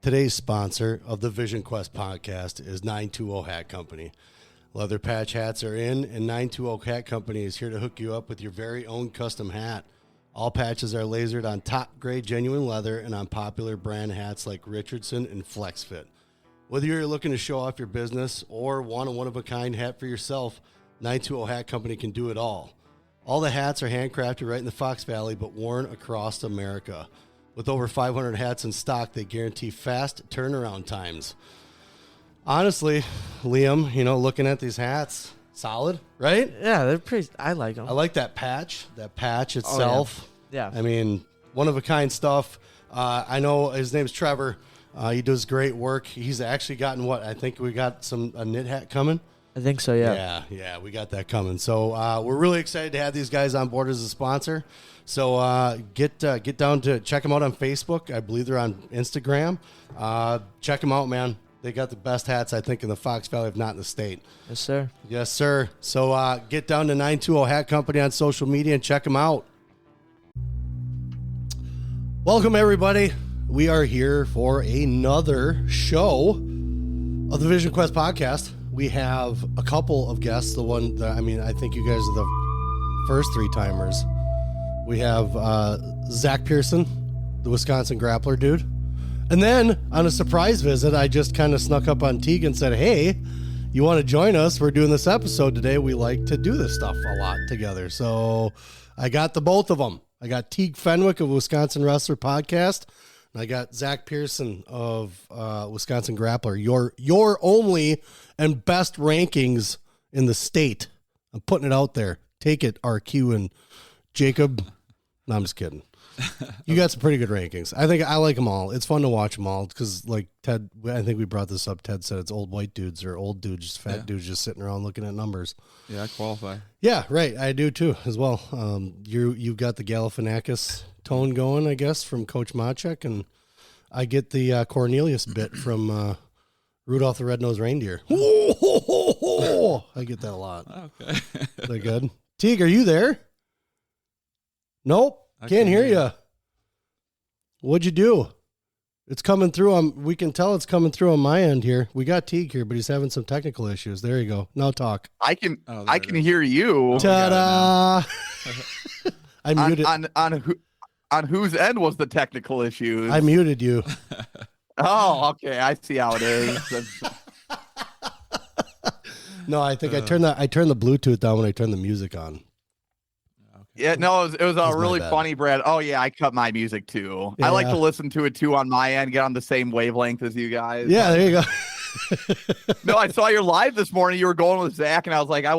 Today's sponsor of the Vision Quest podcast is 920 Hat Company. Leather patch hats are in, and 920 Hat Company is here to hook you up with your very own custom hat. All patches are lasered on top-grade genuine leather and on popular brand hats like Richardson and FlexFit. Whether you're looking to show off your business or want a one-of-a-kind hat for yourself, 920 Hat Company can do it all. All the hats are handcrafted right in the Fox Valley, but worn across America. With over 500 hats in stock, they guarantee fast turnaround times. Honestly, Liam, looking at these hats, solid, right? Yeah, they're pretty. I like them. I like that patch itself. Oh, yeah. I mean, one-of-a-kind stuff. I know his name's Trevor. He does great work. He's actually gotten I think we got a knit hat coming. I think so, yeah. Yeah, we got that coming. So we're really excited to have these guys on board as a sponsor. So get down to check them out on Facebook. I believe they're on Instagram. Check them out, man. They got the best hats, I think, in the Fox Valley, if not in the state. Yes, sir. Yes, sir. So get down to 920 Hat Company on social media and check them out. Welcome, everybody. We are here for another show of the Vision Quest podcast. We have a couple of guests. I think you guys are the first three-timers. We have Zach Pearson, the Wisconsin Grappler dude. And then, on a surprise visit, I just kind of snuck up on Teague and said, hey, you want to join us? We're doing this episode today. We like to do this stuff a lot together. So I got the both of them. I got Teague Fenwick of Wisconsin Wrestler Podcast, and I got Zach Pearson of Wisconsin Grappler. Your only and best rankings in the state. I'm putting it out there. Take it, RQ and Jacob. No, I'm just kidding. You got some pretty good rankings. I think I like them all. It's fun to watch them all because, like Ted, I think we brought this up. Ted said it's old white dudes or old dudes, just fat dudes just sitting around looking at numbers. Yeah, I qualify. Yeah, right. I do too as well. You've got the Galifianakis tone going, I guess, from Coach Machek, and I get the Cornelius bit from Rudolph the Red-Nosed Reindeer. I get that a lot. Okay. Is that good? Teague, are you there? Nope. Can't hear you. What'd you do? It's coming through. We can tell it's coming through on my end here. We got Teague here, but he's having some technical issues. There you go. Now talk. I can hear you. Ta-da! I muted. On whose end was the technical issues? I muted you. Oh, okay. I see how it is. No, I think I turned the Bluetooth down when I turned the music on. Yeah, no, it was really funny, Brad. Oh, yeah, I cut my music, too. Yeah. I like to listen to it, too, on my end, get on the same wavelength as you guys. Yeah, there you go. No, I saw your live this morning. You were going with Zach, and I was like, I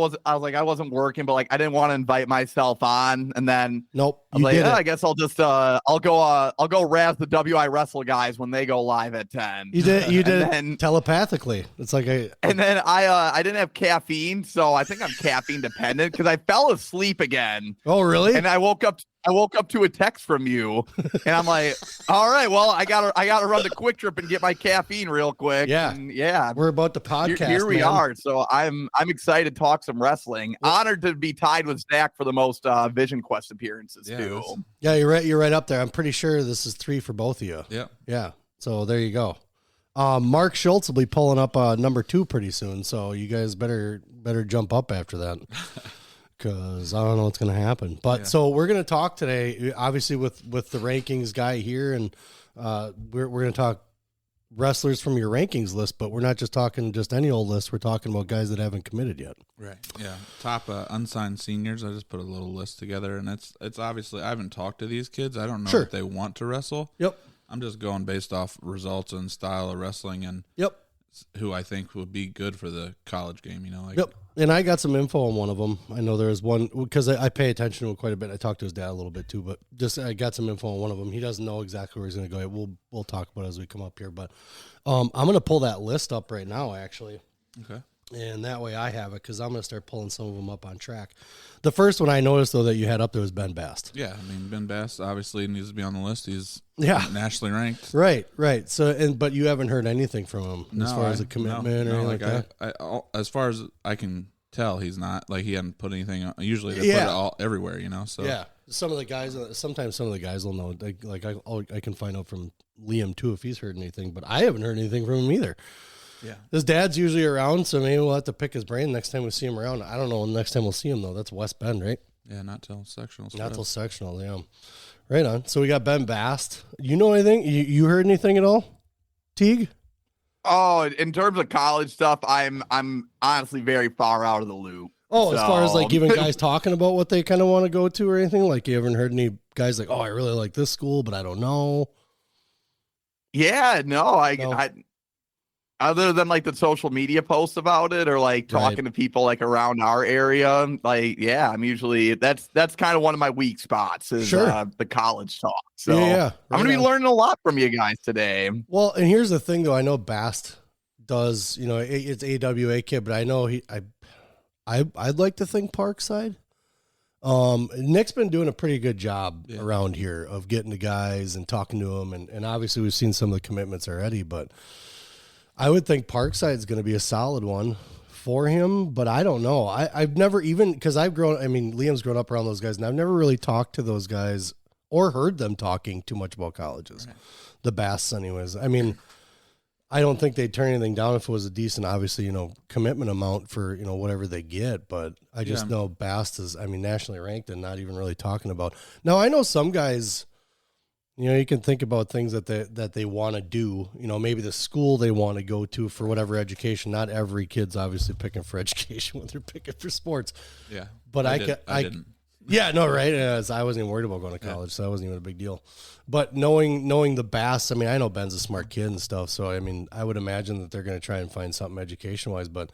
wasn't working, but like I didn't want to invite myself on. And then nope, I was like, I guess I'll just I'll go razz the WI Wrestle guys when they go live at 10. You did then, telepathically. It's like and then I didn't have caffeine, so I think I'm caffeine dependent because I fell asleep again. Oh, really? And I woke up to a text from you, and I'm like, all right, well, I gotta run the Quick Trip and get my caffeine real quick. Yeah. And yeah. We're about to podcast. Here we are. So I'm excited to talk some wrestling. Honored to be tied with Zach for the most Vision Quest appearances too. Yeah, you're right. You're right up there. I'm pretty sure this is 3 for both of you. Yeah. Yeah. So there you go. Mark Schultz will be pulling up number 2 pretty soon. So you guys better jump up after that. Because I don't know what's going to happen. But so we're going to talk today, obviously, with the rankings guy here. And we're going to talk wrestlers from your rankings list. But we're not just talking just any old list. We're talking about guys that haven't committed yet. Right. Yeah. Top unsigned seniors. I just put a little list together. And it's obviously, I haven't talked to these kids. I don't know if they want to wrestle. Yep. I'm just going based off results and style of wrestling and who I think would be good for the college game. Yep. And I got some info on one of them. I know there's one because I pay attention to him quite a bit. I talked to his dad a little bit too, but just I got some info on one of them. He doesn't know exactly where he's going to go. We'll talk about it as we come up here. But I'm going to pull that list up right now, actually. Okay. And that way I have it because I'm going to start pulling some of them up on track. The first one I noticed, though, that you had up there was Ben Bast. Yeah, I mean, Ben Bast obviously needs to be on the list. He's nationally ranked. Right. So, but you haven't heard anything from him as far as a commitment or anything like that? As far as I can tell, he's not. Like, he hadn't put anything on. Usually they put it all everywhere, so. Yeah. some of the guys, sometimes some of the guys will know. I can find out from Liam too if he's heard anything, but I haven't heard anything from him either. Yeah, his dad's usually around, so maybe we'll have to pick his brain next time we see him around. I don't know. Next time we'll see him though, that's West Bend, right? Yeah, not till sectional. Not till sectional. Yeah, right on. So we got Ben Bast. You know anything? You heard anything at all, Teague? Oh, in terms of college stuff, I'm honestly very far out of the loop. Oh, as far as like even guys talking about what they kind of want to go to or anything, like you haven't heard any guys like, oh, I really like this school, but I don't know. Yeah, no, I other than like the social media posts about it or like talking to people like around our area, like, yeah, I'm usually that's kind of one of my weak spots is the college talk. So yeah, I'm going to be learning a lot from you guys today. Well, and here's the thing though. I know Bast does, it's AWA kid, but I know I'd like to think Parkside. Nick's been doing a pretty good job around here of getting the guys and talking to them. And obviously we've seen some of the commitments already, but I would think Parkside's going to be a solid one for him, but I don't know. I've never even, because Liam's grown up around those guys, and I've never really talked to those guys or heard them talking too much about colleges. Right. The Basts anyways. I mean, I don't think they'd turn anything down if it was a decent, obviously, commitment amount for, whatever they get, but I just know Bast is, nationally ranked and not even really talking about. Now, I know some guys, you can think about things that they want to do, maybe the school they want to go to for whatever education. Not every kid's obviously picking for education when they're picking for sports. Yeah. But I didn't. Yeah, no, right. I wasn't even worried about going to college, so that wasn't even a big deal. But knowing the Bass, I know Ben's a smart kid and stuff, so I would imagine that they're going to try and find something education-wise, but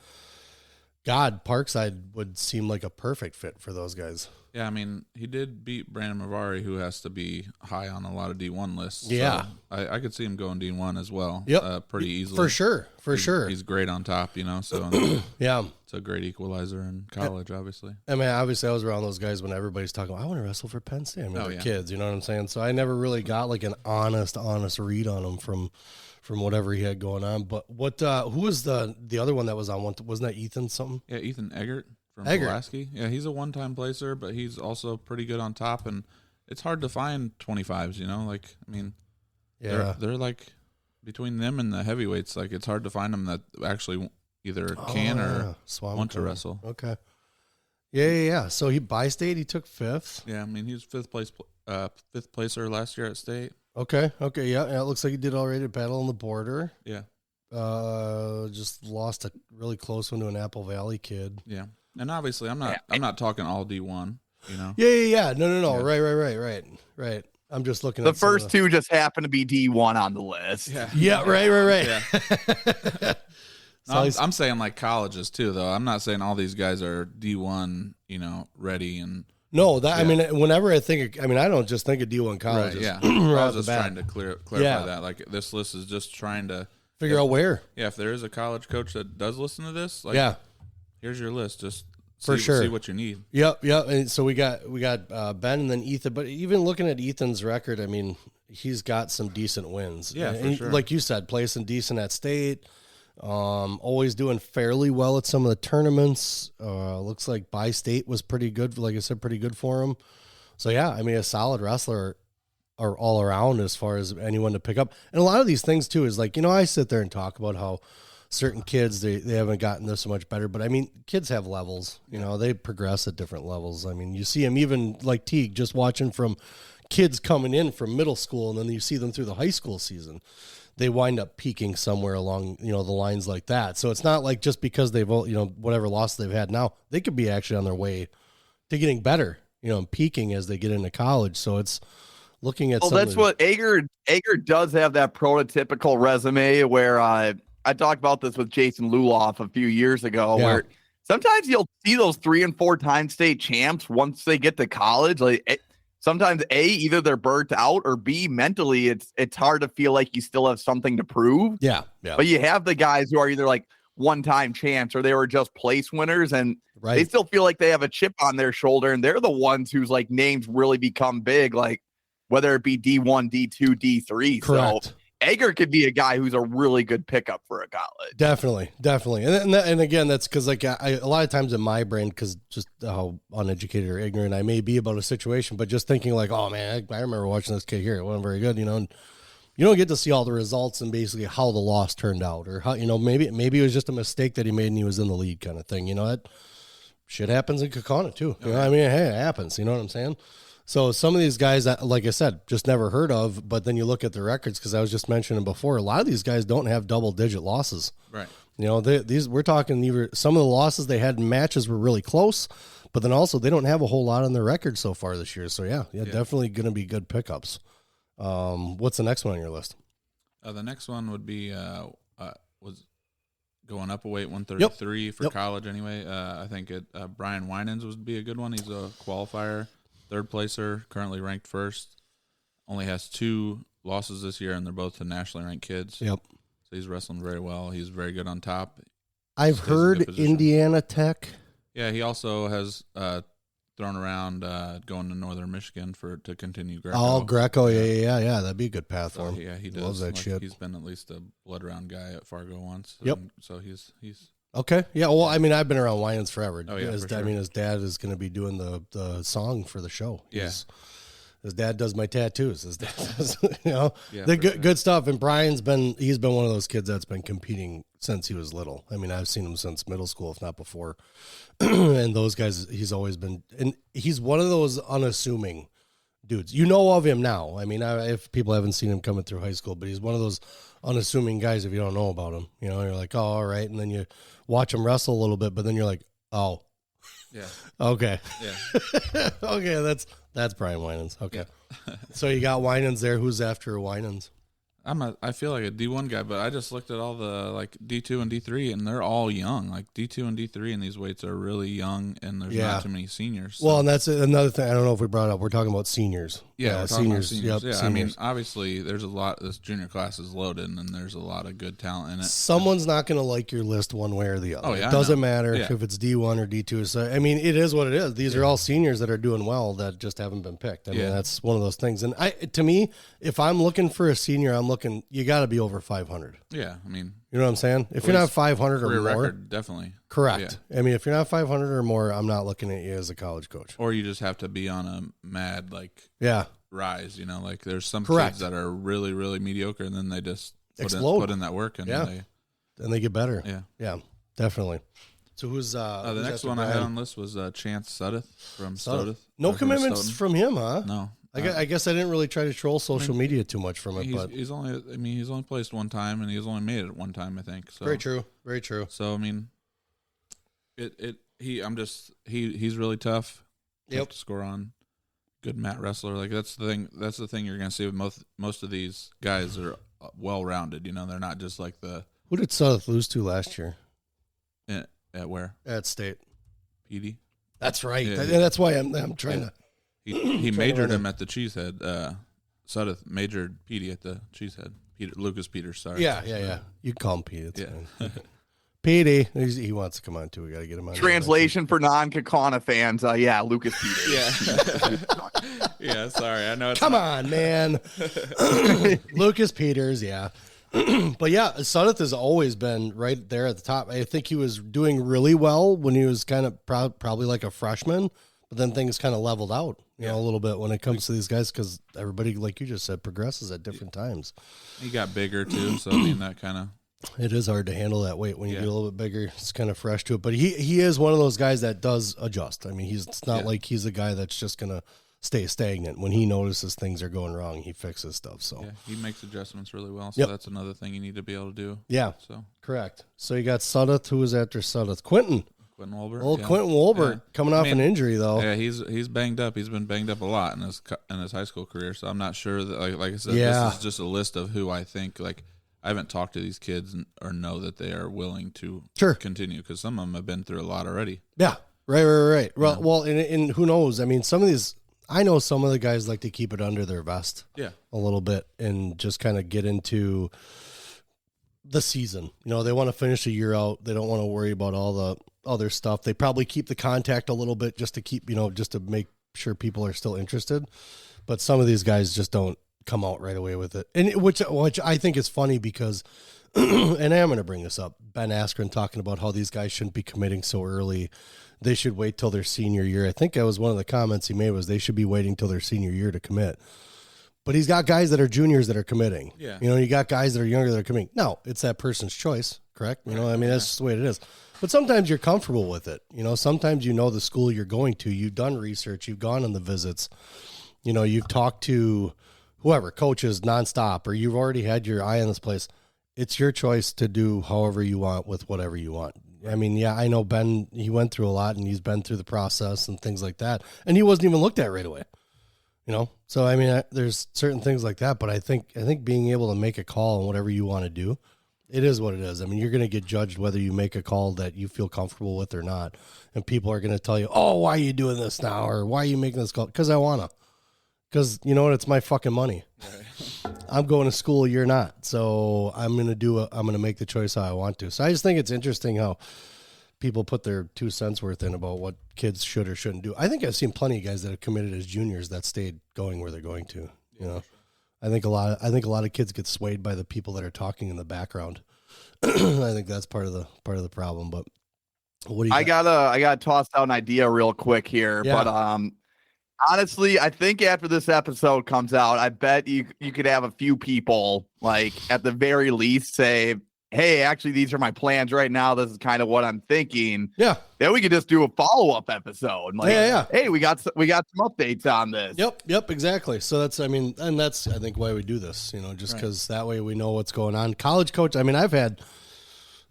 God, Parkside would seem like a perfect fit for those guys. Yeah, he did beat Brandon Mavari, who has to be high on a lot of D1 lists. Yeah. So I could see him going D1 as well. Yep. Pretty easily. For sure. He's great on top, so yeah. It's a great equalizer in college, obviously. Obviously I was around those guys when everybody's talking, I want to wrestle for Penn State. They're kids, you know what I'm saying? So I never really got like an honest read on them from whatever he had going on. But who was the other one that was on one? Wasn't that Ethan something? Yeah, Ethan Eggert. From Pulaski. Yeah, he's a one-time placer, but he's also pretty good on top, and it's hard to find 25s, they're like between them and the heavyweights, like it's hard to find them that actually either can or want to wrestle. Okay. Yeah. So he by state, he took 5th. Yeah, he was fifth placer last year at state. Okay. Yeah, it looks like he did already Battle on the Border. Yeah. Just lost a really close one to an Apple Valley kid. Yeah. And obviously, I'm not talking all D1, Yeah. No. Yeah. Right. I'm just looking at the first two just happen to be D1 on the list. Yeah. Right. Yeah. I'm saying like colleges too, though. I'm not saying all these guys are D1, ready and. No, whenever I think, I don't just think of D1 colleges. Right, yeah. I was just trying to clarify that. Like this list is just trying to figure out where. Yeah, if there is a college coach that does listen to this, here's your list. Just see what you need. Yep. And so we got Ben and then Ethan. But even looking at Ethan's record, he's got some decent wins. Yeah, and sure. Like you said, placing decent at state. Always doing fairly well at some of the tournaments. Looks like by state was pretty good. Like I said, pretty good for him. So yeah, a solid wrestler are all around as far as anyone to pick up. And a lot of these things too is like, I sit there and talk about how certain kids, they haven't gotten this so much better, but kids have levels, they progress at different levels. You see them even like Teague, just watching from kids coming in from middle school, and then you see them through the high school season. They wind up peaking somewhere along, the lines like that. So it's not like just because they've, whatever loss they've had now, they could be actually on their way to getting better, and peaking as they get into college. So it's looking at. Well, that's what Egger does have, that prototypical resume where I talked about this with Jason Luloff a few years ago, where sometimes you'll see those 3 and 4 time state champs once they get to college. Like sometimes either they're burnt out, or B, mentally it's hard to feel like you still have something to prove. Yeah. But you have the guys who are either like one-time champs or they were just place winners, and they still feel like they have a chip on their shoulder, and they're the ones whose like names really become big, like whether it be D1, D2, D3. Correct. So Egger could be a guy who's a really good pickup for a college. Definitely. And again, that's because like a lot of times in my brain, because just how uneducated or ignorant I may be about a situation, but just thinking like, oh man, I remember watching this kid here. It wasn't very good, and you don't get to see all the results and basically how the loss turned out, or how, maybe it was just a mistake that he made and he was in the lead kind of thing. That shit happens in Kaukauna too. I mean, hey, it happens. You know what I'm saying? So some of these guys that, like I said, just never heard of, but then you look at the records, because I was just mentioning before, a lot of these guys don't have double-digit losses. Right. These we're talking either some of the losses they had in matches were really close, but then also they don't have a whole lot on their record so far this year. So yeah, definitely going to be good pickups. What's the next one on your list? The next one would be was going up a weight, 133 for college anyway. I think Brian Winans would be a good one. He's a qualifier. Third placer, currently ranked first. Only has 2 losses this year, and they're both to nationally ranked kids. Yep. So he's wrestling very well. He's very good on top. I've heard Indiana Tech. Yeah, he also has thrown around going to Northern Michigan to continue Greco. Oh, Greco, yeah. That'd be a good path for him. Yeah, he does. Loves that shit. He's been at least a blood round guy at Fargo once. Yep. So he's okay. Yeah. Well, I mean, I've been around Winans forever. Oh, yeah, I mean, his dad is going to be doing the song for the show. Yeah. His dad does my tattoos. His dad does, Yeah, the good stuff. And Brian's been one of those kids that's been competing since he was little. I mean, I've seen him since middle school, if not before. And those guys, he's always been, and he's one of those unassuming dudes. You know of him now. I mean, if people haven't seen him coming through high school, but he's one of those unassuming guys if you don't know about him. You're like, oh, all right. And then you watch him wrestle a little bit, but then you're like, oh. Yeah. Okay. Yeah. Okay, that's Brian Winans. Okay. Yeah. So you got Winans there. Who's after Winans? I feel like a D1 guy, but I just looked at all the like D2 and D3, and they're all young. Like D2 and D3 in these weights are really young, and there's not too many seniors. So. Well, and that's another thing. I don't know if we brought it up. We're talking about seniors. Yeah, we're talking about seniors. Yep, yeah, seniors. I mean, obviously, there's a lot. This junior class is loaded, and there's a lot of good talent in it. Someone's not going to like your list one way or the other. Oh, yeah, it doesn't matter if it's D1 or D2. So I mean, it is what it is. These are all seniors that are doing well that just haven't been picked. I mean, that's one of those things. And to me, if I'm looking for a senior, you got to be over 500. Yeah, I mean, you know what I'm saying? If you're not 500 or more, record, definitely correct. Yeah. I mean, if you're not 500 or more, I'm not looking at you as a college coach. Or you just have to be on a mad rise. Like there's some kids that are really really mediocre, and then they just put in that work, and they get better. Yeah, definitely. So who's the next one I had on the list was Chance Suddeth from Stoughton. No commitments from him, huh? No. I guess I didn't really try to troll social media too much from it, but he's only placed one time, and he's only made it one time, I think. So very true. So I mean, he's really tough. Tough to score on. Good mat wrestler. Like that's the thing. That's the thing you're gonna see with most of these guys are well rounded. They're not just like the. Who did South lose to last year? At where? At State. PD. That's right. Yeah, that's why I'm trying to. He majored him at the Cheesehead. Suddeth majored Petey at the Cheesehead. Lucas Peters, sorry. Yeah. You can call him Petey. It's fine. Petey, he wants to come on too. We got to get him on. Translation for non-Kaukauna fans. Lucas Peters. Yeah, sorry. I know. Come on, man. Lucas Peters, yeah. But yeah, Suddeth has always been right there at the top. I think he was doing really well when he was kind of probably like a freshman. But then things kind of leveled out, a little bit when it comes to these guys, because everybody, like you just said, progresses at different times. He got bigger too, so I mean that kind of. It is hard to handle that weight when you get a little bit bigger. It's kind of fresh to it, but he is one of those guys that does adjust. I mean, it's not like he's a guy that's just gonna stay stagnant. When he notices things are going wrong, he fixes stuff. So he makes adjustments really well. So that's another thing you need to be able to do. Yeah, so correct. So you got Suddeth, who was after Suddeth, Quentin Wolbert. Quentin Wolbert coming off an injury though. Yeah, he's banged up. He's been banged up a lot in his high school career. So I'm not sure that like I said, this is just a list of who I think I haven't talked to these kids or know that they are willing to continue, because some of them have been through a lot already. Yeah, right. Well, and who knows? I mean, I know some of the guys like to keep it under their vest, a little bit, and just kind of get into the season. They want to finish the year out. They don't want to worry about all the other stuff. They probably keep the contact a little bit just to keep, just to make sure people are still interested. But some of these guys just don't come out right away with it. And which I think is funny because, and I'm going to bring this up, Ben Askren talking about how these guys shouldn't be committing so early. They should wait till their senior year. I think that was one of the comments he made was they should be waiting till their senior year to commit. But he's got guys that are juniors that are committing. Yeah. You got guys that are younger that are committing. No, it's that person's choice, correct? That's just the way it is. But sometimes you're comfortable with it. Sometimes the school you're going to. You've done research. You've gone on the visits. You've talked to whoever, coaches nonstop, or you've already had your eye on this place. It's your choice to do however you want with whatever you want. I know Ben, he went through a lot and he's been through the process and things like that. And he wasn't even looked at right away. So, there's certain things like that, but I think being able to make a call on whatever you want to do, it is what it is. You're going to get judged whether you make a call that you feel comfortable with or not. And people are going to tell you, oh, why are you doing this now? Or why are you making this call? Because I want to. Because you know what? It's my fucking money. Right. I'm going to school. You're not. So I'm going to make the choice how I want to. So I just think it's interesting how people put their 2 cents worth in about what kids should or shouldn't do. I think I've seen plenty of guys that have committed as juniors that stayed going where they're going to. I think a lot of kids get swayed by the people that are talking in the background. I think that's part of the problem. But what do you? I gotta toss out an idea real quick here. Yeah. But honestly, I think after this episode comes out, I bet you could have a few people like at the very least say, hey, actually, these are my plans right now. This is kind of what I'm thinking. Yeah. Then we could just do a follow-up episode. Like, yeah. Hey, we got some updates on this. Yep, exactly. So that's, and that's, I think, why we do this, just because that way we know what's going on. College coach, I've had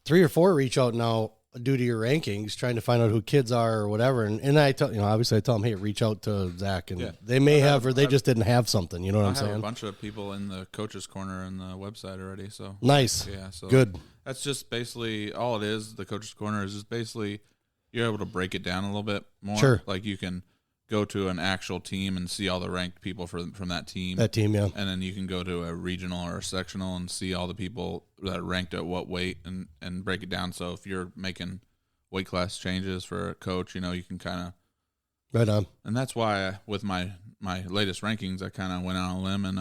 3 or 4 reach out now due to your rankings, trying to find out who kids are or whatever. And I tell, obviously I tell them, hey, reach out to Zach. And they may have, or they just didn't have something. You know what I'm saying? I have a bunch of people in the coach's corner in the website already. So nice. Yeah. So good. That's just basically all it is. The coach's corner is just basically you're able to break it down a little bit more. Sure. Like you can go to an actual team and see all the ranked people from that team. That team, yeah. And then you can go to a regional or a sectional and see all the people that are ranked at what weight and break it down. So if you're making weight class changes for a coach, you can kind of right on. And that's why with my latest rankings, I kind of went on a limb and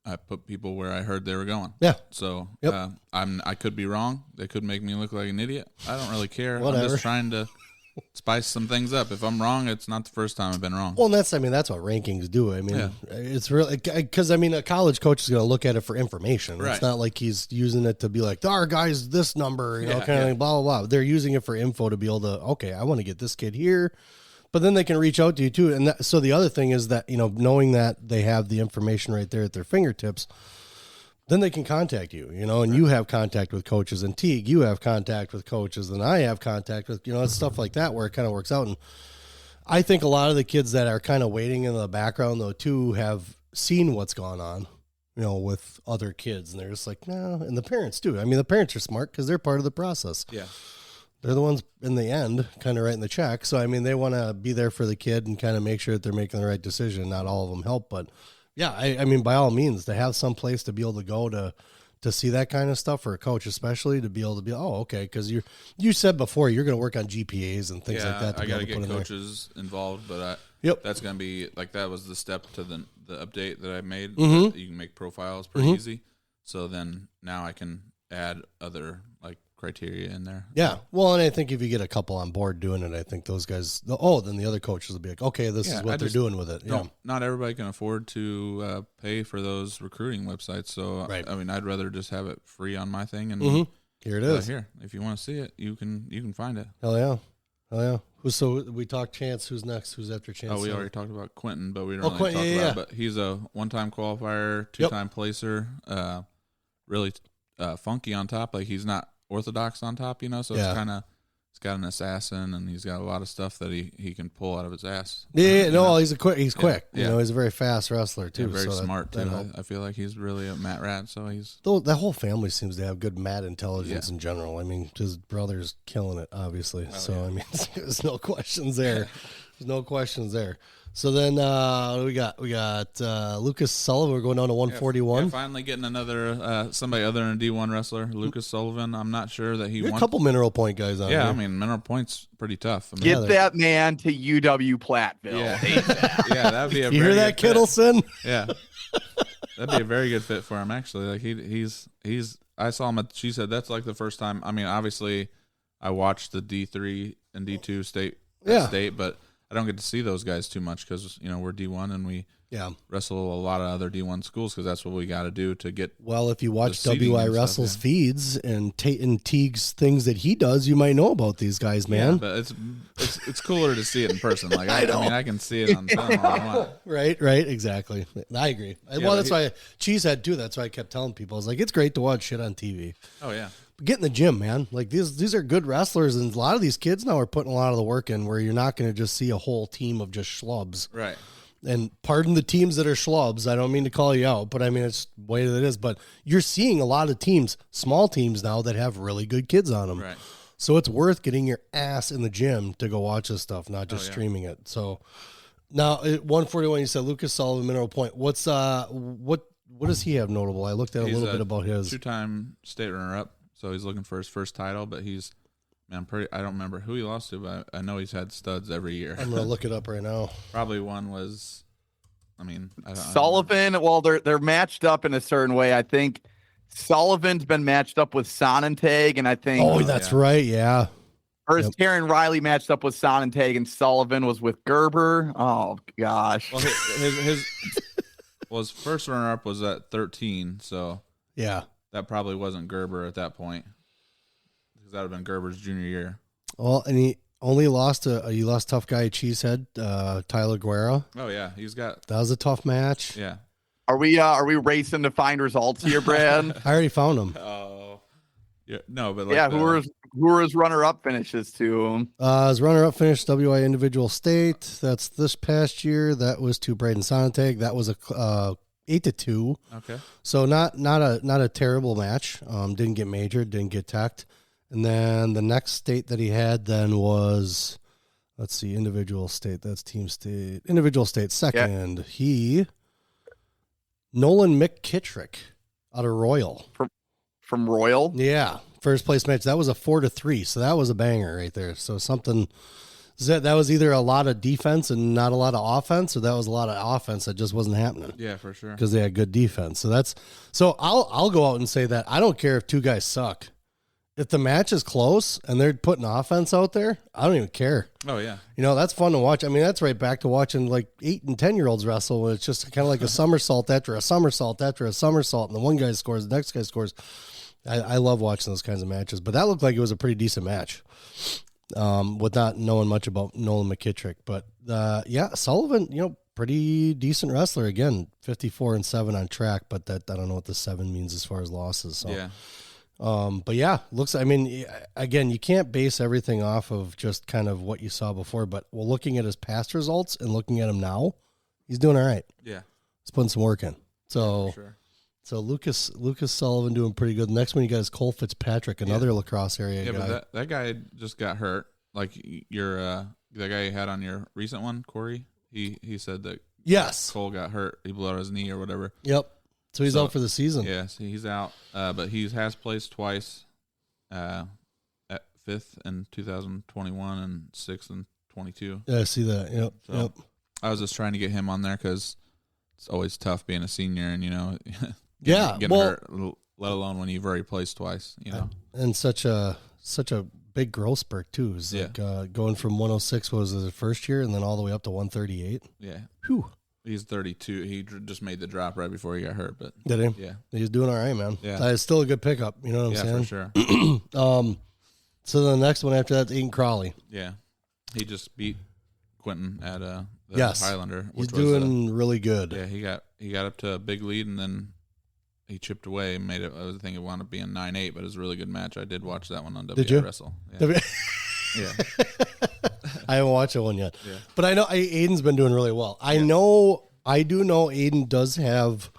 I put people where I heard they were going. Yeah. So yep. I could be wrong. They could make me look like an idiot. I don't really care. Whatever. I'm just trying to spice some things up. If I'm wrong, it's not the first time I've been wrong. Well, and that's what rankings do. It's really because a college coach is going to look at it for information. Right. It's not like he's using it to be like, our guy's this number, kind of like blah, blah, blah. They're using it for info to be able to, okay, I want to get this kid here. But then they can reach out to you too. And so the other thing is that, knowing that they have the information right there at their fingertips, then they can contact you, and you have contact with coaches, and Teague, you have contact with coaches, and I have contact with, it's stuff like that where it kind of works out. And I think a lot of the kids that are kind of waiting in the background though too have seen what's gone on, with other kids, and they're just like, no, and the parents too. The parents are smart because they're part of the process. Yeah. They're the ones in the end kind of writing the check. So, they want to be there for the kid and kind of make sure that they're making the right decision. Not all of them help, but yeah, by all means, to have some place to be able to go to see that kind of stuff for a coach, especially to be able to be, okay, because you said before you're going to work on GPAs and things like that. I got to get coaches involved, but that's going to be like that was the step to the update that I made. Mm-hmm. You can make profiles pretty easy. So then now I can add other criteria in there. Yeah. Well, and I think if you get a couple on board doing it, I think those guys, then the other coaches will be like, okay, this is what they're doing with it. Yeah. Not everybody can afford to pay for those recruiting websites. So, right. I'd rather just have it free on my thing. And here it is. Here, if you want to see it, you can find it. Hell yeah. So we talked Chance. Who's next? Who's after Chance? Oh, we already talked about Quentin, but we don't really talk about it. But he's a one-time qualifier, 2-time placer, really funky on top. Like he's not orthodox on top, so it's kind of, he's got an assassin and he's got a lot of stuff that he can pull out of his ass. He's quick. He's a very fast wrestler too. Very smart too. I feel like he's really a mat rat. So the whole family seems to have good mat intelligence in general. His brother's killing it, obviously. There's no questions there. There's no questions there. So then we got Lucas Sullivan. We're going down to 141. Yeah, finally getting another somebody other than a D1 wrestler, Lucas Sullivan. I'm not sure that he won. A couple mineral point guys on there. Mineral point's pretty tough. Get that man to UW Platteville. Yeah, that'd be a. You hear that, Kittleson? Yeah. That'd be a very good fit for him, actually. Like he's. I saw him at. She said that's like the first time. I mean, obviously, I watched the D3 and D2 state, but I don't get to see those guys too much because we're D1 and we wrestle a lot of other D1 schools because that's what we got to do to get. Well, if you watch WI Wrestle's feeds and Teague's things that he does, you might know about these guys, man. Yeah, but it's cooler to see it in person. Like I mean, I can see it on film all I want. Right, exactly. I agree. Well, that's why Cheesehead too. That's why I kept telling people, I was like, it's great to watch shit on TV. Oh yeah. Get in the gym, man. Like these are good wrestlers, and a lot of these kids now are putting a lot of the work in. Where you're not going to just see a whole team of just schlubs, right? And pardon the teams that are schlubs. I don't mean to call you out, but I mean it's the way that it is. But you're seeing a lot of teams, small teams now that have really good kids on them. Right. So it's worth getting your ass in the gym to go watch this stuff, not just streaming it. So now at 141, you said Lucas Sullivan, Mineral Point. What's what does he have notable? I looked at a little bit about his 2-time state runner-up. So he's looking for his first title, but I don't remember who he lost to, but I know he's had studs every year. I'm going to look it up right now. Probably one was, Sullivan. Well, they're matched up in a certain way. I think Sullivan's been matched up with Sonnentag, and I think. Oh, that's right. Yeah. Or is Taryn Riley matched up with Sonnentag, and Sullivan was with Gerber? Oh gosh. Well, his first runner-up was at 13, so yeah. That probably wasn't Gerber at that point because that would have been Gerber's junior year. Well, and he only lost tough guy Cheesehead, Tyler Guerra. Oh yeah, that was a tough match. Yeah. Are we racing to find results here, Brad? I already found them. Oh, yeah, no, but who were his runner-up finishes to? His runner-up finish WI individual state. That's this past year. That was to Braden Sonnentag. That was a 8-2. Okay. So not a terrible match. Didn't get majored, didn't get teched. And then the next state that he had then was, let's see, individual state. That's team state. Individual state second. Yeah. Nolan McKittrick out of Royal. From Royal? Yeah. First place match. That was a 4-3. So that was a banger right there. So that was either a lot of defense and not a lot of offense, or that was a lot of offense that just wasn't happening. Yeah, for sure. Because they had good defense. So I'll go out and say that I don't care if two guys suck. If the match is close and they're putting offense out there, I don't even care. Oh yeah. That's fun to watch. I mean, that's right back to watching like 8 and 10-year-olds wrestle. When it's just kind of like a somersault after a somersault after a somersault, and the one guy scores, the next guy scores. I love watching those kinds of matches. But that looked like it was a pretty decent match. With not knowing much about Nolan McKittrick, but Sullivan, pretty decent wrestler. Again, 54-7 on track, but that I don't know what the 7 means as far as losses. So, yeah. But yeah, again, you can't base everything off of just kind of what you saw before. But looking at his past results and looking at him now, he's doing all right. Yeah, he's putting some work in. So. Yeah, for sure. So Lucas Sullivan doing pretty good. The next one you got is Cole Fitzpatrick, another lacrosse area guy. But that guy just got hurt. Like that guy you had on your recent one, Corey. He said that Cole got hurt. He blew out his knee or whatever. Yep. So he's out for the season. Yeah, so he's out. But he has placed twice, at 5th in 2021 and 6th in 22. Yeah, I see that. Yep. So yep. I was just trying to get him on there because it's always tough being a senior and getting hurt, let alone when you've already placed twice. And such a big growth spurt too. It's like going from 106 was his first year, and then all the way up to 138. Yeah. Whew. He's 32. He just made the drop right before he got hurt. But did he? Yeah. He's doing all right, man. Yeah. It's still a good pickup. You know what I'm saying? Yeah, for sure. So the next one after that's Aiden Crawley. Yeah. He just beat Quentin at the Highlander. He's doing really good. Yeah, he got up to a big lead, and then he chipped away and made it. I think it wound up being 9-8, but it was a really good match. I did watch that one on WI Wrestle. Yeah. Yeah. I haven't watched that one yet. Yeah. But I know Aiden's been doing really well. I do know Aiden does have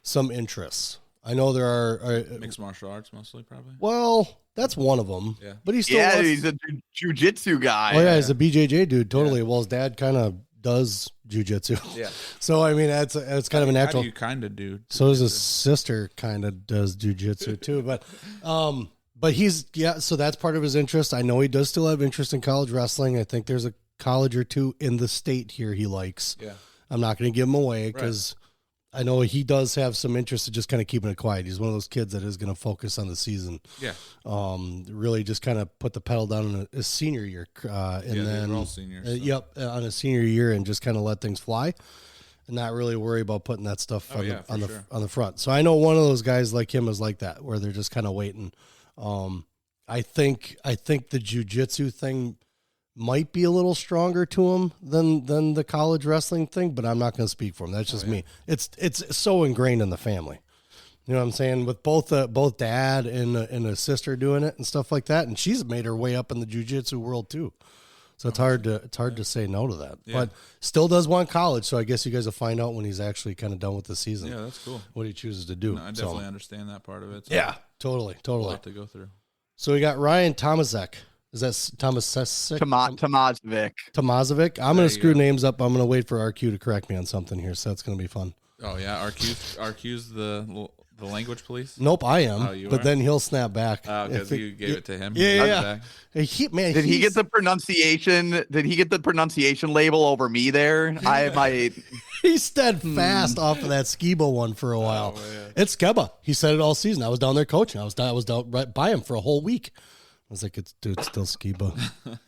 some interests. I know there are mixed martial arts mostly, probably. Well, that's one of them. Yeah. But he's still he's a jiu-jitsu guy. Oh yeah, he's a BJJ dude. Totally. Yeah. Well, his dad kind of does jiu-jitsu. Yeah. So I mean, that's kind of a natural. How do you kind of do? So his sister kind of does jiu-jitsu too, but he's so that's part of his interest. I know he does still have interest in college wrestling. I think there's a college or two in the state here he likes. Yeah. I'm not going to give him away because I know he does have some interest in just kind of keeping it quiet. He's one of those kids that is going to focus on the season. Yeah. Really just kind of put the pedal down in his senior year. And then, they're all seniors. So. On his senior year and just kind of let things fly and not really worry about putting that stuff on the front. So I know one of those guys like him is like that, where they're just kind of waiting. I think the jiu-jitsu thing might be a little stronger to him than the college wrestling thing, but I'm not going to speak for him. That's just me. It's so ingrained in the family. You know what I'm saying? With both dad and a sister doing it and stuff like that, and she's made her way up in the jiu-jitsu world too. So it's hard to say no to that. Yeah. But still does want college, so I guess you guys will find out when he's actually kind of done with the season. Yeah, that's cool. What he chooses to do. No, I definitely understand that part of it. So. Yeah, totally. A lot to go through. So we got Ryan Tomaszek. Is that Tomaszek? Tomazovic. I'm going to screw names up. I'm going to wait for RQ to correct me on something here, so that's going to be fun. Oh, yeah. RQ's the language police? Nope, I am. But then he'll snap back. Because you gave it to him. Yeah. Did he get the pronunciation? Did he get the pronunciation label over me there? He's steadfast off of that Skiba one for a while. It's Skeba. He said it all season. I was down there coaching. I was down right by him for a whole week. I was like, it's still Skiba.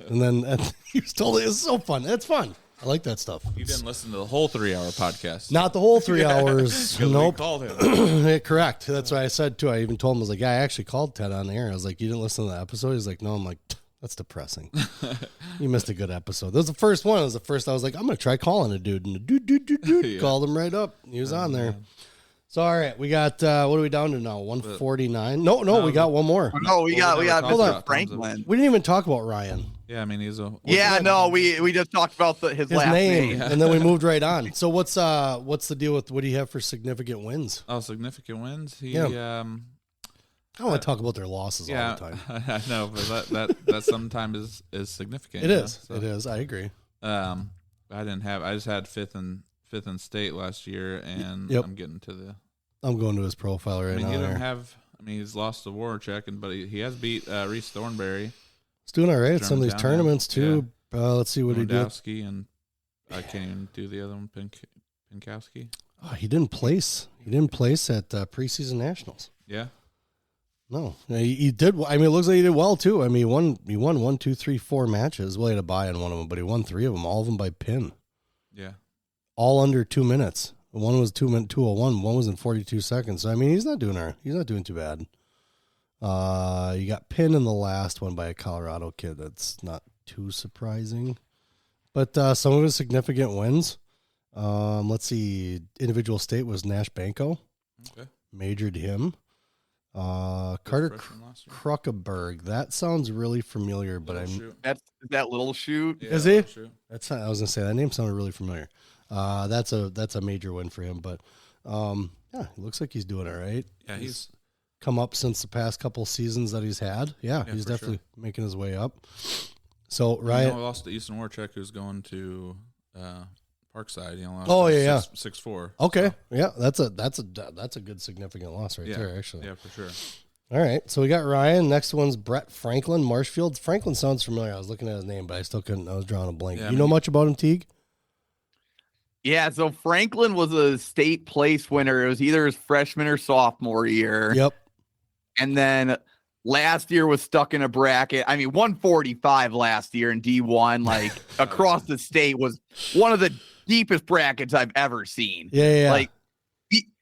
And then he was totally, it's so fun. It's fun. I like that stuff. You didn't listen to the whole 3-hour podcast. Not the whole 3 hours. Nope. Called him. Correct. That's what I said too. I even told him, I was like, yeah, I actually called Ted on the air. I was like, you didn't listen to the episode? He's like, no. I'm like, that's depressing. You missed a good episode. That was the first one. It was the first I was like, I'm going to try calling a dude. And the dude called him right up. He was on there. So, all right, we got, what are we down to now? 149? No, we got one more. No, we got Mr. Franklin. We didn't even talk about Ryan. Yeah, I mean, he's a... we just talked about his last name. And then we moved right on. So what's the deal with, what do you have for significant wins? Oh, significant wins? I don't want to talk about their losses all the time. I know, but that sometimes is significant. It is. So, it is. I agree. I just had fifth in state last year, and I'm getting to the... I'm going to his profile right now. He's lost the Warchek, but he has beat Reese Thornberry. He's doing all right at some of these tournaments, too. Yeah. Let's see what he did. And I can't even do the other one, Pinkowski. Oh, he didn't place. He didn't place at preseason nationals. Yeah. No, he did. I mean, it looks like he did well too. I mean, he won 1, 2, 3, 4 matches. Well, he had a bye on one of them, but he won 3 of them, all of them by pin. Yeah, all under 2 minutes. One was 2:01. One was in 42 seconds. So I mean, he's not doing too bad. You got pin in the last one by a Colorado kid. That's not too surprising, but some of his significant wins. Let's see. Individual state was Nash Banco. Okay, majored him. Carter Kruckeberg. That sounds really familiar, but that's that little shoot. Yeah, is he? That's not, I was gonna say that name sounded really familiar. That's a major win for him, but it looks like he's doing all right. Yeah, he's come up since the past couple seasons that he's had. Yeah, he's definitely making his way up. So Ryan, I lost to Easton Warchek, who's going to Parkside. Lost 6-4. Okay, so. Yeah, that's a good significant loss there. Actually, yeah, for sure. All right, so we got Ryan. Next one's Brett Franklin, Marshfield. Franklin sounds familiar. I was looking at his name, but I still couldn't. I was drawing a blank. Yeah, you know much about him, Teague? Yeah, so Franklin was a state place winner. It was either his freshman or sophomore year. Yep. And then last year was stuck in a bracket. I mean, 145 last year in D1, like across the state, was one of the deepest brackets I've ever seen. Yeah. Like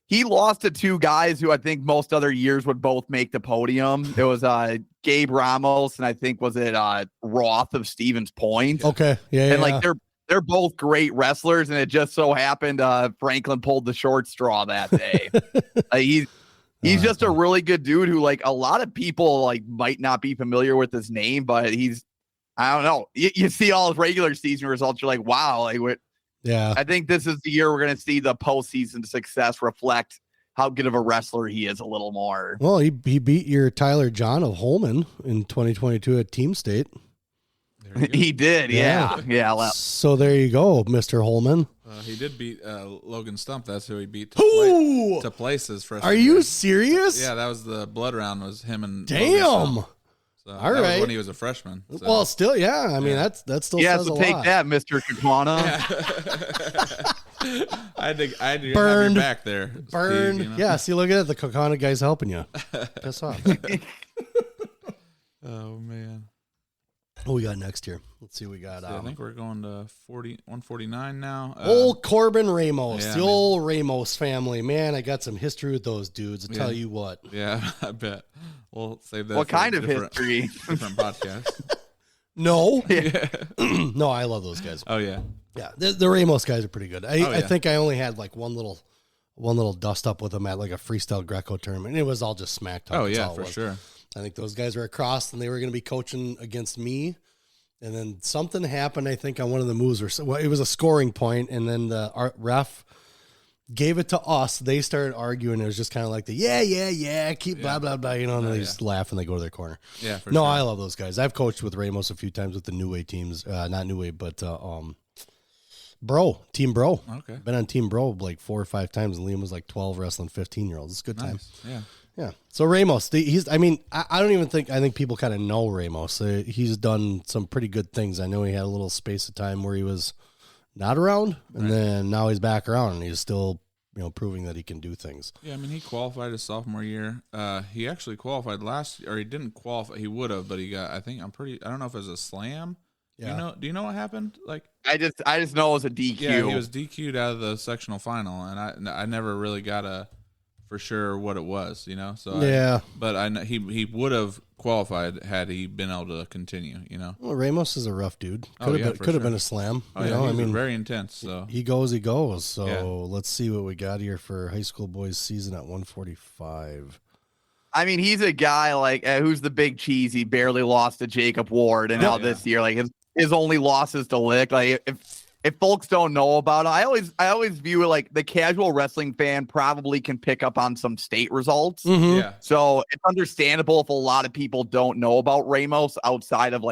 he lost to 2 guys who I think most other years would both make the podium. It was Gabe Ramos and I think was it Roth of Stevens Point. Okay. Yeah. And like they're both great wrestlers, and it just so happened Franklin pulled the short straw that day. He's just a really good dude who, like, a lot of people like might not be familiar with his name, but I don't know. You see all his regular season results, you're like, wow, like what? Yeah. I think this is the year we're going to see the postseason success reflect how good of a wrestler he is a little more. Well, he beat your Tyler John of Holman in 2022 at Team State. He did, yeah. So there you go, Mr. Holman. He did beat Logan Stump. That's who he beat to place his freshman. Are you serious? Yeah, that was the blood round. Was him and damn. So all right, was when he was a freshman. So. Well, still, yeah. I mean, that still says so a take lot. that, Mr. Kakwana. I had to have Burned. your back there. Burned. Steve, Yeah, see, look at it. The Kokana guy's helping you. Piss off. Oh, man. What we got next here? Let's see what we got. I think we're going to 149 now. Old Corbin Ramos, yeah, the old Ramos family. Man, I got some history with those dudes. I'll tell you what. Yeah, I bet. We'll save that. What for kind of different, history? Different podcast. No. Yeah. No, I love those guys. Oh, yeah. Yeah, the Ramos guys are pretty good. I think I only had like one little dust up with them at like a freestyle Greco tournament. And it was all just smack talk. Oh, yeah, for sure. I think those guys were across and they were going to be coaching against me. And then something happened, I think, on one of the moves. It was a scoring point, and then the ref gave it to us. They started arguing. It was just kind of like keep blah, blah, blah. And they just laugh and they go to their corner. Yeah, for no, sure. I love those guys. I've coached with Ramos a few times with the New Way teams. Not New Way, but Team Bro. Okay. Been on Team Bro like 4 or 5 times, and Liam was like 12 wrestling 15-year-olds. It's a good time. Nice. Yeah. Yeah. So Ramos, I don't even think, I think people kind of know Ramos. He's done some pretty good things. I know he had a little space of time where he was not around, and then now he's back around, and he's still, proving that he can do things. Yeah, I mean, he qualified his sophomore year. He actually qualified last year, or he didn't qualify. He would have, but he got, I don't know if it was a slam. Yeah. Do you know what happened? Like, I just know it was a DQ. Yeah, he was DQ'd out of the sectional final, and I never really got for sure what it was, So yeah, but I know he would have qualified had he been able to continue, Well, Ramos is a rough dude. Could have been a slam. Oh, yeah, very intense. So he goes. So let's see what we got here for high school boys season at 145. I mean, he's a guy like who's the big cheese. He barely lost to Jacob Ward, and now this year, like his only losses to Lick. Like if folks don't know about it, I always view it like the casual wrestling fan probably can pick up on some state results. Mm-hmm. Yeah. So it's understandable if a lot of people don't know about Ramos outside of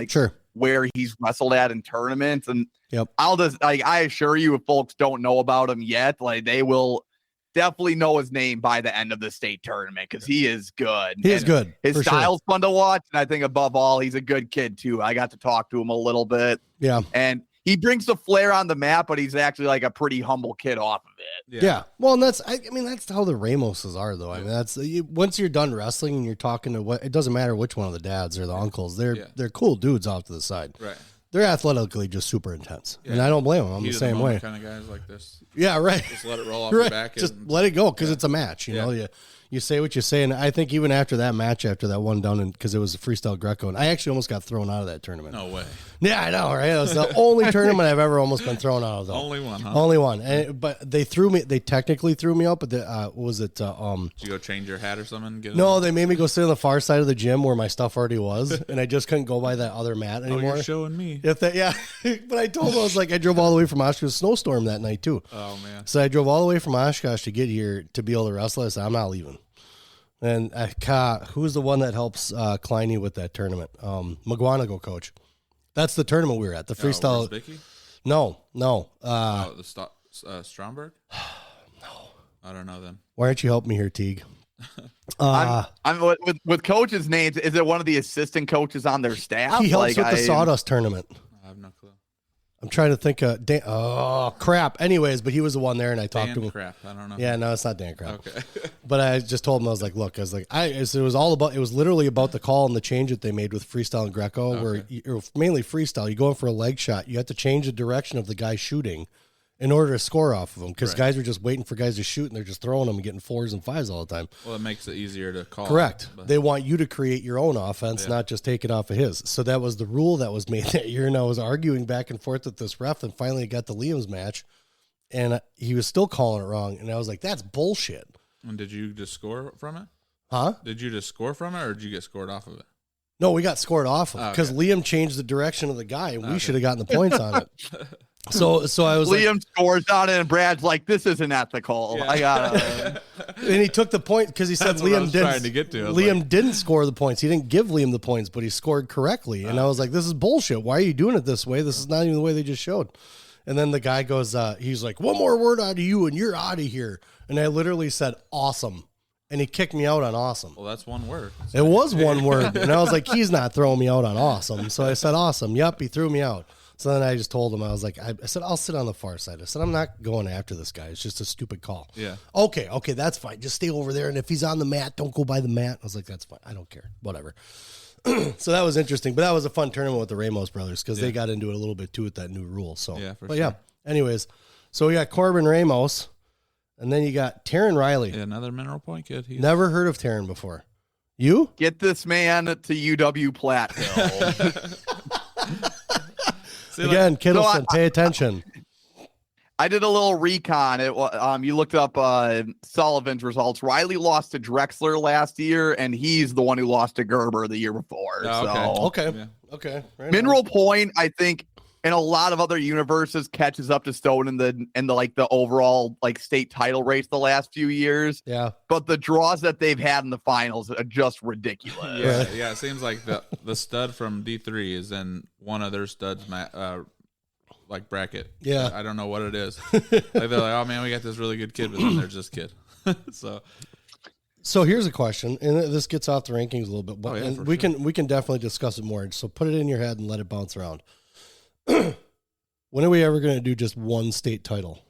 where he's wrestled at in tournaments. And I assure you, if folks don't know about him yet, like they will definitely know his name by the end of the state tournament because he is good. He is good. His style's fun to watch, and I think above all, he's a good kid too. I got to talk to him a little bit. Yeah. And he brings the flair on the map, but he's actually like a pretty humble kid off of it. Yeah. Well, and that's how the Ramoses are, though. I mean, that's once you're done wrestling and you're talking to it doesn't matter which one of the dads or the uncles. They're cool dudes off to the side. Right. They're athletically just super intense, and I don't blame them. I'm the same way. Kind of guys like this. Yeah. Right. Just let it roll off your back. Just let it go because it's a match. You know. You say what you say, and I think even after that match, after that one down, because it was a freestyle Greco, and I actually almost got thrown out of that tournament. No way. Yeah, I know, right? It was the only tournament I've ever almost been thrown out of. Though. Only one, huh? Only one. But they threw me. They technically threw me out, but what was it? Did you go change your hat or something? No, they made me go sit on the far side of the gym where my stuff already was, and I just couldn't go by that other mat anymore. Oh, you're showing me. But I told them, I was like, I drove all the way from Oshkosh. It was a snowstorm that night too. Oh man. So I drove all the way from Oshkosh to get here to be able to wrestle. I said, I'm not leaving. And who's the one that helps Kleiny with that tournament? McGuanago coach. That's the tournament we were at. The freestyle. No. Stromberg? No. I don't know then. Why aren't you helping me here, Teague? I'm with coaches' names. Is it one of the assistant coaches on their staff? He helps with the Sawdust tournament. I have no clue. I'm trying to think of crap. Anyways, but he was the one there, and I talked to him. Crap. I don't know. Yeah, no, it's not Dan Crap. Okay. But I just told him, I was like, look, it was literally about the call and the change that they made with freestyle and Greco, where mainly freestyle, you go in for a leg shot, you have to change the direction of the guy shooting in order to score off of them, because guys are just waiting for guys to shoot, and they're just throwing them and getting 4s and 5s all the time. Well, it makes it easier to call. Correct. They want you to create your own offense, not just take it off of his. So that was the rule that was made that year, and I was arguing back and forth with this ref, and finally it got the Liam's match, and he was still calling it wrong, and I was like, that's bullshit. And did you just score from it? Huh? Did you just score from it, or did you get scored off of it? No, we got scored off of because Liam changed the direction of the guy, and we should have gotten the points on it. So I was Liam scores on it, and Brad's like, "This isn't ethical." Yeah. I got. And he took the point because he said Liam didn't score the points. He didn't give Liam the points, but he scored correctly. And I was like, "This is bullshit. Why are you doing it this way? This is not even the way they just showed." And then the guy goes, he's like, "One more word out of you, and you're out of here." And I literally said, "Awesome." And he kicked me out on awesome. Well, that's one word. It was one word. And I was like, he's not throwing me out on awesome. So I said, awesome. Yep, he threw me out. So then I just told him, I was like, I said, I'll sit on the far side. I said, I'm not going after this guy. It's just a stupid call. Yeah. Okay, that's fine. Just stay over there. And if he's on the mat, don't go by the mat. I was like, that's fine. I don't care. Whatever. So that was interesting. But that was a fun tournament with the Ramos brothers because they got into it a little bit too with that new rule. So, yeah. Anyways, so we got Corbin Ramos, and then you got Taryn Riley. Yeah, another Mineral Point kid. Never heard of Taryn before. You? Get this man to UW Platte Hill. Again, Kittleson, pay attention. I did a little recon. You looked up Sullivan's results. Riley lost to Drexler last year, and he's the one who lost to Gerber the year before. Okay. Right Mineral Point, I think, in a lot of other universes, catches up to Stone in the overall state title race the last few years. Yeah. But the draws that they've had in the finals are just ridiculous. Yeah. It seems like the stud from D3 is in one of their studs bracket. Yeah. I don't know what it is. They're like, oh man, we got this really good kid, but then there's this kid. So here's a question, and this gets off the rankings a little bit, but we can definitely discuss it more. So put it in your head and let it bounce around. When are we ever going to do just one state title?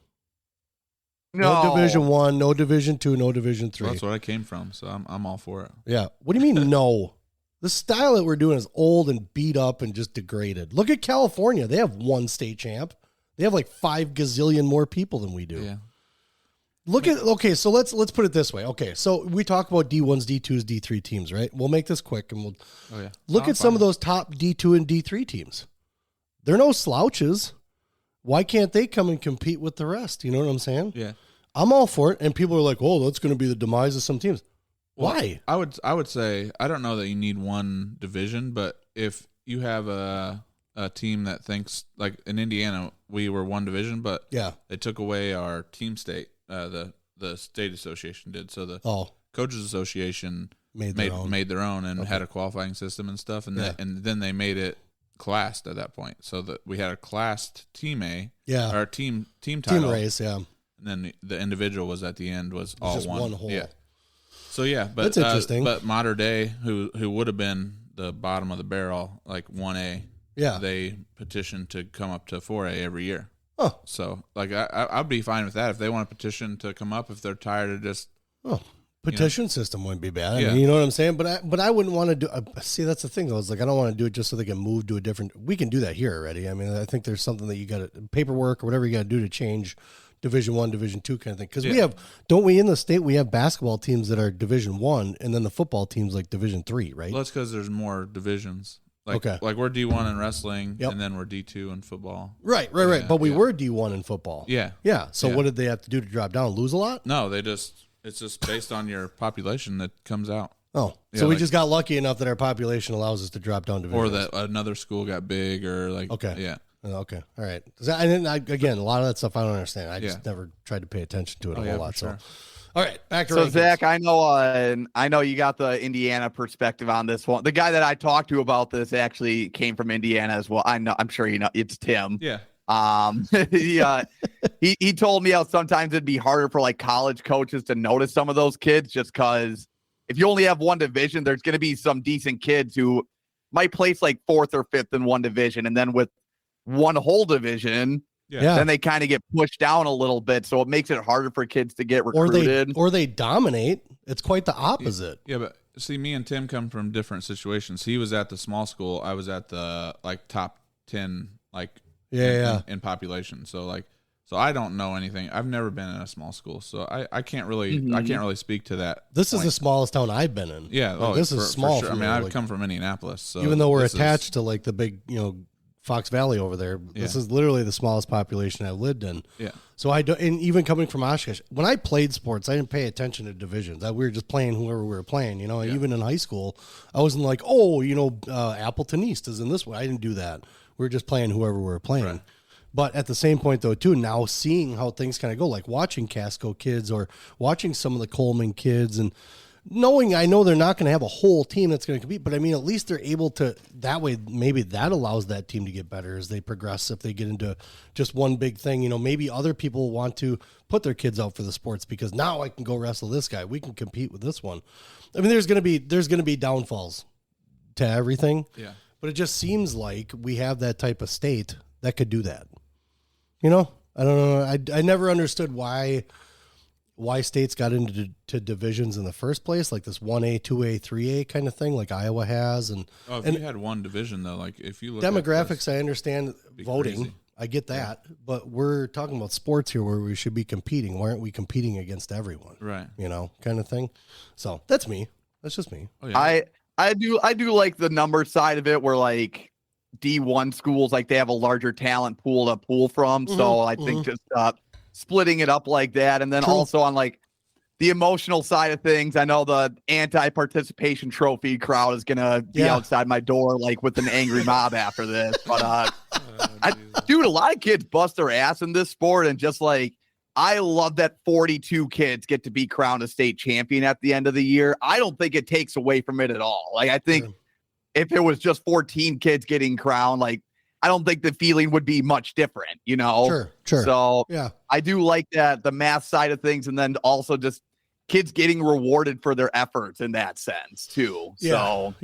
No Division 1, no Division 2, no Division 3. Well, that's what I came from, so I'm all for it. Yeah. What do you mean no? The style that we're doing is old and beat up and just degraded. Look at California. They have one state champ. They have 5 gazillion more people than we do. Yeah. So let's put it this way. Okay, so we talk about D1s, D2s, D3 teams, right? We'll make this quick and we'll look at some of those top D2 and D3 teams. They're no slouches. Why can't they come and compete with the rest? You know what I'm saying? Yeah. I'm all for it. And people are like, oh, that's going to be the demise of some teams. Well, why? I would say, I don't know that you need one division, but if you have a team that thinks, like in Indiana, we were one division, but they took away our team state. The state association did. So the coaches association made their own and had a qualifying system and stuff. And and then they made it classed at that point, so that we had a classed team A, or team title, team race, and then the individual was at the end was all just one whole. So but that's interesting. But Mater Dei, who would have been the bottom of the barrel, like 1A, they petitioned to come up to 4A every year. Oh, so I'd be fine with that if they want to petition to come up if they're tired of just. Petition system wouldn't be bad. I mean, you know what I'm saying? But I wouldn't want to do. See, that's the thing though. It's I don't want to do it just so they can move to a different. We can do that here already. I mean, I think there's something that you got to paperwork or whatever you got to do to change Division 1, Division 2 kind of thing. Because we have, don't we in the state we have basketball teams that are Division 1 and then the football teams like Division 3, right? Well, that's because there's more divisions. Like we're D1 in wrestling, and then we're D2 in football. Right. But we were D1 in football. Yeah. So what did they have to do to drop down? Lose a lot? No, it's just based on your population that comes out. Oh, so we just got lucky enough that our population allows us to drop down divisions. Or that another school got big or Okay. All right. Again, a lot of that stuff I don't understand. I just never tried to pay attention to it a whole lot. So, all right, back to rankings. Zach, I know you got the Indiana perspective on this one. The guy that I talked to about this actually came from Indiana as well. I'm sure you know it's Tim. Yeah. He told me how sometimes it'd be harder for college coaches to notice some of those kids just because if you only have one division, there's going to be some decent kids who might place 4th or 5th in one division, and then with one whole division, then they kind of get pushed down a little bit, so it makes it harder for kids to get recruited. Or they dominate. It's quite the opposite. Yeah, but see, me and Tim come from different situations. He was at the small school. I was at the top 10 in population. So I don't know anything. I've never been in a small school, so I can't really speak to that. This is the smallest town I've been in. Yeah, this is small. Sure. I mean, I've come from Indianapolis, so even though we're attached to the big Fox Valley over there, this is literally the smallest population I've lived in. Yeah. So I do, and even coming from Oshkosh, when I played sports, I didn't pay attention to divisions. We were just playing whoever we were playing. Even in high school, I wasn't like, Appleton East is in this way. I didn't do that. We were just playing whoever we were playing. Right. But at the same point, though, too, now seeing how things kind of go, like watching Casco kids or watching some of the Coleman kids and I know they're not going to have a whole team that's going to compete, but I mean, at least they're able to, that way, maybe that allows that team to get better as they progress. If they get into just one big thing, maybe other people want to put their kids out for the sports because now I can go wrestle this guy. We can compete with this one. I mean, there's going to be downfalls to everything. Yeah. But it just seems like we have that type of state that could do that. You know, I don't know. I never understood why states got into divisions in the first place, like this 1A, 2A, 3A kind of thing, like Iowa has. And you had one division though, like if you look demographics, at this, I understand voting. Crazy. I get that, but we're talking about sports here where we should be competing. Why aren't we competing against everyone? Right. You know, kind of thing. So that's me. That's just me. Oh, yeah. I do like the number side of it where like D1 schools, like they have a larger talent pool to pull from. Mm-hmm, so I think just splitting it up like that. And then also on like the emotional side of things, I know the anti-participation trophy crowd is going to be outside my door, like with an angry mob after this. But dude, a lot of kids bust their ass in this sport. And just like, I love that 42 kids get to be crowned a state champion at the end of the year. I don't think it takes away from it at all. Like, I think if it was just 14 kids getting crowned, like, I don't think the feeling would be much different, you know? Sure. So I do like that, the math side of things, and then also just kids getting rewarded for their efforts in that sense too. Well,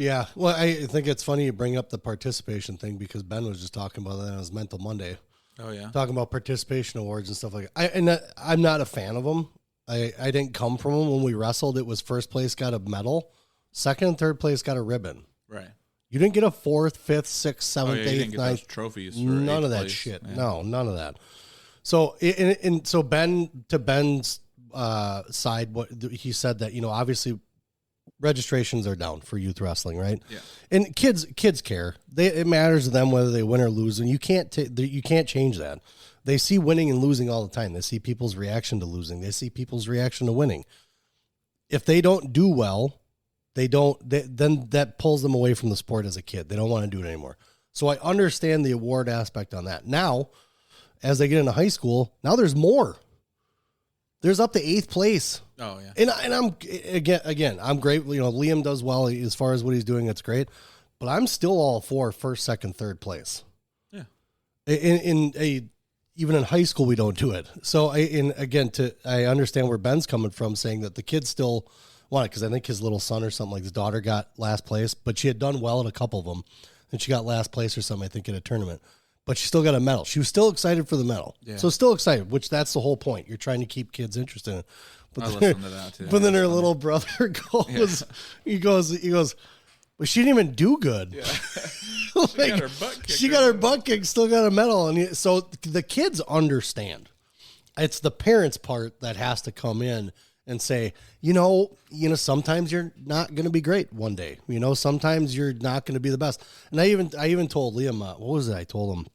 I think it's funny you bring up the participation thing because Ben was just talking about that on his Mental Monday. Oh yeah, talking about participation awards and stuff like that. I'm not a fan of them. I didn't come from them when we wrestled. It was first place got a medal, second and third place got a ribbon. Right. You didn't get a fourth, fifth, sixth, seventh, eighth, ninth trophies. None of that shit. Yeah. No, none of that. So, so Ben, to Ben's side, what he said that, you know, obviously registrations are down for youth wrestling, right? Yeah. And kids care. It matters to them whether they win or lose, and you can't change that. They see winning and losing all the time. They see people's reaction to losing. They see people's reaction to winning. If they don't do well, then that pulls them away from the sport as a kid. They don't want to do it anymore. So I understand the award aspect on that. Now, as they get into high school, now there's more. There's up to 8th place. Oh yeah. And I'm again, I'm great. You know, Liam does well as far as what he's doing. It's great, but I'm still all for first, second, third place. Yeah. Even in high school, we don't do it. So I understand where Ben's coming from, saying that the kids still want it because I think his little son or something, like his daughter, got last place, but she had done well at a couple of them, and she got last place or something, I think, in a tournament. But she still got a medal. She was still excited for the medal. Yeah. So still excited, which that's the whole point. You're trying to keep kids interested in it. But I listen to that too. But then her little brother goes, he goes, well, she didn't even do good. Yeah. She got her butt kicked, still got a medal. And so the kids understand. It's the parents' part that has to come in and say, you know, sometimes you're not going to be great one day. You know, sometimes you're not going to be the best. And I even told Liam, what was it? I told him,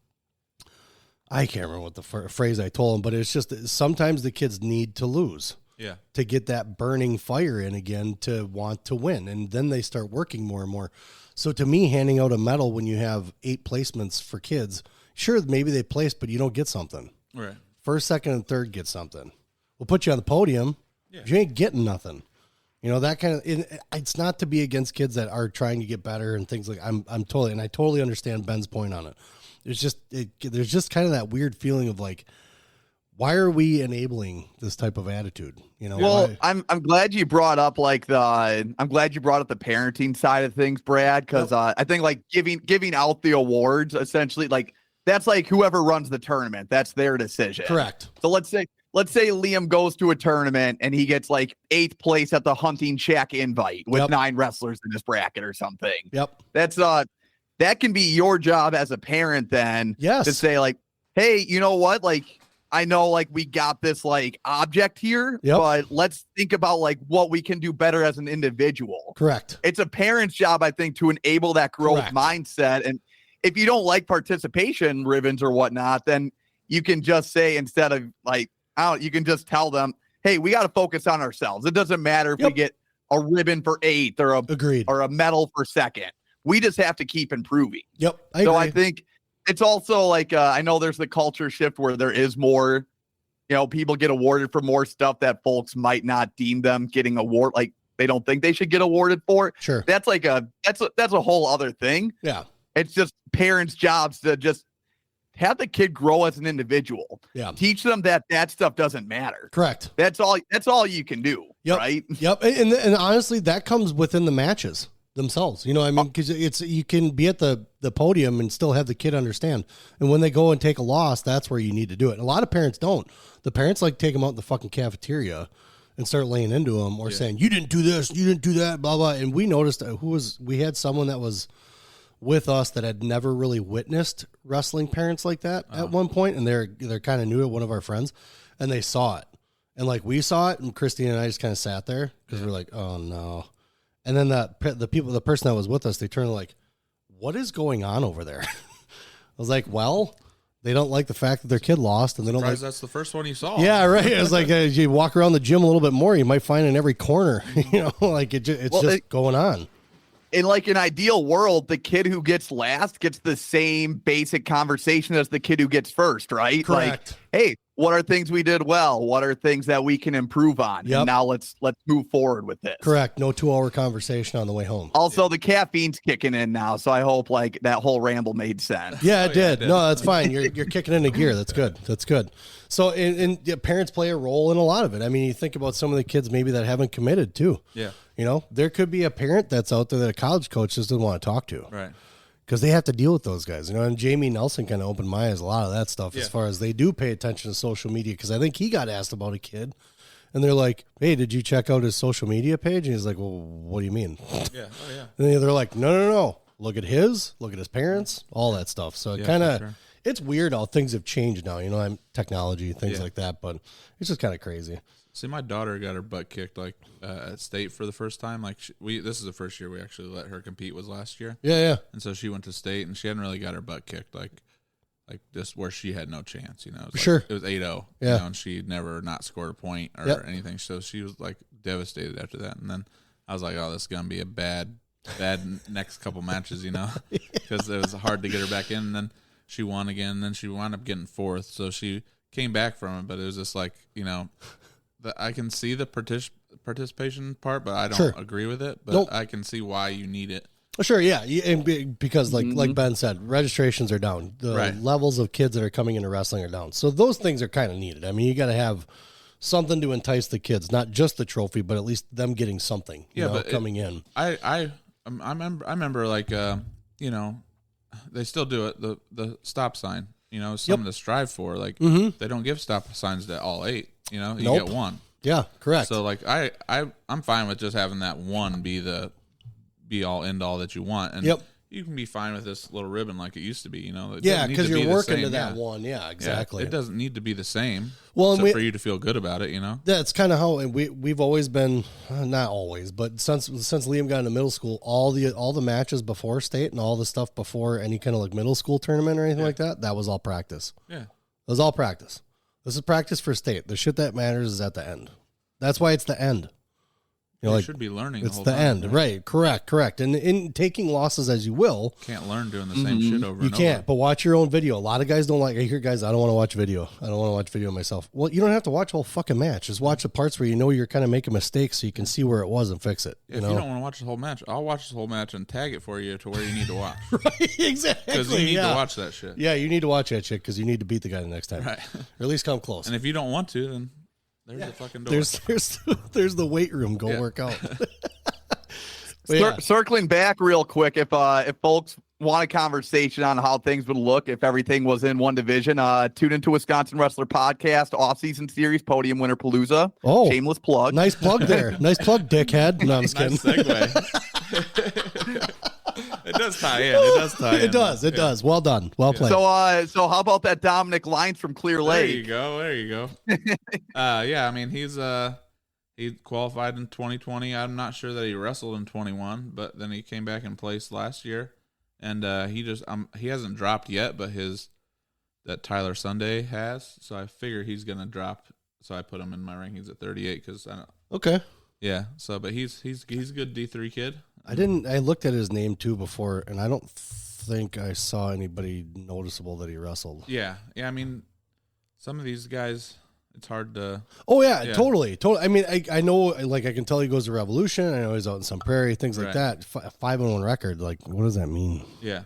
I can't remember what the phrase I told him, but it's just that sometimes the kids need to lose. Yeah. To get that burning fire in again to want to win. And then they start working more and more. So to me, handing out a medal when you have 8 placements for kids, sure, maybe they placed, but you don't get something. Right. First, second, and third get something. We'll put you on the podium. Yeah. You ain't getting nothing. You know, that kind of, it's not to be against kids that are trying to get better and things like, I totally understand Ben's point on it. There's just kind of that weird feeling of like, why are we enabling this type of attitude? You know, well, I'm glad you brought up the parenting side of things, Brad, because I think like giving out the awards essentially, like that's like whoever runs the tournament, that's their decision. Correct. So let's say Liam goes to a tournament and he gets like 8th place at the Hunting Shack invite with 9 wrestlers in his bracket or something. Yep. That's that can be your job as a parent then. Yes. To say like, hey, you know what? Like, I know like we got this like object here, but let's think about like what we can do better as an individual. Correct. It's a parent's job, I think, to enable that growth mindset. And if you don't like participation ribbons or whatnot, then you can just say, instead of like, you can just tell them, hey, we got to focus on ourselves. It doesn't matter if we get a ribbon for 8th or a medal for 2nd. We just have to keep improving. Yep. I think it's also like, I know there's the culture shift where there is more, you know, people get awarded for more stuff that folks might not deem them getting award. Like they don't think they should get awarded for. Sure. That's like that's a whole other thing. Yeah. It's just parents' jobs to just have the kid grow as an individual. Yeah. Teach them that stuff doesn't matter. Correct. That's all you can do. Yep. Right. Yep. And honestly, that comes within the matches themselves. You know, I mean, because you can be at the the podium and still have the kid understand. And when they go and take a loss, that's where you need to do it. And a lot of parents don't. The parents like take them out in the fucking cafeteria and start laying into them or saying, you didn't do this, you didn't do that, blah, blah. And we noticed we had someone that was with us that had never really witnessed wrestling parents like that at one point, and they're kind of new to one of our friends, and they saw it. And like we saw it, and Christine and I just kind of sat there because we're like, oh no. And then the person that was with us, they turned like, what is going on over there? I was like, well, they don't like the fact that their kid lost, and they don't like. That's the first one you saw. Yeah, right. It was like you walk around the gym a little bit more, you might find in every corner. Like it's just going on. In like an ideal world, the kid who gets last gets the same basic conversation as the kid who gets first, right? Correct. Like, hey, what are things we did well? What are things that we can improve on? Yep. And now let's move forward with this. Correct. No 2-hour conversation on the way home. Also, the caffeine's kicking in now, so I hope like that whole ramble made sense. Yeah, it did. No, that's fine. You're kicking into gear. That's good. That's good. So, and parents play a role in a lot of it. I mean, you think about some of the kids maybe that haven't committed too. Yeah. There could be a parent that's out there that a college coach just doesn't want to talk to. Right. Because they have to deal with those guys. And Jamie Nelson kind of opened my eyes a lot of that stuff as far as they do pay attention to social media. Because I think he got asked about a kid. And they're like, hey, did you check out his social media page? And he's like, well, what do you mean? Yeah. Oh, yeah. And they're like, no. Look at his parents, all that stuff. So it kind of, it's weird how things have changed now. I'm technology, things like that. But it's just kind of crazy. See, my daughter got her butt kicked like at state for the first time. Like this is the first year we actually let her compete was last year. Yeah. And so she went to state and she hadn't really got her butt kicked like just where she had no chance. It was sure. It was 8-0. Yeah. And she never not scored a point or anything. So she was like devastated after that. And then I was like, oh, this is gonna be a bad next couple matches, because it was hard to get her back in. And then she won again. And then she wound up getting fourth. So she came back from it, but it was just like I can see the participation part, but I don't agree with it. But I can see why you need it. Sure, yeah, because like Ben said, registrations are down. The levels of kids that are coming into wrestling are down. So those things are kind of needed. I mean, you got to have something to entice the kids, not just the trophy, but at least them getting something. Coming in. I remember like they still do it. The stop sign. Something to strive for. Like they don't give stop signs to all 8. You get one. Yeah, correct. So like I'm fine with just having that one be the be all end all that you want, and you can be fine with this little ribbon like it used to be. Because you're working to that one. Yeah, exactly. It doesn't need to be the same. Well, for you to feel good about it, That's kind of how we've always been. Not always, but since Liam got into middle school, all the matches before state and all the stuff before any kind of like middle school tournament or anything like that was all practice. Yeah, it was all practice. This is practice for state. The shit that matters is at the end. That's why it's the end. You should be learning. It's the end, right? Correct. And in taking losses as you will, can't learn doing the same shit over. You can't. But watch your own video. A lot of guys don't like. I hear guys, I don't want to watch video. I don't want to watch video myself. Well, you don't have to watch the whole fucking match. Just watch the parts where you're kind of making mistakes, so you can see where it was and fix it. If you don't want to watch the whole match, I'll watch the whole match and tag it for you to where you need to watch. Right? Exactly. Because you need to watch that shit. Yeah, you need to watch that shit because you need to beat the guy the next time, right? Or at least come close. And if you don't want to, then. There's the fucking door. There's the weight room. Go work out. Circling back real quick, if folks want a conversation on how things would look if everything was in one division, tune into Wisconsin Wrestler Podcast off-season series, Podium Winter Palooza. Oh, shameless plug. Nice plug there. Nice plug, dickhead. No, I'm just kidding. Nice segue. It does tie in. It does. Well done. Well played. So how about that Dominic Lines from Clear Lake? There you go. I mean, he qualified in 2020. I'm not sure that he wrestled in 21, but then he came back in place last year, and he hasn't dropped yet, but that Tyler Sunday has. So I figure he's gonna drop. So I put him in my rankings at 38 because I don't. Okay. Yeah. So, but he's a good D3 kid. I looked at his name too before, and I don't think I saw anybody noticeable that he wrestled. Yeah. I mean, some of these guys, it's hard to. Oh yeah. Totally. I mean, I know, like I can tell he goes to Revolution. I know he's out in Sun Prairie, things like that. 5-1 record. Like, what does that mean? Yeah.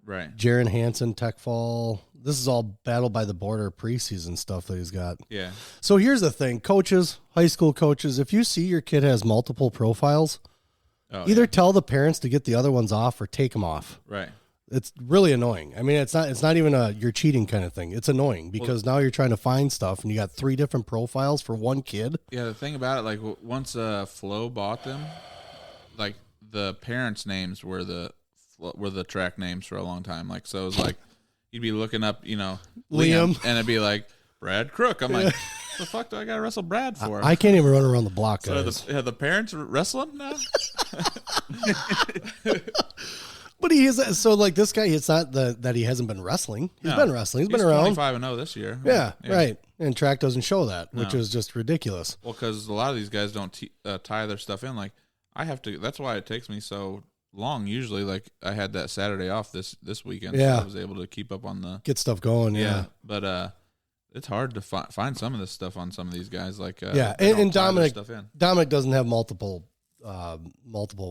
Right. Jaron Hansen, Tech Fall. This is all battle by the border preseason stuff that he's got. Yeah. So here's the thing, coaches, high school coaches, if you see your kid has multiple profiles, either tell the parents to get the other ones off or take them off. Right. It's really annoying. I mean, it's not even a you're cheating kind of thing. It's annoying because now you're trying to find stuff and you got 3 different profiles for one kid. Yeah, the thing about it, like once Flo bought them, like the parents' names were the track names for a long time. Like, so it was like you'd be looking up, Liam, and it'd be like Brad Crook. I'm like, what the fuck do I got to wrestle Brad for? I can't even run around the block, guys. So the parents wrestling now? But he is so like this guy. It's not that he hasn't been wrestling. He's been wrestling. He's been around. 25-0 this year. Yeah, right. And track doesn't show that, which is just ridiculous. Well, because a lot of these guys don't tie their stuff in. Like I have to. That's why it takes me so long. Usually, like I had that Saturday off this weekend. Yeah, so I was able to keep up on get stuff going. Yeah. But it's hard to find some of this stuff on some of these guys. Like and Dominic doesn't have multiple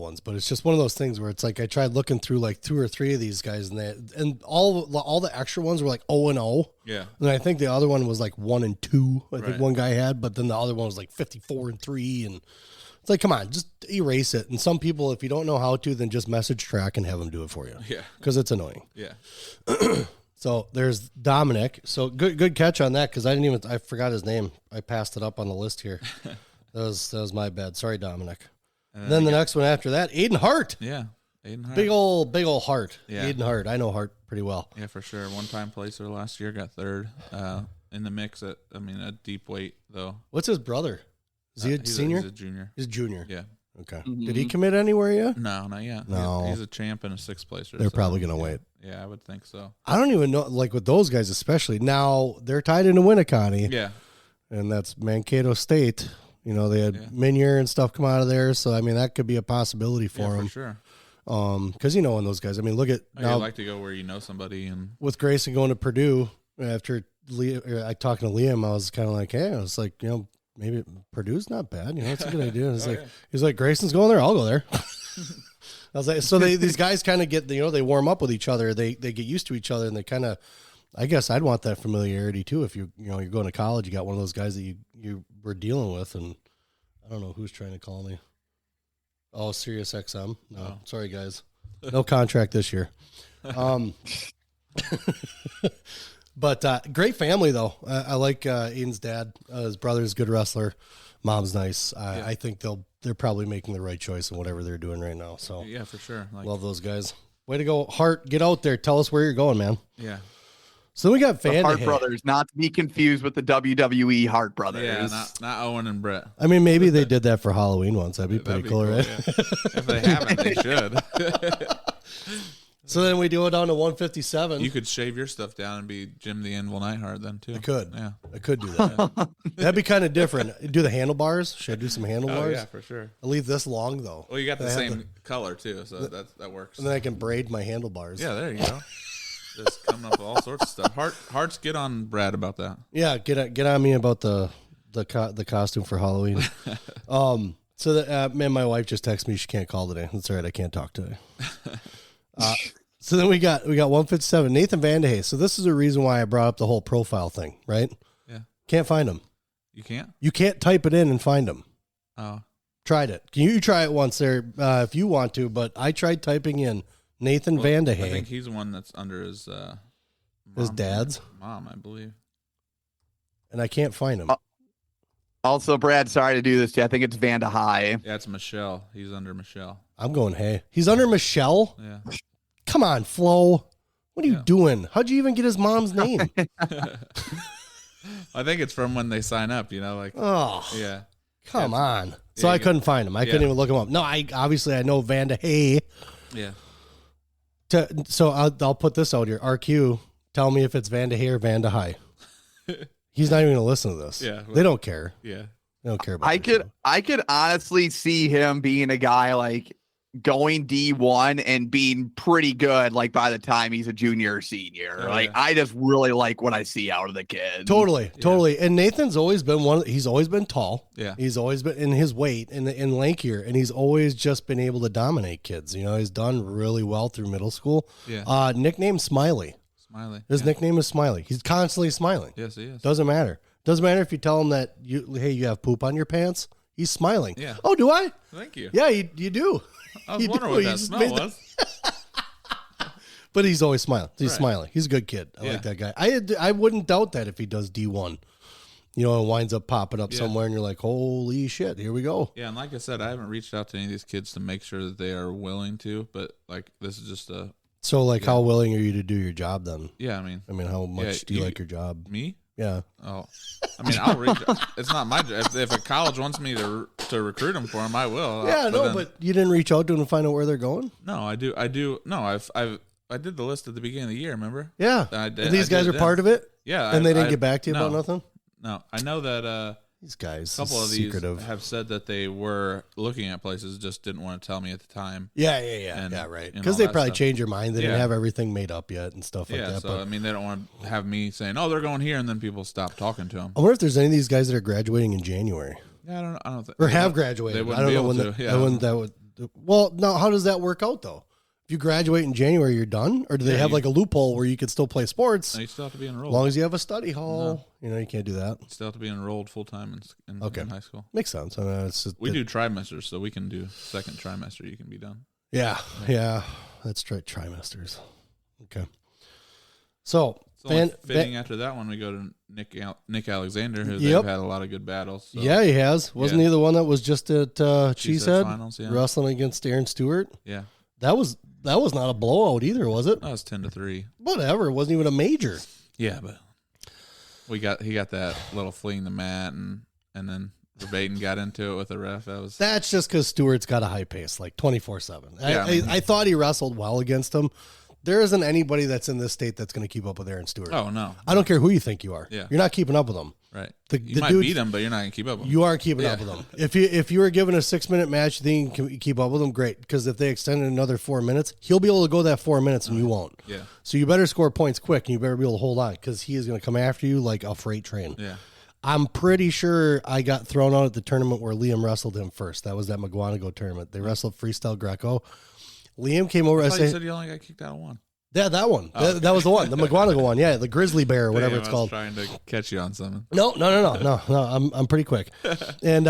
ones, but it's just one of those things where it's like I tried looking through like 2 or 3 of these guys, and all the extra ones were like 0-0. Yeah, and I think the other one was like 1-2. I think one guy had, but then the other one was like 54-3, and it's like, come on, just erase it. And some people, if you don't know how to, then just message track and have them do it for you. Yeah, because it's annoying. Yeah. So there's Dominic. So good catch on that because I forgot his name. I passed it up on the list here. That was my bad. Sorry, Dominic. And then the next one after that, Aiden Hart. Yeah, Aiden Hart. Big old Hart. Yeah. Aiden Hart. I know Hart pretty well. Yeah, for sure. One-time placer last year, got 3rd in the mix at a deep weight though. What's his brother? Is he a senior? He's a junior. He's a junior. Yeah. Okay. Mm-hmm. Did he commit anywhere yet? No, not yet. No. He's a champ and a 6th placer. They're probably going to wait. Yeah, I would think so. I don't even know, like with those guys especially. Now they're tied into Winneconne. Yeah. And that's Mankato State. They had Minier and stuff come out of there. So, I mean, that could be a possibility for them. For sure. Because when those guys, I mean, look at now. You like to go where you know somebody. And with Grayson going to Purdue, after I talking to Liam, I was kind of like, hey, I was like, maybe Purdue's not bad. It's a good idea. It's he's like, Grayson's going there. I'll go there. I was like, so these guys kind of get, they warm up with each other. They get used to each other, and they kind of, I guess I'd want that familiarity too. If you're going to college, you got one of those guys that you were dealing with, and I don't know who's trying to call me. Oh, Sirius XM. No, sorry guys, no contract this year. But great family though. I like Aiden's dad. His brother's a good wrestler. Mom's nice. I think they're probably making the right choice in whatever they're doing right now. So yeah, for sure. Love those guys. Way to go, Hart. Get out there. Tell us where you're going, man. Yeah. So we got the Hart brothers, not to be confused with the WWE Hart brothers. Yeah, not Owen and Brett. I mean, maybe they did that for Halloween once. That'd be pretty cool, right? Yeah. If they haven't, they should. So then we do it down to 157. You could shave your stuff down and be Jim the Anvil Neidhart then too. I could. Yeah. I could do that. That'd be kind of different. Do the handlebars? Should I do some handlebars? Oh, yeah, for sure. I'll leave this long though. Well, you got the same color too, so that works. And then I can braid my handlebars. Yeah, there you go. Just coming up with all sorts of stuff. Hearts get on Brad about that. Yeah, get on me about the costume for Halloween. So that man, my wife just texted me she can't call today. That's all right, I can't talk today. So then we got 157, Nathan Vandehey. So this is a reason why I brought up the whole profile thing, right? Yeah. Can't find him. You can't? You can't type it in and find him. Oh. Tried it. Can you try it once there if you want to, but I tried typing in Nathan Vandehey. I think he's the one that's under his dad's mom, I believe. And I can't find him. Also, Brad, sorry to do this to you. I think it's Vandehey. Yeah, it's Michelle. He's under Michelle. I'm going, hey. He's under Michelle? Yeah. Come on, Flo. What are you doing? How'd you even get his mom's name? I think it's from when they sign up, like. Oh. Yeah. Come on. So I couldn't find him. I couldn't even look him up. No, I know Vandehey. Yeah. So I'll put this out here. RQ, tell me if it's Vandehey or Vandehey. He's not even going to listen to this. Yeah. They don't care. Yeah. They don't care about I could honestly see him being a guy like going D1 and being pretty good like by the time he's a junior or senior. I just really like what I see out of the kid. Totally. And Nathan's always been he's always been tall. Yeah. He's always been in his weight in lankier, and he's always just been able to dominate kids. He's done really well through middle school. Yeah. Nickname Smiley. His nickname is Smiley. He's constantly smiling. Yes, he is. Doesn't matter if you tell him that you have poop on your pants. He's smiling. Yeah. Oh, do I? Thank you. Yeah, you do. I was wondering what that smell was. But he's always smiling. He's smiling. He's a good kid. I like that guy. I wouldn't doubt that if he does D1. You know, and winds up popping up somewhere, and you're like, holy shit, here we go. Yeah, and like I said, I haven't reached out to any of these kids to make sure that they are willing to, but, like, this is just a... So, like, how willing are you to do your job, then? Yeah, I mean, how much do you like your job? Me? Yeah. Oh, I mean, I'll reach... It's not my job. If a college wants me to recruit them for them, I will. Yeah, but you didn't reach out to them to find out where they're going? No, I do. No, I did the list at the beginning of the year, remember? Yeah. These guys are part of it? Yeah. And they didn't get back to you about nothing? No, I know that these guys, a couple of these have said that they were looking at places, just didn't want to tell me at the time. Yeah, right. Because they probably changed their mind. They didn't have everything made up yet and stuff like that. Yeah, so, I mean, they don't want to have me saying, oh, they're going here, and then people stop talking to them. I wonder if there's any of these guys that are graduating in January. Yeah, I don't think. Or have graduated. They wouldn't be able to. Well, now, how does that work out, though? If you graduate in January, you're done? Or do they have like a loophole where you could still play sports? No, you still have to be enrolled. As long as you have a study hall. No. You can't do that. You still have to be enrolled full-time in high school. Makes sense. I mean, we do trimesters, so we can do second trimester. You can be done. Yeah. That's right, trimesters. Okay. So, fitting after that one, we go to Nick Alexander, who they've had a lot of good battles. So. Yeah, he has. Wasn't he the one that was just at Cheesehead finals, wrestling against Aaron Stewart? Yeah. That was not a blowout either, was it? That was 10-3. Whatever. It wasn't even a major. Yeah, but he got that little fleeing the mat, and then Verbatim got into it with the ref. That's just because Stewart's got a high pace, like 24/7. Yeah, I thought he wrestled well against him. There isn't anybody that's in this state that's going to keep up with Aaron Stewart. Oh, no. I don't care who you think you are. Yeah. You're not keeping up with him. Right. You might beat him, but you're not going to keep up with him. You aren't keeping up with him. If you were given a 6-minute match, you think you can keep up with him, great. Because if they extended another 4 minutes, he'll be able to go that 4 minutes and you won't. Yeah. So you better score points quick and you better be able to hold on because he is going to come after you like a freight train. Yeah. I'm pretty sure I got thrown out at the tournament where Liam wrestled him first. That was that McGuanago tournament. They wrestled freestyle Greco. Liam came over. I thought you said you only got kicked out of one. Yeah, that one. That was the one. The McGuanago one. Yeah, the grizzly bear or whatever it's called. Trying to catch you on something. No. I'm pretty quick. And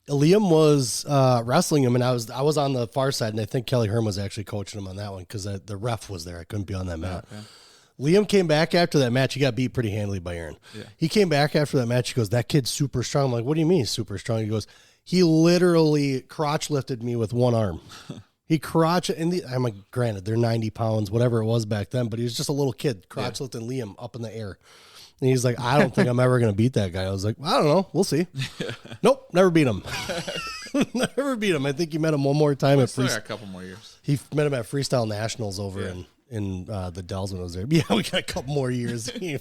Liam was wrestling him, and I was on the far side, and I think Kelly Herm was actually coaching him on that one because the ref was there. I couldn't be on that mat. Okay. Liam came back after that match. He got beat pretty handily by Aaron. Yeah. He came back after that match. He goes, "That kid's super strong." I'm like, "What do you mean he's super strong?" He goes, "He literally crotch lifted me with one arm." He crotch, I'm like, granted, they're 90 pounds, whatever it was back then, but he was just a little kid, crotch lifting Liam up in the air. And he's like, "I don't think I'm ever going to beat that guy." I was like, "I don't know. We'll see." Nope, never beat him. Never beat him. I think he met him one more time at Freestyle. A couple more years. He met him at Freestyle Nationals over in the Dells when I was there. Yeah, we got a couple more years. I'm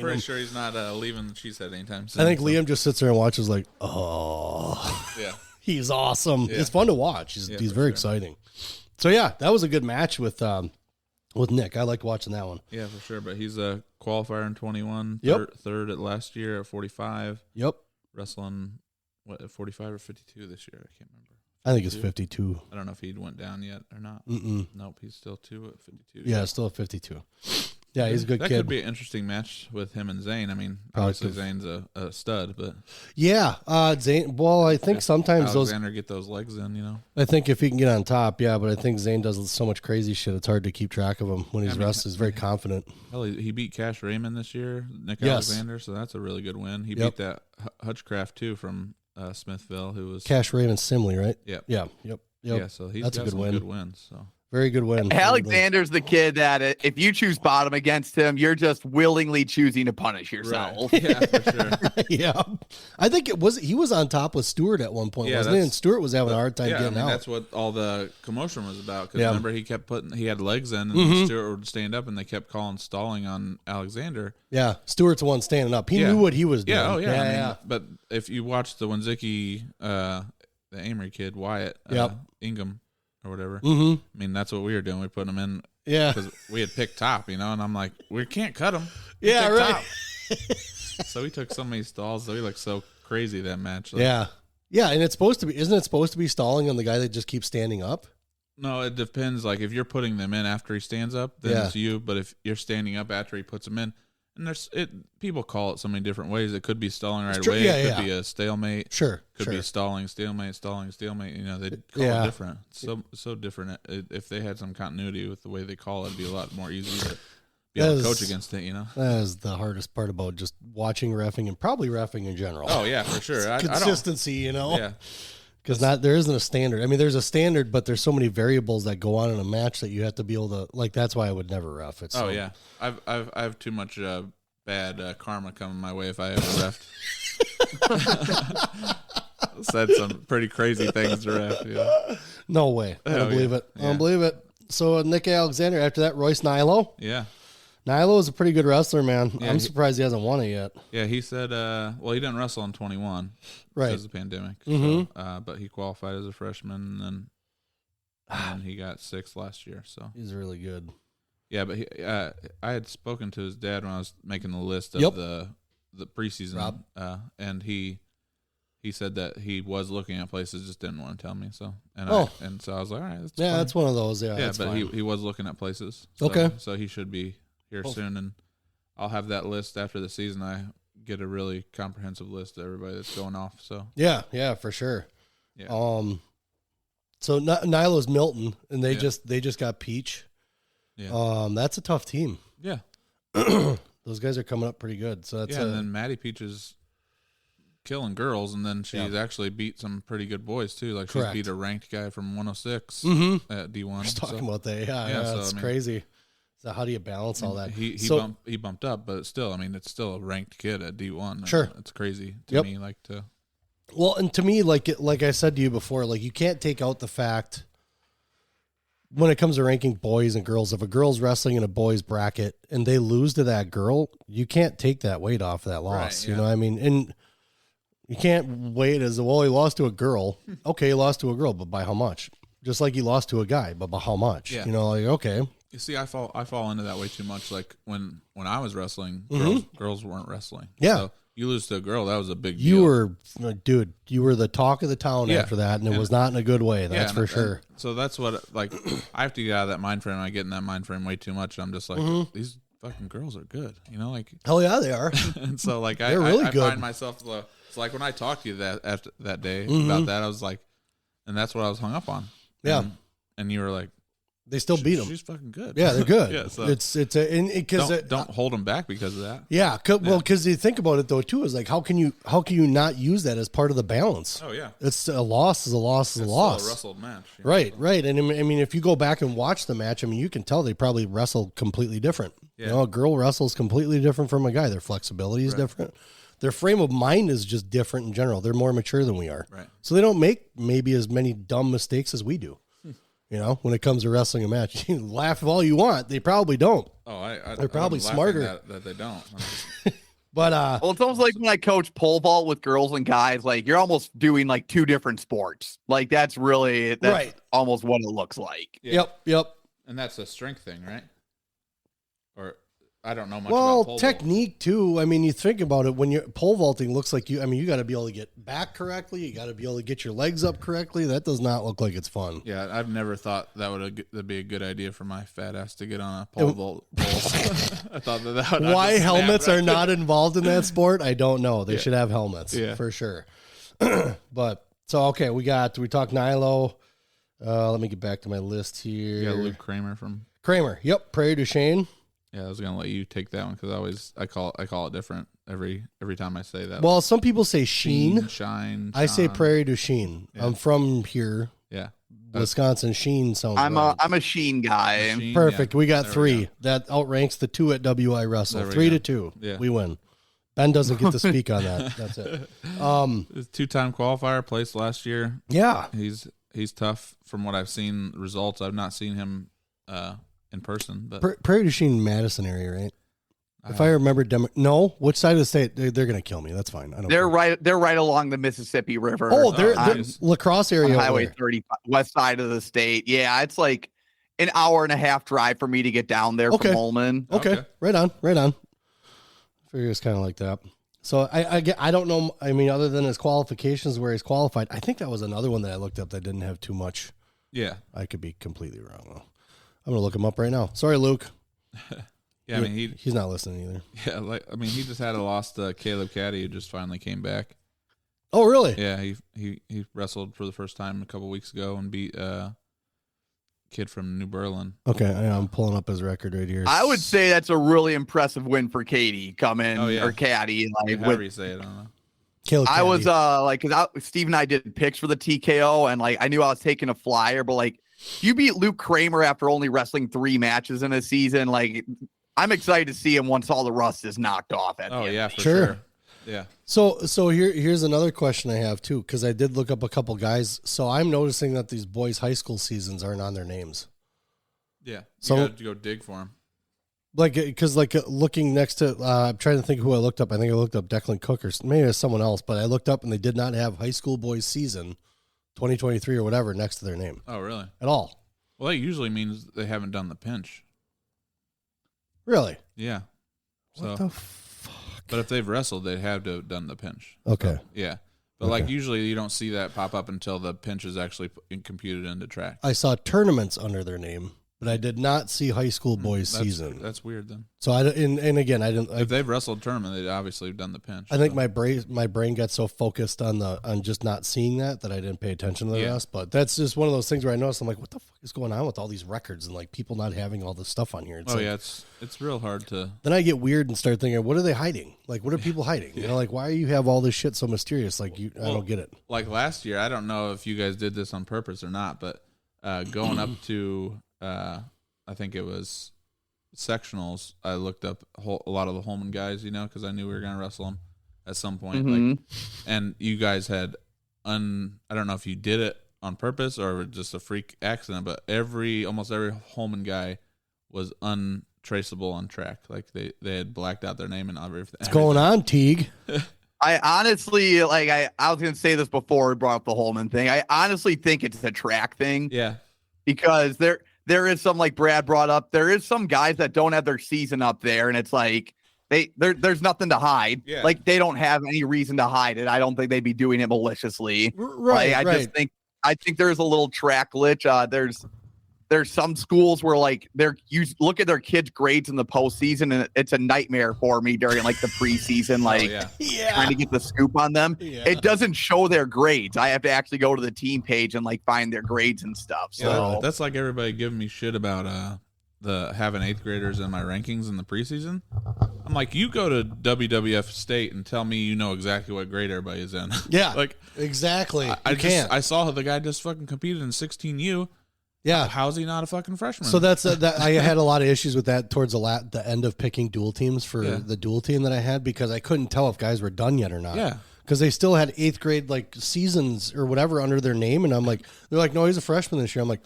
pretty sure he's not leaving the Cheesehead anytime soon. I think Liam just sits there and watches like, oh. Yeah. He's awesome. Yeah. It's fun to watch. He's very exciting. So, yeah, that was a good match with Nick. I like watching that one. Yeah, for sure. But he's a qualifier in 21, third at last year at 45. Yep. Wrestling, at 45 or 52 this year? I can't remember. I think it's 52. I don't know if he went down yet or not. Nope, he's still 2 at 52. Yeah, still at 52. Yeah, he's a good kid. That could be an interesting match with him and Zane. I mean, obviously Zane's a stud, but yeah, Zane. Well, I think sometimes Alexander get those legs in. I think if he can get on top, yeah. But I think Zane does so much crazy shit. It's hard to keep track of him when he's wrestling. He's very confident. Hell, he beat Cash Raymond this year, Nick Alexander. So that's a really good win. He beat that Hutchcraft too from Smithville, who was Cash Raymond Simley, right? Yep. Yeah. Yeah, so he's got some good wins. So. Very good win. Alexander's the kid that if you choose bottom against him, you're just willingly choosing to punish yourself. Right. Yeah, for sure. Yeah. I think he was on top with Stewart at one point, wasn't he? And Stewart was having a hard time getting out. That's what all the commotion was about. Because remember, he kept he had legs in, and Stewart would stand up, and they kept calling stalling on Alexander. Yeah, Stewart's the one standing up. He knew what he was doing. Yeah, yeah. But if you watch the Wenzicki, the Amory kid, Wyatt, Ingham, or whatever. I mean, that's what we were doing. We were putting him in. Yeah. Because we had picked top, and I'm like, we can't cut him. Yeah, right. So we took so many stalls. So he looked so crazy that match. Yeah. Yeah, and isn't it supposed to be stalling on the guy that just keeps standing up? No, it depends. Like, if you're putting them in after he stands up, then it's you. But if you're standing up after he puts them in, And people call it so many different ways. It could be stalling right away. Yeah, it could be a stalemate. Sure. Could be stalling, stalemate. You know, they call it different. So different. If they had some continuity with the way they call it, it'd be a lot more easy to be able to coach against it, you know? That is the hardest part about just watching reffing and probably reffing in general. Oh, yeah, for sure. Consistency, you know? Yeah. Because there isn't a standard. I mean, there's a standard, but there's so many variables that go on in a match that you have to be able to, like, that's why I would never ref. It's yeah. I have too much bad karma coming my way if I ever reffed. Said some pretty crazy things to ref. Yeah. No way. I don't believe it. I don't believe it. So Nick Alexander, after that, Royce Nilo. Yeah. Nilo is a pretty good wrestler, man. Yeah, I'm surprised he hasn't won it yet. Yeah, he said, he didn't wrestle in 21 because of the pandemic. Mm-hmm. So, but he qualified as a freshman, and then he got 6th last year. So he's really good. Yeah, but I had spoken to his dad when I was making the list of the preseason, Rob. And he said that he was looking at places, just didn't want to tell me. So and so I was like, all right, that's fine. That's one of those. Yeah, but fine. he was looking at places. So, Okay, so he should be here soon, and I'll have that list after the season. I get a really comprehensive list of everybody that's going off. So yeah, for sure. Yeah. So Nilo's Milton, and they just got Peach. Yeah. That's a tough team. Yeah. Those guys are coming up pretty good. So that's and then Maddie Peach is killing girls, and then she's actually beat some pretty good boys too. Like she's beat a ranked guy from 106 at D1. Just talking about that. Yeah, so, it's crazy. So how do you balance all that? He bumped up, but still, I mean, it's still a ranked kid at D1. Sure, it's crazy to me. Well, and to me, like I said to you before, like you can't take out the fact when it comes to ranking boys and girls. If a girl's wrestling in a boys bracket and they lose to that girl, you can't take that weight off that loss. Right, you know what I mean? And you can't wait as well. He lost to a girl. Okay, he lost to a girl, but by how much? Just like he lost to a guy, but by how much? Yeah. You know, like okay. You see, I fall into that way too much. Like when I was wrestling, girls weren't wrestling. Yeah. So you lose to a girl, that was a big deal. You were the talk of the town after that, and it was not in a good way. That's for sure. So that's what, like, I have to get out of that mind frame. I get in that mind frame way too much. I'm just like, these fucking girls are good. You know, like. Hell yeah, they are. And so, like, they're really good. I find myself, it's like when I talked to you that day about that, I was like, and that's what I was hung up on. Yeah. And you were like, they still beat them. She's fucking good. Yeah, they're good. Yeah, so don't hold them back because of that. Yeah, because you think about it though too, is like how can you not use that as part of the balance? Oh yeah, it's a loss is a loss is a loss. Still a wrestled match, right? And I mean, if you go back and watch the match, I mean, you can tell they probably wrestle completely different. Yeah. You know, a girl wrestles completely different from a guy. Their flexibility is different. Their frame of mind is just different in general. They're more mature than we are, right? So they don't make maybe as many dumb mistakes as we do. You know, when it comes to wrestling a match, you laugh all you want. They probably don't. Oh, they're probably smarter that they don't. But well, it's almost like when I coach pole vault with girls and guys. Like you're almost doing like two different sports. Like that's right. Almost what it looks like. Yeah. Yep. And that's a strength thing, right? Or I don't know much. Well, about pole technique too. I mean, you think about it when you're pole vaulting. Looks like you got to be able to get back correctly. You got to be able to get your legs up correctly. That does not look like it's fun. Yeah, I've never thought that'd be a good idea for my fat ass to get on a pole vault. I thought that would. Why helmets are not involved in that sport? I don't know. They should have helmets for sure. But so okay, we talked Nilo. Let me get back to my list here. Yeah, Luke Kramer from Kramer. Yep, Prairie du Chien. Yeah, I was gonna let you take that one because I call it different every time I say that. Well, some people say Sheen. Shine. I say Prairie du Chien. Yeah. I'm from here. Yeah, Wisconsin. Sheen sounds. I'm a Sheen guy. Sheen, perfect. Yeah. We got 3. That outranks the 2 at WI Wrestle. 3-2. Yeah. We win. Ben doesn't get to speak on that. That's it. 2-time qualifier, placed last year. Yeah, he's tough from what I've seen. Results. I've not seen him in person, but Prairie du Chien, Madison area, right? If I remember, no. Which side of the state? They're going to kill me. That's fine. They're right along the Mississippi River. Oh, they're La Crosse area, Highway 30, west side of the state. Yeah, it's like an hour and a half drive for me to get down there from Holman. Okay, right on. I figure it's kind of like that. So I don't know. I mean, other than his qualifications where he's qualified, I think that was another one that I looked up that didn't have too much. Yeah, I could be completely wrong though. I'm going to look him up right now. Sorry, Luke. Yeah, I mean he's not listening either. Yeah, he just had a loss to Caleb Caddy, who just finally came back. Oh, really? Yeah, he wrestled for the first time a couple weeks ago and beat a kid from New Berlin. Okay, I'm pulling up his record right here. I would say that's a really impressive win for Katie coming or Caddy. However you say it, I don't know. Caleb I Caddy. was because Steve and I did picks for the TKO, and I knew I was taking a flyer, but you beat Luke Kramer after only wrestling 3 matches in a season. I'm excited to see him once all the rust is knocked off. For sure. Yeah. So here's another question I have too, because I did look up a couple guys. So I'm noticing that these boys' high school seasons aren't on their names. Yeah. So you got to go dig for them. Because looking next to, I'm trying to think who I looked up. I think I looked up Declan Cook or maybe it was someone else, but I looked up and they did not have high school boys season 2023 or whatever next to their name. Oh, really? At all. Well, that usually means they haven't done the pinch. Really? Yeah. What the fuck? But if they've wrestled, they have to have done the pinch. Okay. So, yeah. But usually you don't see that pop up until the pinch is actually computed into track. I saw tournaments under their name, but I did not see high school boys season. That's weird then. So and again, I didn't. If they've wrestled tournament, they obviously have done the pinch. I think my brain got so focused on just not seeing that I didn't pay attention to the rest. But that's just one of those things where I noticed I'm like, what the fuck is going on with all these records and people not having all this stuff on here? It's it's real hard to. Then I get weird and start thinking, what are they hiding? What are people hiding? You know, why you have all this shit so mysterious? I don't get it. Like last year, I don't know if you guys did this on purpose or not, but going up to I think it was sectionals, I looked up a lot of the Holman guys, because I knew we were going to wrestle them at some point. Mm-hmm. And you guys had I don't know if you did it on purpose or just a freak accident, but almost every Holman guy was untraceable on track. They had blacked out their name and everything. What's going on, Teague? I honestly, I was going to say this before we brought up the Holman thing. I honestly think it's a track thing. Yeah. Because there is some, like Brad brought up, there is some guys that don't have their season up there, and it's there's nothing to hide. Yeah. They don't have any reason to hide it. I don't think they'd be doing it maliciously. Right. I think there's a little track glitch. There's some schools where you look at their kids' grades in the postseason, and it's a nightmare for me during the preseason, trying to get the scoop on them. Yeah. It doesn't show their grades. I have to actually go to the team page and find their grades and stuff. So that's like everybody giving me shit about having 8th graders in my rankings in the preseason. I'm like, you go to WWF State and tell me you know exactly what grade everybody is in. Yeah, exactly. I saw the guy just fucking competed in 16U. Yeah, how's he not a fucking freshman? So that's that. I had a lot of issues with that towards the end of picking dual teams for the dual team that I had, because I couldn't tell if guys were done yet or not. Yeah, because they still had 8th grade seasons or whatever under their name, and I'm like, they're like, no, he's a freshman this year. I'm like,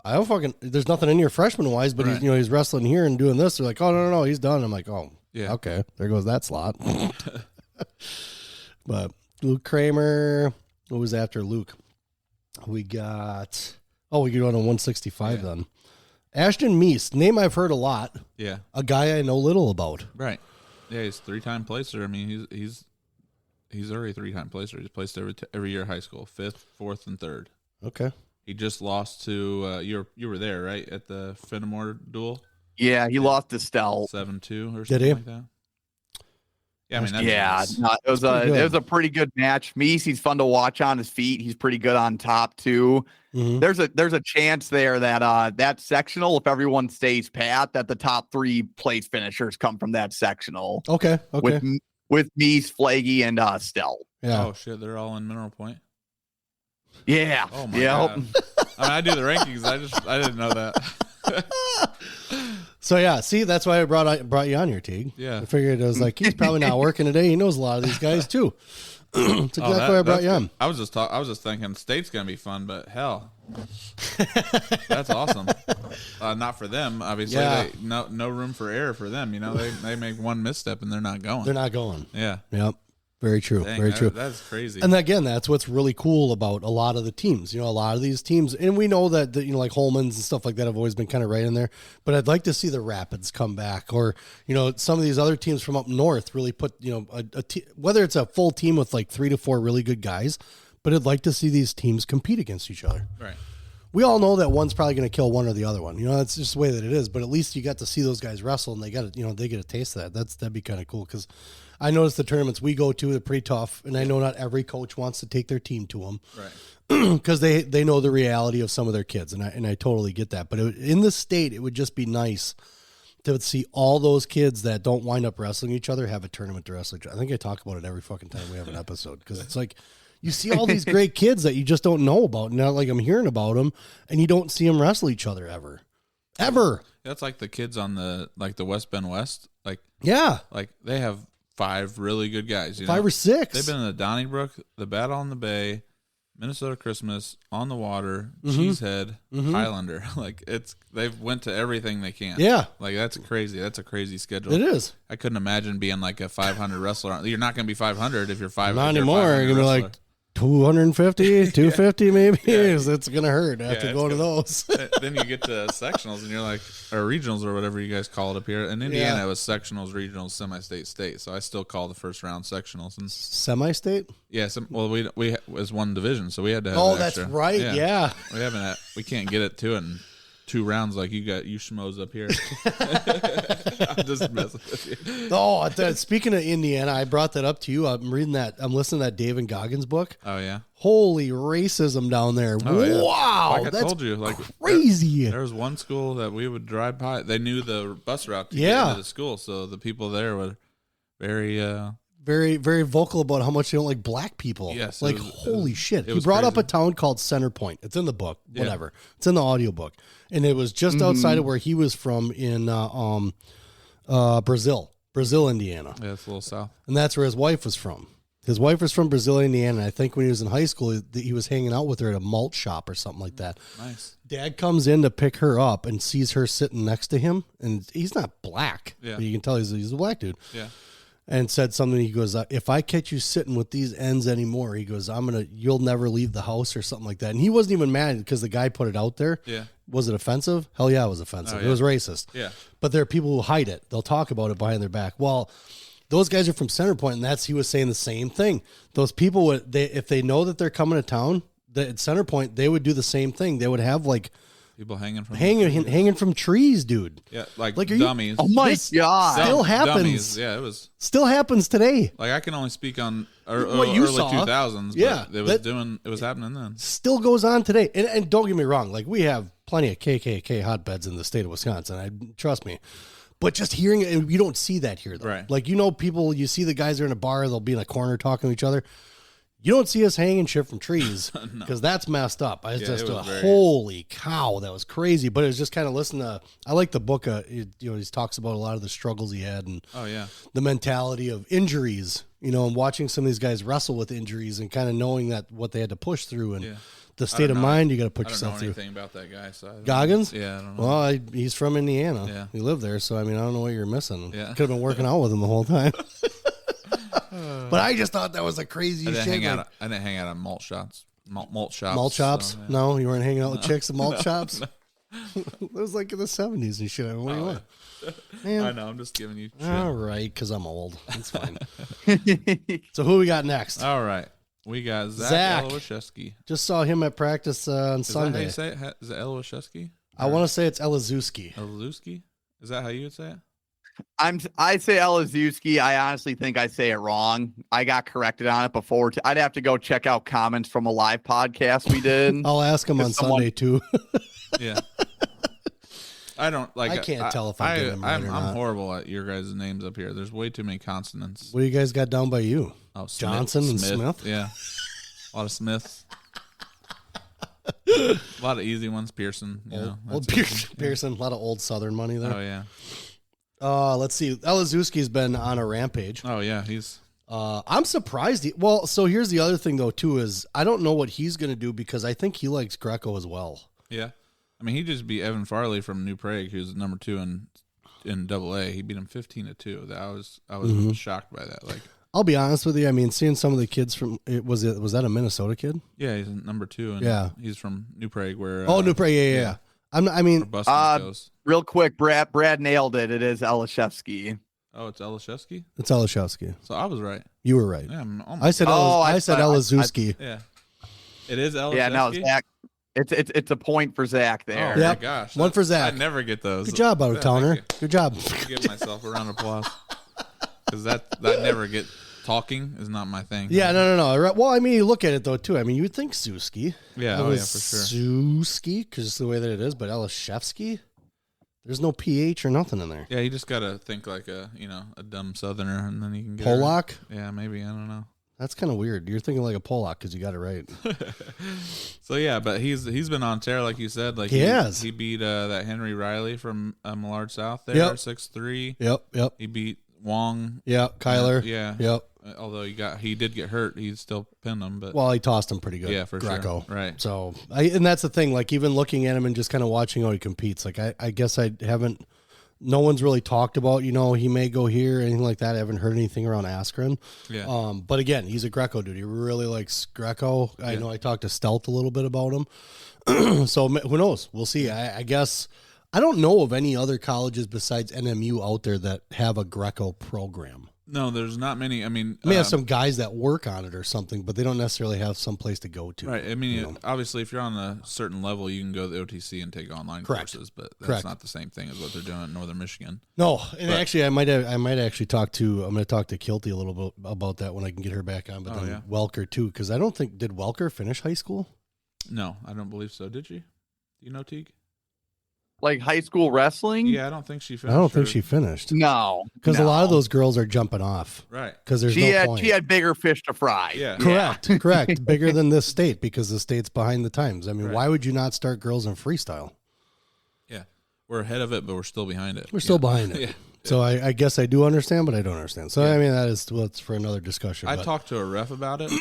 I don't fucking. There's nothing in here freshman wise, but he's wrestling here and doing this. They're like, oh no, he's done. I'm like, oh yeah, okay, there goes that slot. But Luke Kramer, what was after Luke? We got. Oh, we could go on a 165 then. Ashton Meese, name I've heard a lot. Yeah. A guy I know little about. Right. Yeah, he's 3-time placer. I mean, he's already 3-time placer. He's placed every year high school, 5th, 4th, and 3rd. Okay. He just lost to you were there, right? At the Fenimore duel? Yeah, he lost to Stel 7-2 or something Did he? like that. Yeah, I mean, it was a pretty good match. Meese, he's fun to watch on his feet. He's pretty good on top too. Mm-hmm. There's a chance there that that sectional, if everyone stays pat, that the top 3 place finishers come from that sectional. Okay. With Meese, Flaggy, and Stel. Yeah. Oh shit, they're all in Mineral Point. Yeah. Oh my god. I do the rankings. I didn't know that. So yeah, see, that's why I brought you on here, Teague. Yeah. I figured it was he's probably not working today. He knows a lot of these guys too. That's exactly why I brought you on. I was just thinking State's gonna be fun, but hell, that's awesome. Not for them, obviously. Yeah. No room for error for them. They make one misstep and they're not going. They're not going. Yeah. Yep. Very true. Dang, very true. That's crazy. And again, that's what's really cool about a lot of the teams. A lot of these teams, and we know that like Holman's and stuff like that have always been kind of right in there. But I'd like to see the Rapids come back, or some of these other teams from up north really put whether it's a full team with 3 to 4 really good guys. But I'd like to see these teams compete against each other. Right. we all know that one's probably going to kill one or the other one. You know, that's just the way that it is. But at least you got to see those guys wrestle, and they got they get a taste of that. That'd be kind of cool because I noticed the tournaments we go to are pretty tough, and I know not every coach wants to take their team to them, right? Because they know the reality of some of their kids, and I totally get that. But in the state, it would just be nice to see all those kids that don't wind up wrestling each other have a tournament to wrestle each other. I think I talk about it every fucking time we have an episode because it's like you see all these great kids that you just don't know about. And now, like, I'm hearing about them, and you don't see them wrestle each other ever. That's like the kids on the West Bend West. Like, yeah, like they have 5 really good guys. 5 or 6. They've been in the Donnybrook, the Battle on the Bay, Minnesota Christmas, On the Water, Cheesehead, Highlander. Like they've went to everything they can. Yeah, like that's crazy. That's a crazy schedule. It is. I couldn't imagine being like a 500 wrestler. You're not going to be 500 if you're 500. Not anymore. You're going to be like 250, 250 maybe. Yeah. It's going to hurt after going to those. Then you get to sectionals and you're like, or regionals or whatever you guys call it up here. In Indiana, it was sectionals, regionals, semi-state, state. So I still call the first round sectionals. And semi-state? Yeah. Well, we was one division, so we had to have that's right. Yeah. We can't get it to it in 2 rounds like you schmoes up here. I'm just messing with you. Speaking of Indiana, I brought that up to you. I'm listening to that Dave and Goggins book. Oh yeah. Holy racism down there. Oh, yeah. Wow. Like I told you, like crazy. There was one school that we would drive by. They knew the bus route to get into the school, so the people there were very very, very vocal about how much they don't like black people. Yes. Holy shit. He brought crazy. up a town called Center Point. It's in the book, whatever. Yeah. It's in the audiobook. And it was just outside of where he was from in Brazil, Indiana. Yeah, it's a little south. And that's where his wife was from. His wife was from Brazil, Indiana. And I think when he was in high school, he was hanging out with her at a malt shop or something like that. Nice. Dad comes in to pick her up and sees her sitting next to him. And he's not black. Yeah. But you can tell he's a black dude. Yeah. And said something. He goes, if I catch you sitting with these ends anymore, he goes, you'll never leave the house or something like that. And he wasn't even mad because the guy put it out there. Yeah. Was it offensive? Hell yeah, it was offensive. Oh, yeah. It was racist. Yeah. But there are people who hide it. They'll talk about it behind their back. Well, those guys are from Center Point, and he was saying the same thing. Those people, if they know that they're coming to town, at Center Point, they would do the same thing. They would have like people hanging from trees, dude. Yeah, like dummies. Oh my god! Still happens. Dummies. Yeah, it was. Still happens today. Like I can only speak on what you early saw. 2000s. Yeah, but it was happening then. Still goes on today. And don't get me wrong. Like we have plenty of KKK hotbeds in the state of Wisconsin. Trust me. But just hearing it, you don't see that here, though. Right. Like, people, you see the guys are in a bar, they'll be in a corner talking to each other. You don't see us hanging shit from trees because that's messed up. Holy cow, that was crazy. But it was just kind of listening to, I like the book. He talks about a lot of the struggles he had and the mentality of injuries, and watching some of these guys wrestle with injuries and kind of knowing that what they had to push through and the state of mind you got to put yourself through. I don't know anything about that guy. So Goggins? Yeah, I don't know. Well, he's from Indiana. Yeah. He lived there, so I don't know what you're missing. Yeah. Could have been working out with him the whole time. But I just thought that was a crazy shit. I didn't hang out at malt shops. Malt shops. Malt shops? So, yeah. No, you weren't hanging out with chicks at malt shops? No. It was like in the 70s and shit. I don't know where you went. Man. I know, I'm just giving you shit. All right, because I'm old. That's fine. So who we got next? All right. We got Zach Elowashewski. Just saw him at practice on Sunday. Is that how you say it? Is it Elowashewski? I want to say it's Elazewski. Elazewski? Is that how you would say it? I say Elazewski. I honestly think I say it wrong. I got corrected on it before. I'd have to go check out comments from a live podcast we did. I'll ask him on Sunday too. Yeah. I can't tell if I'm getting them right or not. I'm horrible at your guys' names up here. There's way too many consonants. What do you guys got down by you? Oh, Johnson and Smith? Yeah. A lot of Smiths. A lot of easy ones. Pearson. Pearson. A lot of old Southern money there. Oh, yeah. Let's see. Elazewski's been on a rampage. Oh, yeah. He's... I'm surprised. So here's the other thing, though, too, is I don't know what he's going to do because I think he likes Greco as well. Yeah. I mean, he just beat Evan Farley from New Prague, who's number 2 in AA. He beat him 15-2. I was shocked by that. Like, I'll be honest with you. I mean, seeing some of the kids from was that a Minnesota kid? Yeah, he's number 2, and he's from New Prague. Where New Prague, yeah. Real quick, Brad nailed it. It is Elashewski. Oh, it's Elashewski? It's Elashewski. So I was right. You were right. Yeah, I said Elazewski. Yeah. It is Elashewski? Yeah, no, It's a point for Zach there. Oh Yep. my gosh, One for Zach. I never get those. Good job, out of towner. Good job. Give myself a round of applause because that never get talking is not my thing. Yeah, no. Well, I mean, you look at it though too. I mean, you would think Suski. Yeah, for sure. Suski because it's the way that it is. But Elishevsky, there's no PH or nothing in there. Yeah, you just gotta think like a dumb Southerner, and then you can get Polak. Yeah, maybe, I don't know. That's kind of weird. You're thinking like a Polak because you got it right. So yeah, but he's been on tear like you said. Like he beat that Henry Riley from Millard South there, 6'3". Yep. He beat Wong. Yeah, Kyler. Yeah. Yep. Although he did get hurt, he still pinned him. But he tossed him pretty good. Yeah, for Greco. sure. Right. So and that's the thing. Like even looking at him and just kind of watching how he competes. Like I guess I haven't. No one's really talked about, he may go here or anything like that. I haven't heard anything around Askren. Yeah. But again, he's a Greco dude. He really likes Greco. I know I talked to Stealth a little bit about him. So who knows? We'll see. I guess I don't know of any other colleges besides NMU out there that have a Greco program. No, there's not many. I mean, They may have some guys that work on it or something, but they don't necessarily have some place to go to. Right. I mean, obviously, if you're on a certain level, you can go to the OTC and take online courses, but that's not the same thing as what they're doing in Northern Michigan. No, and actually, I might actually talk to. I'm going to talk to Kilty a little bit about that when I can get her back on. But then Welker too, because I don't think did Welker finish high school? No, I don't believe so. Did she? Do you know Teague? Like high school wrestling? Yeah, I don't think she finished. I don't think she finished. No, because a lot of those girls are jumping off. Right. Because there's no point. She had bigger fish to fry. Yeah. Correct. Bigger than this state because the state's behind the times. I mean, why would you not start girls in freestyle? Yeah, we're ahead of it, but we're still behind it. We're still behind it. Yeah. So I guess I do understand, but I don't understand. So I mean, that's for another discussion. I talked to a ref about it.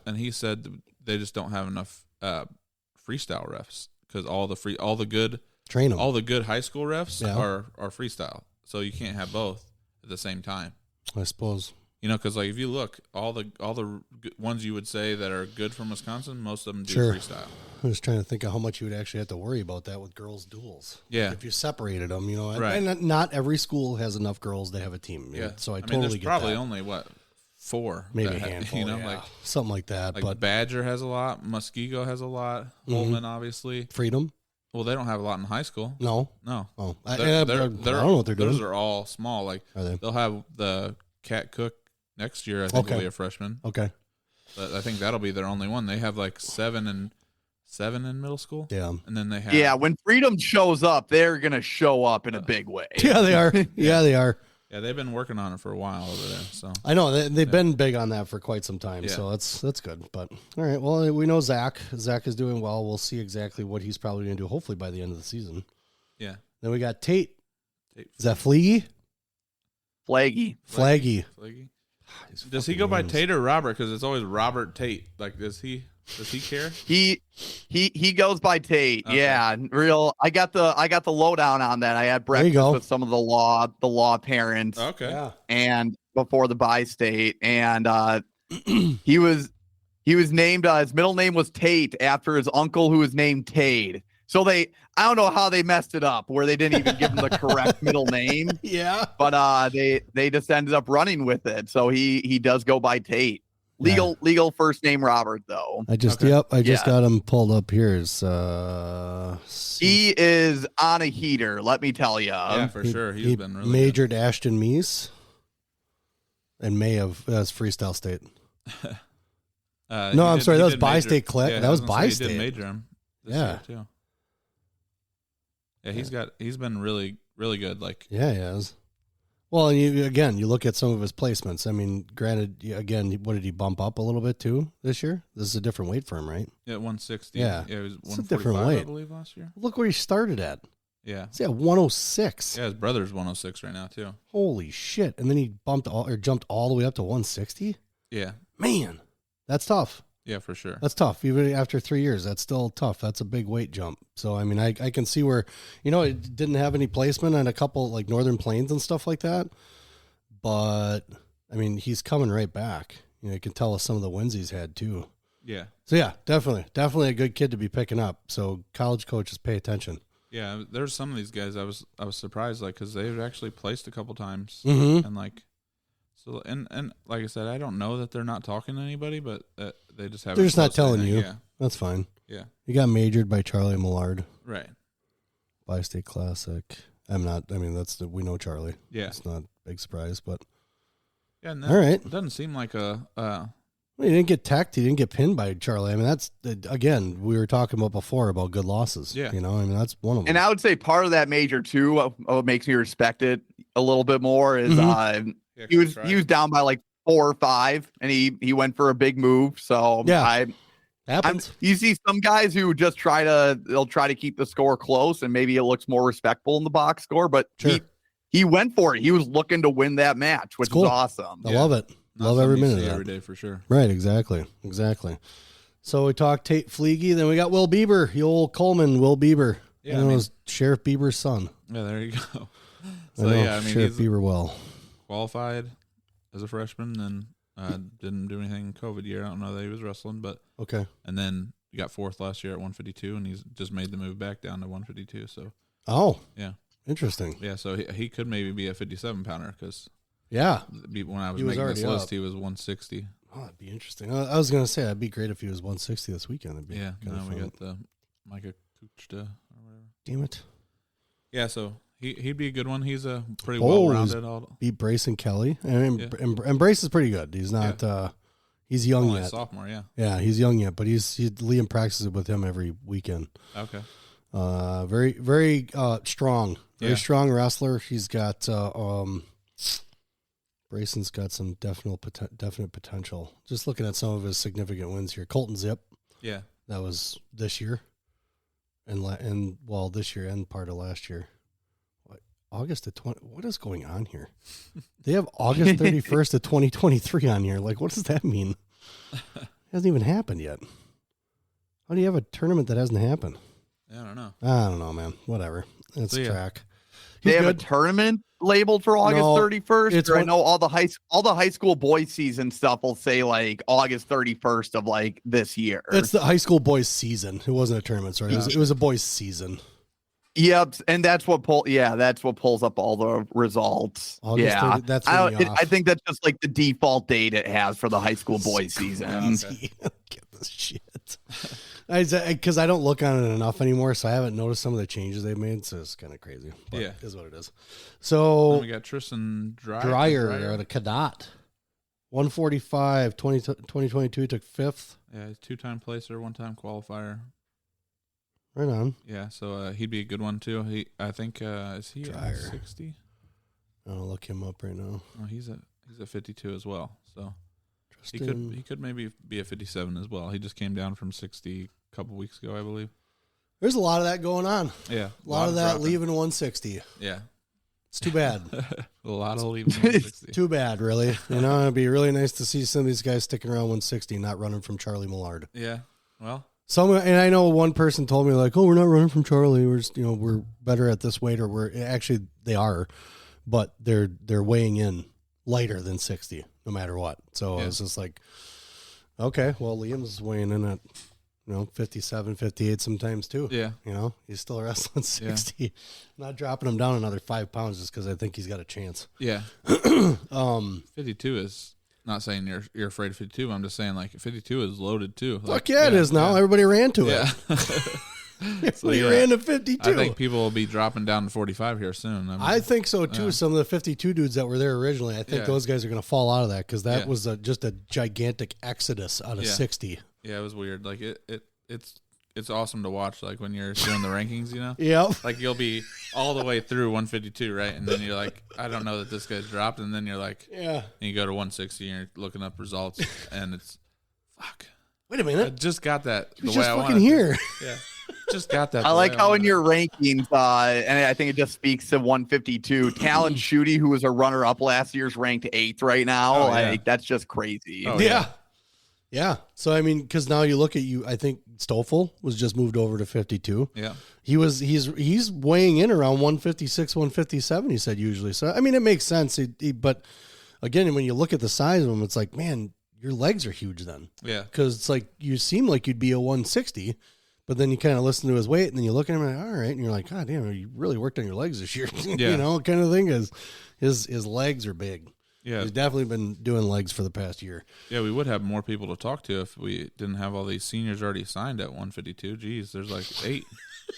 And he said they just don't have enough freestyle refs because all the good. Train them. All the good high school refs are freestyle, so you can't have both at the same time. I suppose because like if you look, all the ones you would say that are good from Wisconsin, most of them do freestyle. I'm just trying to think of how much you would actually have to worry about that with girls' duels. Yeah, if you separated them, right. And not every school has enough girls to have a team. Yeah, so I totally get there's probably that. only 4, maybe a handful. Like something like that. Like but Badger has a lot, Muskego has a lot, Holman obviously, Freedom. Well, they don't have a lot in high school. No. Oh, I don't know what they're doing. Those are all small. Like they'll have the Cat Cook next year. I think will be a freshman. Okay. But I think that'll be their only one. They have like 7 in middle school. Yeah. And then they have when Freedom shows up, they're gonna show up in a big way. Yeah, they are. Yeah, they are. Yeah, they've been working on it for a while over there. So I know they've been big on that for quite some time. Yeah. So that's good. But all right, well we know Zach. Zach is doing well. We'll see exactly what he's probably going to do. Hopefully by the end of the season. Yeah. Then we got Tate. Is that Fleagy? Flaggy. Does he go by Tate or Robert? Because it's always Robert Tate. Like does he care? He goes by Tate. Okay. Yeah, real. I got the lowdown on that. I had breakfast with some of the law parents. Okay. Yeah. And before the bi-state, and he was named. His middle name was Tate after his uncle, who was named Tade. So I don't know how they messed it up, where they didn't even give him the correct middle name. Yeah. But they just ended up running with it. So he does go by Tate. Legal first name Robert though. I just got him pulled up here. He is on a heater, let me tell you. Yeah, for sure. He's been really majored good. Ashton Meese and May of Freestyle State. No, I'm sorry, that was bi-state clip. Yeah, that was bi-state. He did major him this year too. Yeah, he's been really, really good. Like he has. Well, and you look at some of his placements. I mean, granted, again, what did he bump up a little bit too this year? This is a different weight for him, right? Yeah, 160. Yeah, it was 145, a different weight. I believe, last year. Look where he started at. Yeah, he's at 106. Yeah, his brother's 106 right now too. Holy shit! And then he jumped all the way up to 160. Yeah, man, that's tough. Yeah, for sure. That's tough. Even after 3 years, that's still tough. That's a big weight jump. So, I mean, I can see where, it didn't have any placement on a couple like Northern Plains and stuff like that. But, I mean, he's coming right back. You can tell us some of the wins he's had too. Yeah. So, yeah, definitely a good kid to be picking up. So, college coaches, pay attention. Yeah, there's some of these guys I was surprised, like, because they've actually placed a couple times. Mm-hmm. And, like, so, and like I said, I don't know that they're not talking to anybody, but they just haven't. They're just not telling anything. you. Yeah. That's fine. Yeah. He got majored by Charlie Millard. Right. Bi-State Classic. We know Charlie. Yeah. It's not a big surprise, but. Yeah, and all right. It doesn't seem like Well, he didn't get teched. He didn't get pinned by Charlie. I mean, that's, again, we were talking about before about good losses. Yeah. That's one of them. And I would say part of that major too, what makes me respect it a little bit more is he was down by like 4 or 5, and he went for a big move. So yeah, happens. You see some guys who just they'll try to keep the score close, and maybe it looks more respectful in the box score. But sure. he went for it. He was looking to win that match, which is awesome. I love it. Love every minute of that. Every day for sure. Right, exactly. So we talked Tate Fleege, then we got Will Bieber, the old Coleman, Will Bieber. Yeah, it was Sheriff Bieber's son. Yeah, there you go. So Sheriff Bieber well qualified as a freshman, and didn't do anything in COVID year. I don't know that he was wrestling, but okay. And then he got 4th last year at 152, and he's just made the move back down to 152. So yeah, interesting. Yeah, so he could maybe be a 57 pounder because. Yeah. When I was making this list, he was 160. Oh, that'd be interesting. I was going to say, that'd be great if he was 160 this weekend. It'd be we got the Micah Kuchta or whatever. Damn it. Yeah, so he'd be a good one. He's a pretty well-rounded. Beat Brace and Kelly. I mean, and Brace is pretty good. He's not, he's young yet. Sophomore, yeah. Yeah, he's young yet, but Liam practices with him every weekend. Okay. Very, very strong. Very strong wrestler. He's got, Brayson's got some definite potential. Just looking at some of his significant wins here. Colton Zip. Yeah. That was this year. And this year and part of last year. August of 20. What is going on here? They have August 31st of 2023 on here. Like, what does that mean? It hasn't even happened yet. How do you have a tournament that hasn't happened? I don't know. I don't know, man. Whatever. It's track. They have a tournament labeled for August 31st. I know all the high school boys season stuff will say like August 31st of like this year. That's the high school boys season. It wasn't a tournament, sorry. It was a boys season. Yep, and that's what pulls up all the results. August 30, that's I think that's just like the default date it has for the high school boys season. Get this shit. Because I don't look on it enough anymore, so I haven't noticed some of the changes they've made. So it's kind of crazy. But it is what it is. So then we got Tristan Dreyer at a Cadott. 145, 2022 took 5th. Yeah, he's 2-time placer, 1-time qualifier. Right on. Yeah, so he'd be a good one too. I think is he Dreyer. 60? I'll look him up right now. Oh, he's a 52 as well. So he could maybe be a 57 as well. He just came down from 60 a couple weeks ago, I believe. There's a lot of that going on. Yeah, a lot of that dropping. Leaving 160. Yeah, it's too bad. A lot of leaving 160. Too bad, really. It'd be really nice to see some of these guys sticking around 160, not running from Charlie Millard. Yeah, well. And I know one person told me like, "Oh, we're not running from Charlie. We're just, we're better at this weight, or they are, but they're weighing in lighter than 60 no matter what." So it's just like, okay, well, Liam's weighing in at 57, 58 sometimes too. Yeah, he's still wrestling 60. Yeah. Not dropping him down another 5 pounds just because I think he's got a chance. Yeah. 52 is. Not saying you're afraid of 52. I'm just saying like 52 is loaded too. Fuck it is now. Yeah. Everybody ran to it. Everybody ran to 52. I think people will be dropping down to 45 here soon. I think so too. Some of the 52 dudes that were there originally, I think those guys are going to fall out of that because that was just a gigantic exodus out of 60. Yeah, it was weird. Like it's awesome to watch. Like when you're doing the rankings, Yep. Like you'll be all the way through 152, right? And then you're like, I don't know that this guy's dropped. And then you're like, yeah. And you go to 160 and you're looking up results, and it's fuck. Wait a minute. I just got that. The way I fucking here. Yeah. Just got that. I like how in your rankings, and I think it just speaks to 152. Talon Schutte, who was a runner-up last year's, ranked 8th right now. That's just crazy. Oh, yeah. Yeah. So, I mean, because now you look at I think Stoffel was just moved over to 52. Yeah. He's weighing in around 156, 157, he said usually. So, I mean, it makes sense. But, again, when you look at the size of him, it's like, man, your legs are huge then. Yeah. Because it's like you seem like you'd be a 160, but then you kind of listen to his weight, and then you look at him and like, all right, and you're like, God damn, you really worked on your legs this year. Yeah. Kind of thing is his legs are big. Yeah. He's definitely been doing legs for the past year. Yeah, we would have more people to talk to if we didn't have all these seniors already signed at 152. Geez, there's like 8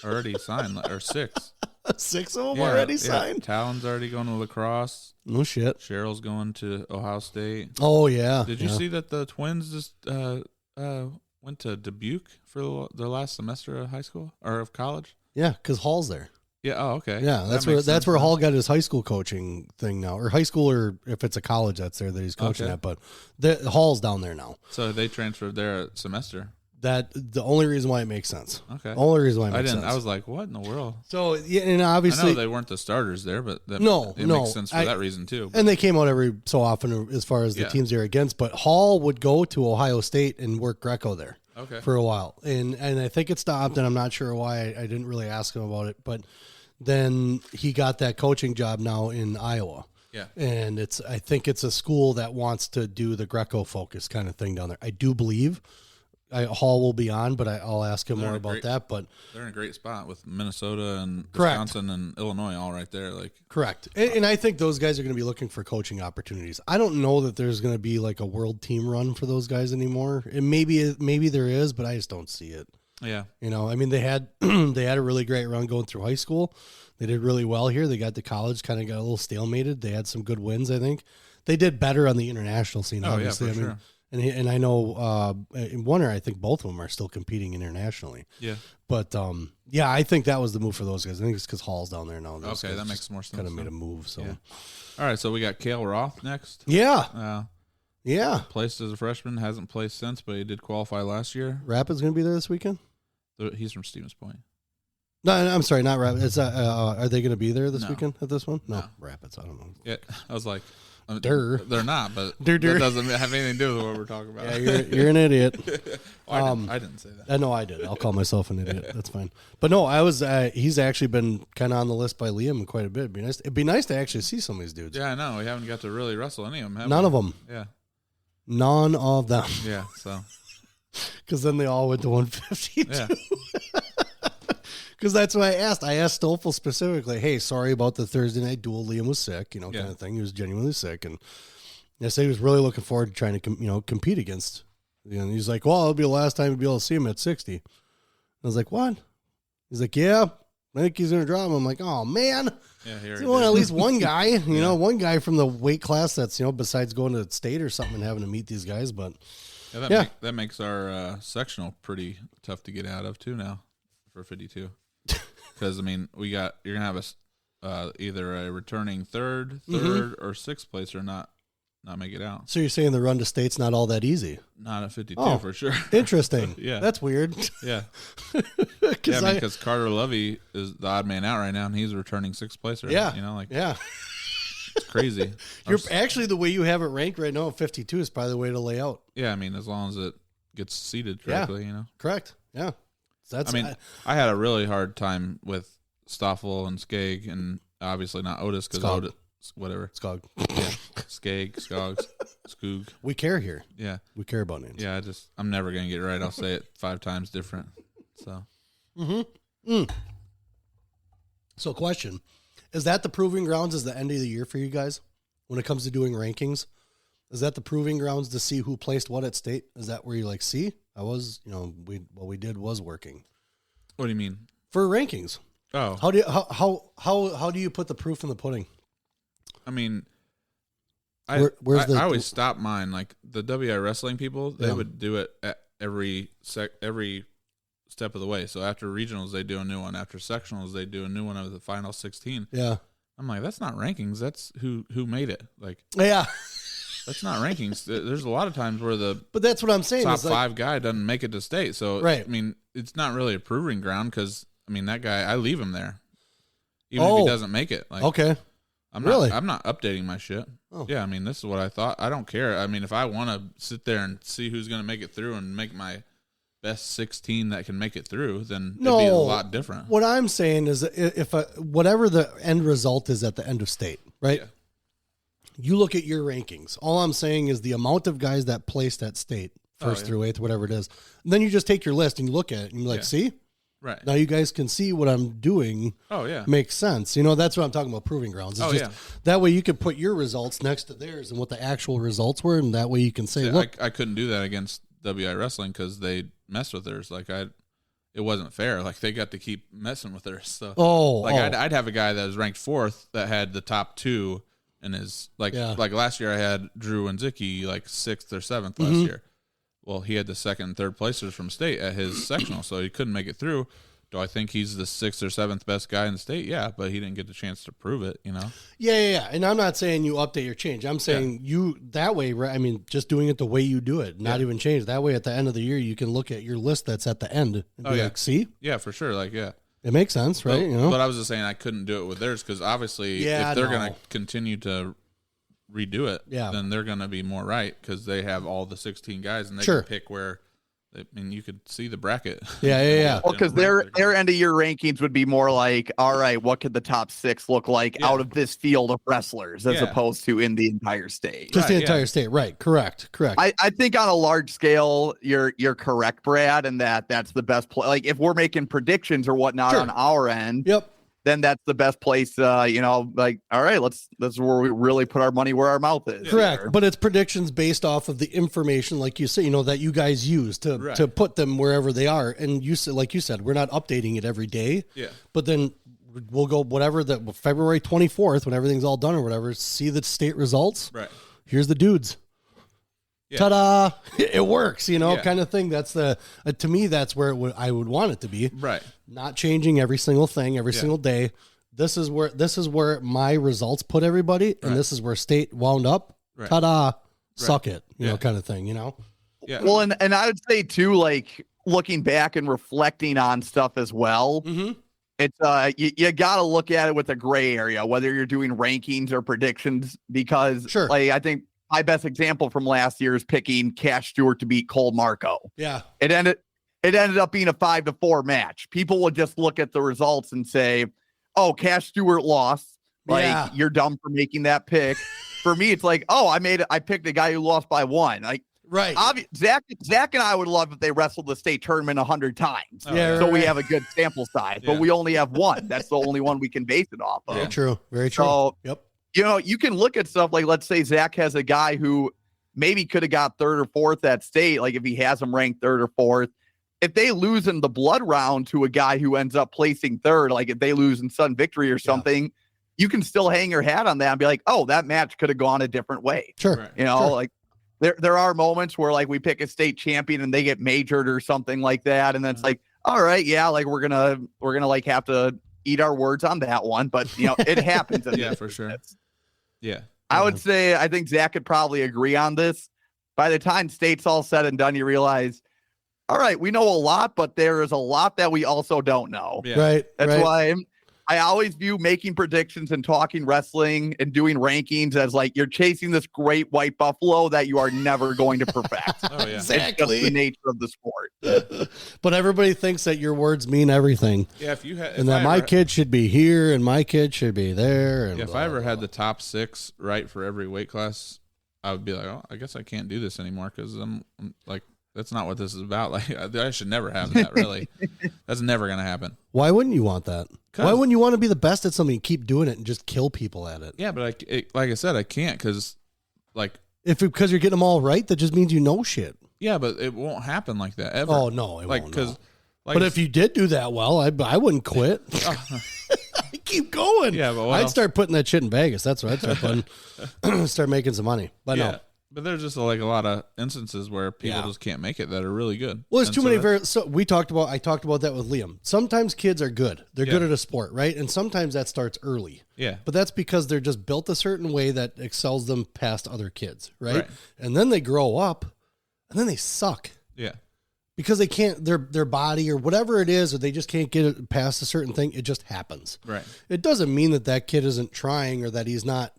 already signed, or 6. 6 of them already signed? Talon's already going to lacrosse. No shit. Cheryl's going to Ohio State. Oh, yeah. Did you see that the twins just went to Dubuque for their last semester of high school or of college? Yeah, because Hall's there. Yeah. Oh, okay. Yeah, that's where Hall got his high school coaching thing now, or high school, or if it's a college that's there that he's coaching at. But the Hall's down there now. So they transferred there a semester. That the only reason why it makes sense. Okay. Only reason why it makes sense. I was like, what in the world? So yeah, and obviously I know they weren't the starters there, but it makes sense for that reason too. And they came out every so often as far as the teams they're against. But Hall would go to Ohio State and work Greco there. Okay. For a while, and I think it stopped, and I'm not sure why. I didn't really ask him about it, but then he got that coaching job now in Iowa. Yeah, and I think it's a school that wants to do the Greco focus kind of thing down there. I do believe Hall will be on, but I'll ask him more about that. But they're in a great spot with Minnesota and correct. Wisconsin and Illinois all right there. Like correct, and I think those guys are going to be looking for coaching opportunities. I don't know that there's going to be like a world team run for those guys anymore. And maybe there is, but I just don't see it. Yeah, I mean, they had a really great run going through high school. They did really well here. They got to college, kind of got a little stalemated. They had some good wins. I think they did better on the international scene. Obviously, yeah, for sure. And I know in one, I think both of them are still competing internationally. Yeah. But, I think that was the move for those guys. I think it's because Hall's down there now. Okay, that makes more sense. Kind of made a move. So, yeah. All right, so we got Cale Roth next. Yeah. Placed as a freshman, hasn't placed since, but he did qualify last year. Rapid's going to be there this weekend? He's from Stevens Point. No, I'm sorry, not Rapids. It's are they going to be there this weekend at this one? No, Rapids. I don't know. Yeah, I was like, they're not, but that doesn't have anything to do with what we're talking about. Yeah, you're an idiot. I didn't say that. No, I did. I'll call myself an idiot. That's fine. But no, I was. He's actually been kind of on the list by Liam quite a bit. It'd be nice to actually see some of these dudes. Yeah, I know. We haven't got to really wrestle any of them. None of them. Yeah. None of them. Yeah. So. Because then they all went to 152. Yeah. Because that's what I asked. I asked Stoffel specifically, hey, sorry about the Thursday night duel. Liam was sick, kind of thing. He was genuinely sick. And I said he was really looking forward to trying to, compete against. And he's like, well, it'll be the last time you'll be able to see him at 60. I was like, what? He's like, yeah, I think he's going to drop him. I'm like, oh, man. Yeah, you want at least one guy, one guy from the weight class that's, besides going to state or something and having to meet these guys. But that makes our sectional pretty tough to get out of, too, now for 52. Because you're gonna have either a returning third, or sixth place, or not make it out. So you're saying the run to state's not all that easy? Not at 52 for sure. Interesting. Yeah, that's weird. Yeah, because Carter Lovey is the odd man out right now, and he's a returning sixth placer. Yeah, it's crazy. You're actually the way you have it ranked right now at 52 is probably the way to lay out. Yeah, as long as it gets seated correctly, Correct. Yeah. I had a really hard time with Stoffel and Skag, and obviously not Otis because Otis, whatever. Skog. Yeah. Skag, Skogs, Skoog. We care here. Yeah. We care about names. Yeah, I'm never going to get it right. I'll say it 5 times different. So. So question, is that the proving grounds is the end of the year for you guys when it comes to doing rankings? Is that the proving grounds to see who placed what at state? Is that where you see? I was, what we did was working. What do you mean? For rankings. Oh. How do you put the proof in the pudding? I always stop mine. Like the WI wrestling people, they would do it at every step of the way. So after regionals, they do a new one. After sectionals, they do a new one of the final 16. Yeah. I'm like, that's not rankings. That's who made it. Like, yeah. That's not rankings. There's a lot of times where but that's what I'm saying. Top 5 guy doesn't make it to state. So, right. It's not really a proving ground because, that guy, I leave him there. Even if he doesn't make it. Like, okay. I'm not updating my shit. Oh. Yeah, this is what I thought. I don't care. If I want to sit there and see who's going to make it through and make my best 16 that can make it through, then it'd be a lot different. What I'm saying is if whatever the end result is at the end of state, right? Yeah. You look at your rankings. All I'm saying is the amount of guys that placed at state, first through eighth, whatever it is. And then you just take your list and you look at it and you're like, see? Right. Now you guys can see what I'm doing. Oh, yeah. Makes sense. That's what I'm talking about, proving grounds. It's that way you can put your results next to theirs and what the actual results were, and that way you can say, look. I couldn't do that against WI Wrestling because they messed with theirs. It wasn't fair. They got to keep messing with theirs. So, I'd have a guy that was ranked 4th that had the top 2 in his, like last year I had Drew and Zicky 6th or 7th last year. Well, he had the 2nd and 3rd placers from state at his sectional, so he couldn't make it through. Do I think he's the 6th or 7th best guy in the state? Yeah, but he didn't get the chance to prove it, Yeah. And I'm not saying you update or change. I'm saying you that way, right? I mean, just doing it the way you do it, not even change. That way, at the end of the year, you can look at your list that's at the end and be like, see? Yeah, for sure. It makes sense, right? But I was just saying I couldn't do it with theirs because obviously if they're going to continue to redo it, then they're going to be more right because they have all the 16 guys and they can pick where. I mean, you could see the bracket. Yeah. Well, because their end of year rankings would be more like, all right, what could the top 6 look like out of this field of wrestlers as opposed to in the entire state? Just the entire state, right? Correct. I think on a large scale, you're correct, Brad, and that's the best play. If we're making predictions or whatnot on our end, then that's the best place. All right, that's where we really put our money where our mouth is. Correct, but it's predictions based off of the information, like you say, that you guys use to put them wherever they are. And you said, like you said, we're not updating it every day. Yeah. But then we'll go whatever the February 24th when everything's all done or whatever. See the state results. Right. Here's the dudes. Yeah. Ta-da! It works, kind of thing. That's to me, that's where I would want it to be. Right. Not changing every single thing every single day. This is where my results put everybody, and this is where state wound up. Right. Ta-da! Suck it, kind of thing. Yeah. Well, and I would say too, looking back and reflecting on stuff as well. Mm-hmm. It's you got to look at it with a gray area, whether you're doing rankings or predictions, because I think. My best example from last year is picking Cash Stewart to beat Cole Marco. Yeah. It ended up being a 5-4 match. People would just look at the results and say, oh, Cash Stewart lost. You're dumb for making that pick. For me, it's I picked a guy who lost by 1. Right. Zach and I would love if they wrestled the state tournament 100 times. We have a good sample size, but we only have 1. That's the only one we can base it off of. Very true. Very true. So, yep. You can look at stuff let's say Zach has a guy who maybe could have got 3rd or 4th at state, if he has him ranked 3rd or 4th. If they lose in the blood round to a guy who ends up placing 3rd, if they lose in sudden victory or something, you can still hang your hat on that and be like, oh, that match could have gone a different way. Sure. There are moments where we pick a state champion and they get majored or something like that. And then it's all right, we're gonna have to eat our words on that one, but it happens. Yeah, for sure. Yeah. I would say, I think Zach could probably agree on this. By the time state's all said and done, you realize, all right, we know a lot, but there is a lot that we also don't know. Yeah. Right. That's why I always view making predictions and talking wrestling and doing rankings as you're chasing this great white buffalo that you are never going to perfect. Oh, yeah. Exactly. It's just the nature of the sport. But everybody thinks that your words mean everything. Yeah, my kid should be here and my kid should be there. And if I ever had the top 6 right for every weight class, I would be like, oh, I guess I can't do this anymore because I'm that's not what this is about. I should never have that, really. That's never going to happen. Why wouldn't you want that? Why wouldn't you want to be the best at something and keep doing it and just kill people at it? Yeah, but like I said, I can't because because you're getting them all right, that just means you know shit. Yeah, but it won't happen like that ever. Oh, no, it won't. Because, but if you did do that well, I wouldn't quit. I'd keep going. Yeah, but I'd start putting that shit in Vegas. That's what I'd start putting. Start making some money. But no. But there's just a lot of instances where people just can't make it that are really good. Well, there's too many so I talked about that with Liam. Sometimes kids are good. They're good at a sport, right? And sometimes that starts early. Yeah. But that's because they're just built a certain way that excels them past other kids, right? And then they grow up and then they suck. Yeah. Because they can't, their body or whatever it is, or they just can't get it past a certain thing. It just happens. Right. It doesn't mean that kid isn't trying or that he's not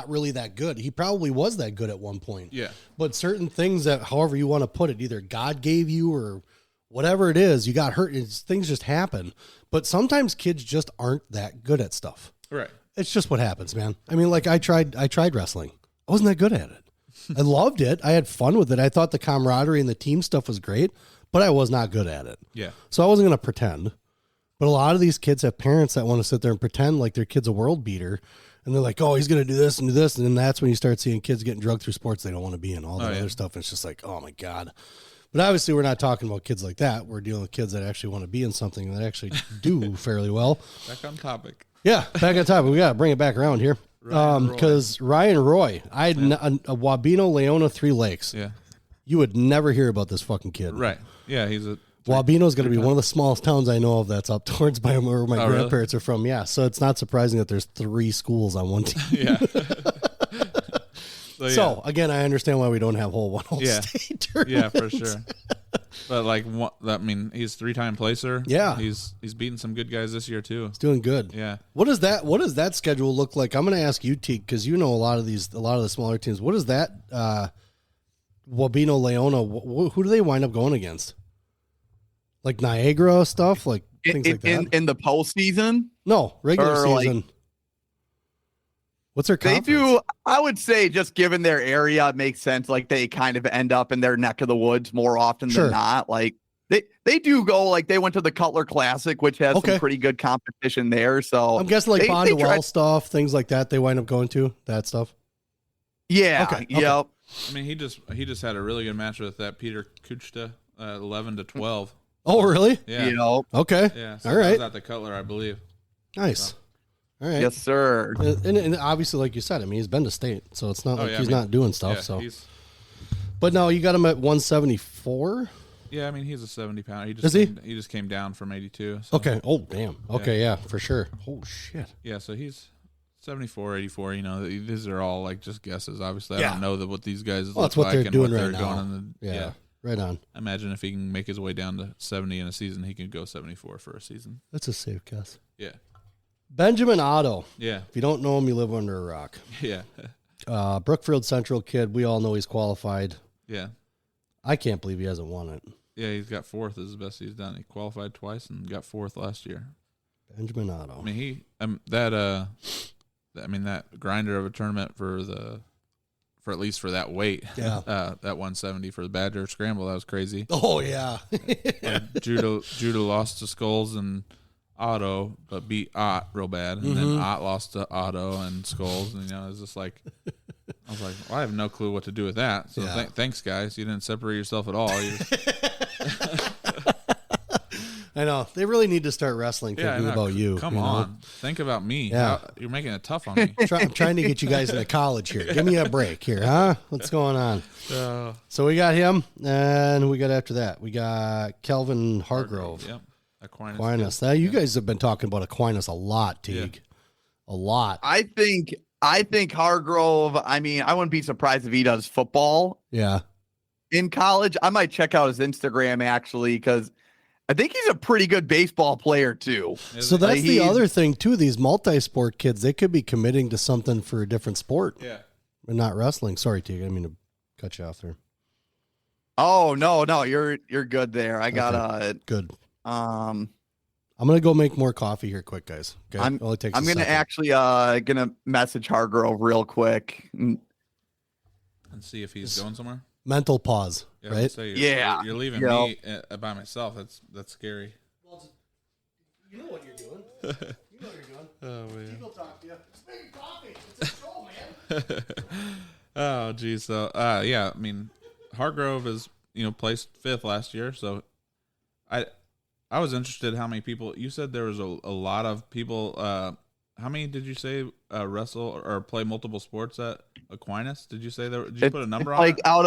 really that good. He probably was that good at one point. Yeah. But certain things that, however you want to put it, either God gave you or whatever it is, you got hurt. Things just happen. But sometimes kids just aren't that good at stuff. Right. It's just what happens, man. I mean, I tried wrestling. I wasn't that good at it. I loved it. I had fun with it. I thought the camaraderie and the team stuff was great. But I was not good at it. Yeah. So I wasn't going to pretend. But a lot of these kids have parents that want to sit there and pretend like their kid's a world beater. And they're like, oh, he's going to do this and do this. And then that's when you start seeing kids getting drugged through sports they don't want to be in, all that other stuff. And it's just like, oh, my God. But obviously, we're not talking about kids like that. We're dealing with kids that actually want to be in something that actually do fairly well. Back on topic. Yeah, back on topic. We got to bring it back around here. Because Ryan Roy, I had a Wabeno, Leona, 3 Lakes. Yeah. You would never hear about this fucking kid. Right. Yeah, he's a... Wabeno's going to be one of the smallest towns I know of that's up towards where my grandparents are from. Yeah, so it's not surprising that there's 3 schools on one team. Yeah. So, again, I understand why we don't have whole state tournaments. Yeah, for sure. But he's 3-time placer. Yeah, he's beating some good guys this year too. He's doing good. Yeah. What does that schedule look like? I'm going to ask you, Teague, because you know a lot of the smaller teams. What is that? Wabeno, Leona. Who do they wind up going against? Like Niagara stuff, like things like that. In the postseason? No, regular season. Like, what's their conference? They do. I would say, just given their area, it makes sense. Like they kind of end up in their neck of the woods more often than not. Like they do go. Like they went to the Cutler Classic, which has some pretty good competition there. So I'm guessing like Bondwell stuff, things like that. They wind up going to that stuff. Yeah. Okay. Yep. I mean, he just had a really good match with that Peter Kuchta, 11-12. Oh, really? Yeah. Okay. Yeah. So all right. That was at the Cutler, I believe. Nice. So. All right. Yes, sir. And obviously, like you said, I mean, he's been to state, so it's not he's not doing stuff. But no, you got him at 174. Yeah, I mean, he's a 70-pounder. He just came down from 82. So. Okay. Oh, damn. Okay, yeah, for sure. Oh shit. Yeah, so he's 74, 84. You know, these are all like just guesses. Obviously, I don't know what these guys look that's what like they're and doing what right they're now. going. Yeah. Right on. I imagine if he can make his way down to 70 in a season, he could go 74 for a season. That's a safe guess. Yeah. Benjamin Otto. Yeah. If you don't know him, you live under a rock. Yeah. Brookfield Central kid. We all know he's qualified. Yeah. I can't believe he hasn't won it. Yeah, he's got 4th is the best he's done. He qualified twice and got 4th last year. Benjamin Otto. I mean, that grinder of a tournament for at least for that weight. Yeah. That 170 for the Badger Scramble, that was crazy. Oh yeah. Judo lost to Skulls and Otto, but beat Ott real bad, and then Ott lost to Otto and Skulls, and it was just like, I was like, well, I have no clue what to do with that. So thanks, guys. You didn't separate yourself at all. I know. They really need to start wrestling thinking about you. Come on. Think about me. Yeah. You're making it tough on me. I'm trying to get you guys into college here. Give me a break here, huh? What's going on? So we got him, and who we got after that? We got Kelvin Hargrove. Yep. Aquinas. You guys have been talking about Aquinas a lot, Teague. Yeah. A lot. I think Hargrove, I mean, I wouldn't be surprised if he does football. Yeah. In college. I might check out his Instagram, actually, because I think he's a pretty good baseball player, too. So that's the other thing, too. These multi-sport kids, they could be committing to something for a different sport. Yeah. And not wrestling. Sorry, Teague. I didn't mean to cut you off there. Oh, no. You're good there. I got good. I'm gonna go make more coffee here, quick, guys. Okay, I'm gonna actually gonna message Hargrove real quick and see if he's going somewhere. Mental pause, right? You're leaving me by myself. That's scary. Well, you know what you're doing. You know what you're doing. Oh man. People talk to you. Just making coffee. It's a show, man. Oh geez. So I mean, Hargrove is placed 5th last year, so I was interested how many people you said there was a lot of people. How many did you say wrestle or play multiple sports at Aquinas? Did you say there? Did you put a number on like it? out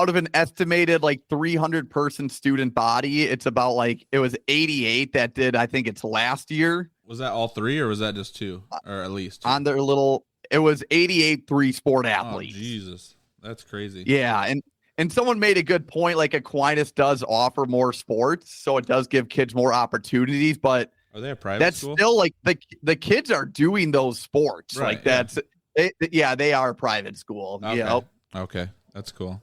of an estimated 300 person student body, it's about it was 88 that did. I think it's last year. Was that all 3 or was that just 2 or at least 2? On their it was 88 3-sport athletes. Oh, Jesus, that's crazy. Yeah, and someone made a good point. Aquinas does offer more sports, so it does give kids more opportunities. But are they a private school? Still the kids are doing those sports. Right, they are a private school. Okay. Yep. Okay, that's cool.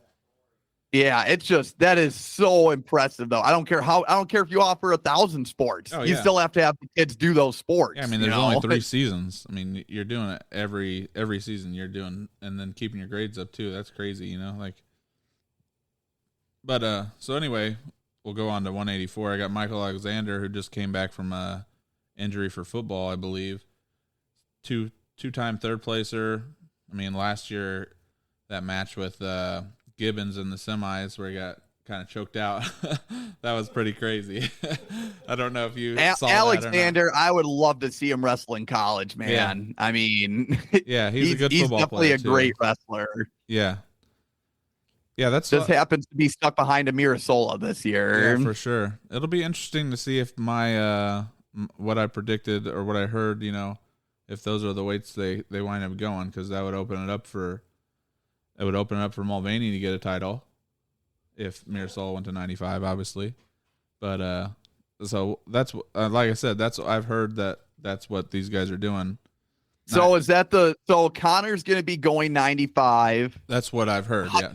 Yeah, it's just that is so impressive though. I don't care if you offer 1,000 sports. You still have to have the kids do those sports. Yeah, I mean, there's only 3 seasons. I mean, you're doing it every season. You're doing and then keeping your grades up too. That's crazy. But so anyway, we'll go on to 184. I got Michael Alexander, who just came back from a injury for football, I believe. Two-time third placer. I mean, last year that match with Gibbons in the semis where he got kind of choked out. That was pretty crazy. I don't know if you saw Alexander. that or not. I would love to see him wrestle in college, man. Yeah. I mean, yeah, he's a good football definitely player. a great wrestler. Yeah. Yeah, that's just happens to be stuck behind a Mirasola this year. Yeah, for sure. It'll be interesting to see if my what I predicted or what I heard, if those are the weights they wind up going, because that would open it up for Mulvaney to get a title if Mirasola went to 95, obviously. But so that's like I said, I've heard that's what these guys are doing. So is that so Connor's going to be going 95? That's what I've heard. Yeah.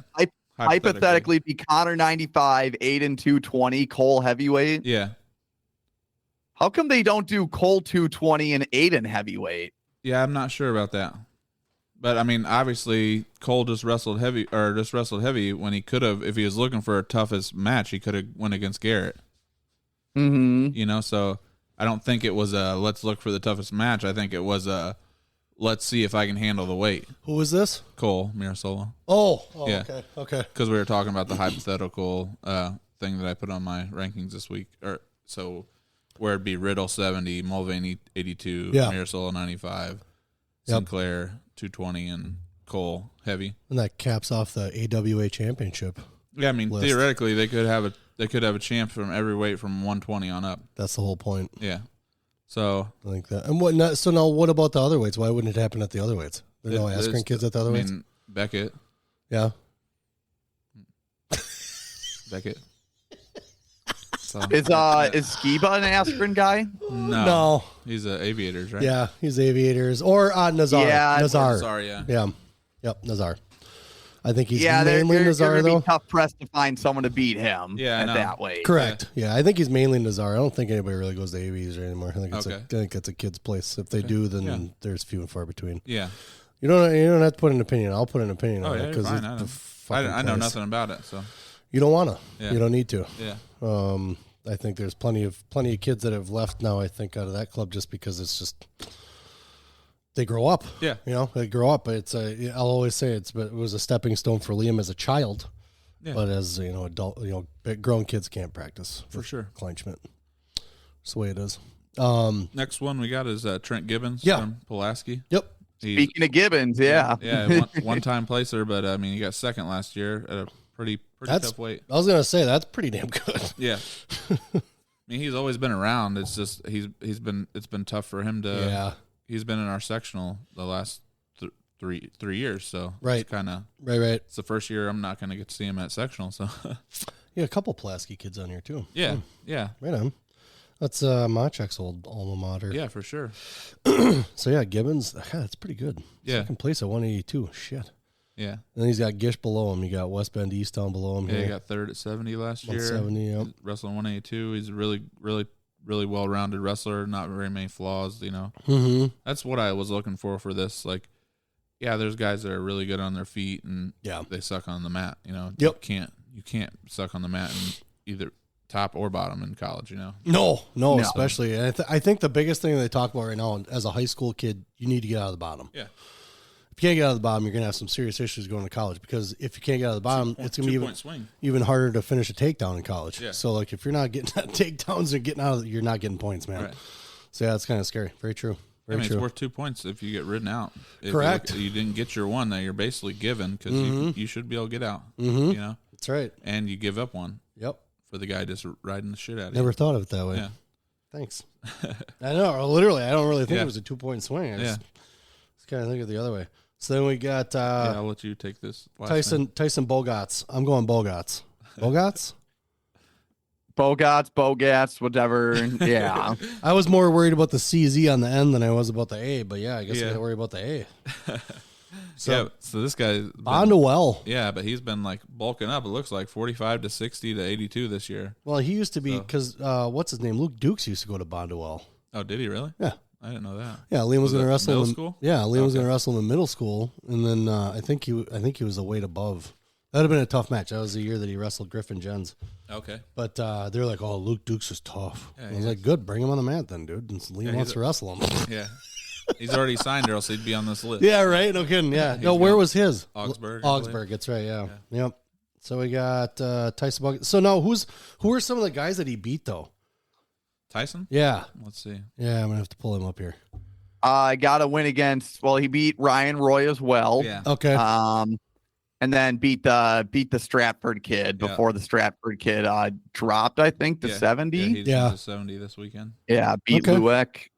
Hypothetically, be Connor 95, Aiden 220, Cole heavyweight. Yeah. How come they don't do Cole 220 and Aiden heavyweight? Yeah, I'm not sure about that. But I mean, obviously, Cole just wrestled heavy when he could have, if he was looking for a toughest match, he could have went against Garrett. Mm-hmm. So I don't think it was a let's look for the toughest match. I think it was a let's see if I can handle the weight. Who was this? Cole Mirasola. Oh yeah. Okay. Because we were talking about the hypothetical thing that I put on my rankings this week, so where it'd be Riddle 70, Mulvaney 82, Mirasola 95, Sinclair 220, and Cole heavy. And that caps off the AWA championship. Yeah, I mean list. Theoretically they could have a champ from every weight from 120 on up. That's the whole point. Yeah. So I think that. And so now what about the other weights? Why wouldn't it happen at the other weights? There's no Askren kids at the other weights? Beckett. Yeah. Beckett. So, is Skiba an Askren guy? No. He's Aviators, right? Yeah, he's Aviators. Or Nazar. Yeah, Nazar, yeah. Yeah. Yep, Nazar. I think he's mainly mainly Nazar, though. Be tough pressed to find someone to beat him at that weight. Correct. Yeah, I think he's mainly Nazar. I don't think anybody really goes to AVs anymore. I think it's a kid's place. If they do, then there's few and far between. Yeah. You don't have to put an opinion. I'll put an opinion on it because I know nothing about it, so you don't want to. Yeah. You don't need to. Yeah. I think there's plenty of kids that have left now. I think out of that club just because it's just they grow up. Yeah. They grow up. I'll always say it was a stepping stone for Liam as a child. Yeah. But as adult, grown kids can't practice for sure. Clenchment. That's the way it is. Next one we got is Trent Gibbons from Pulaski. Yep. Speaking of Gibbons, yeah, one-time placer, but I mean he got second last year at a pretty tough weight. I was gonna say that's pretty damn good. Yeah. I mean he's always been around. It's just it's been tough for him to. Yeah. He's been in our sectional the last 3 years, so right. It's kind of right. It's the first year I'm not going to get to see him at sectional, so yeah, a couple Pulaski kids on here too. Yeah, right on. That's Machek's old alma mater. Yeah, for sure. So yeah, Gibbons, that's pretty good. Yeah, second place at 182. Shit. Yeah. And then he's got Gish below him. You got West Bend East down below him. Yeah, he got third at 70 last year. 70. Yep. He's wrestling 182. He's a really well-rounded wrestler, not very many flaws, Mm-hmm. That's what I was looking for this. Like, yeah, there's guys that are really good on their feet, and they suck on the mat, Yep. You can't suck on the mat in either top or bottom in college, No, especially. And I think the biggest thing they talk about right now, as a high school kid, you need to get out of the bottom. Yeah. If you can't get out of the bottom, you're going to have some serious issues going to college, because if you can't get out of the bottom, it's going to be even harder to finish a takedown in college. Yeah. So, like, if you're not getting takedowns and getting out of it, you're not getting points, man. Right. So, yeah, it's kind of scary. Very true. Very true. It's worth 2 points if you get ridden out. Correct. You didn't get your one that you're basically given, because you should be able to get out. Mm-hmm. That's right. And you give up one. Yep. For the guy just riding the shit out of you. Never thought of it that way. Yeah. Thanks. I know. Literally, I don't really think it was a 2-point swing. I just kind of think of it the other way. So then we got I'll let you take this. Tyson Bogots. I'm going Bogots. Bogots? Bogats, whatever. Yeah. I was more worried about the CZ on the end than I was about the A, but yeah, I guess I got to worry about the A. So this guy Bondwell. Yeah, but he's been like bulking up. It looks like 45 to 60 to 82 this year. Well, he used to be, because what's his name? Luke Dukes used to go to Bondwell. Oh, did he really? Yeah. I didn't know that. Yeah, Liam was going to wrestle middle in school. Yeah, Liam was going to wrestle in middle school, and then I think he was a weight above. That would have been a tough match. That was the year that he wrestled Griffin Jens. Okay. But they're like, oh, Luke Dukes is tough. Yeah, I was like, good, bring him on the mat then, dude. And Lee wants to wrestle him. Yeah. He's already signed, or else he'd be on this list. Yeah, right? No kidding. Yeah. No, where was his? Augsburg. Augsburg. That's right. Yeah. Yep. So we got Tyson Buck. So now, who are some of the guys that he beat though? Tyson? Yeah. Let's see. Yeah, I'm gonna have to pull him up here. I got to win against. Well, he beat Ryan Roy as well. Yeah. Okay. And then beat the Stratford kid before the Stratford kid dropped, I think, to 70. Yeah, he's to 70 this weekend. Yeah, beat Lueck.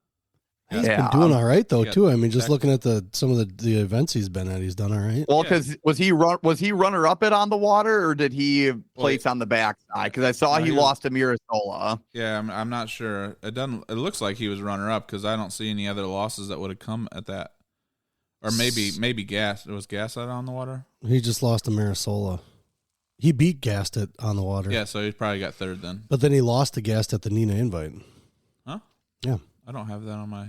He's been doing all right though too. I mean, just looking at some of the events he's been at, he's done all right. Well, because was he runner up it on the water, or did he place on the backside? Because I saw he lost to Mirasola. Yeah, I'm not sure. It looks like he was runner up because I don't see any other losses that would have come at that. Or maybe Gas. Was Gas out on the water? He just lost to Mirasola. He beat Gastet on the water. Yeah, so he probably got third then. But then he lost to Gastet at the Nina Invite. Huh? Yeah. I don't have that on my.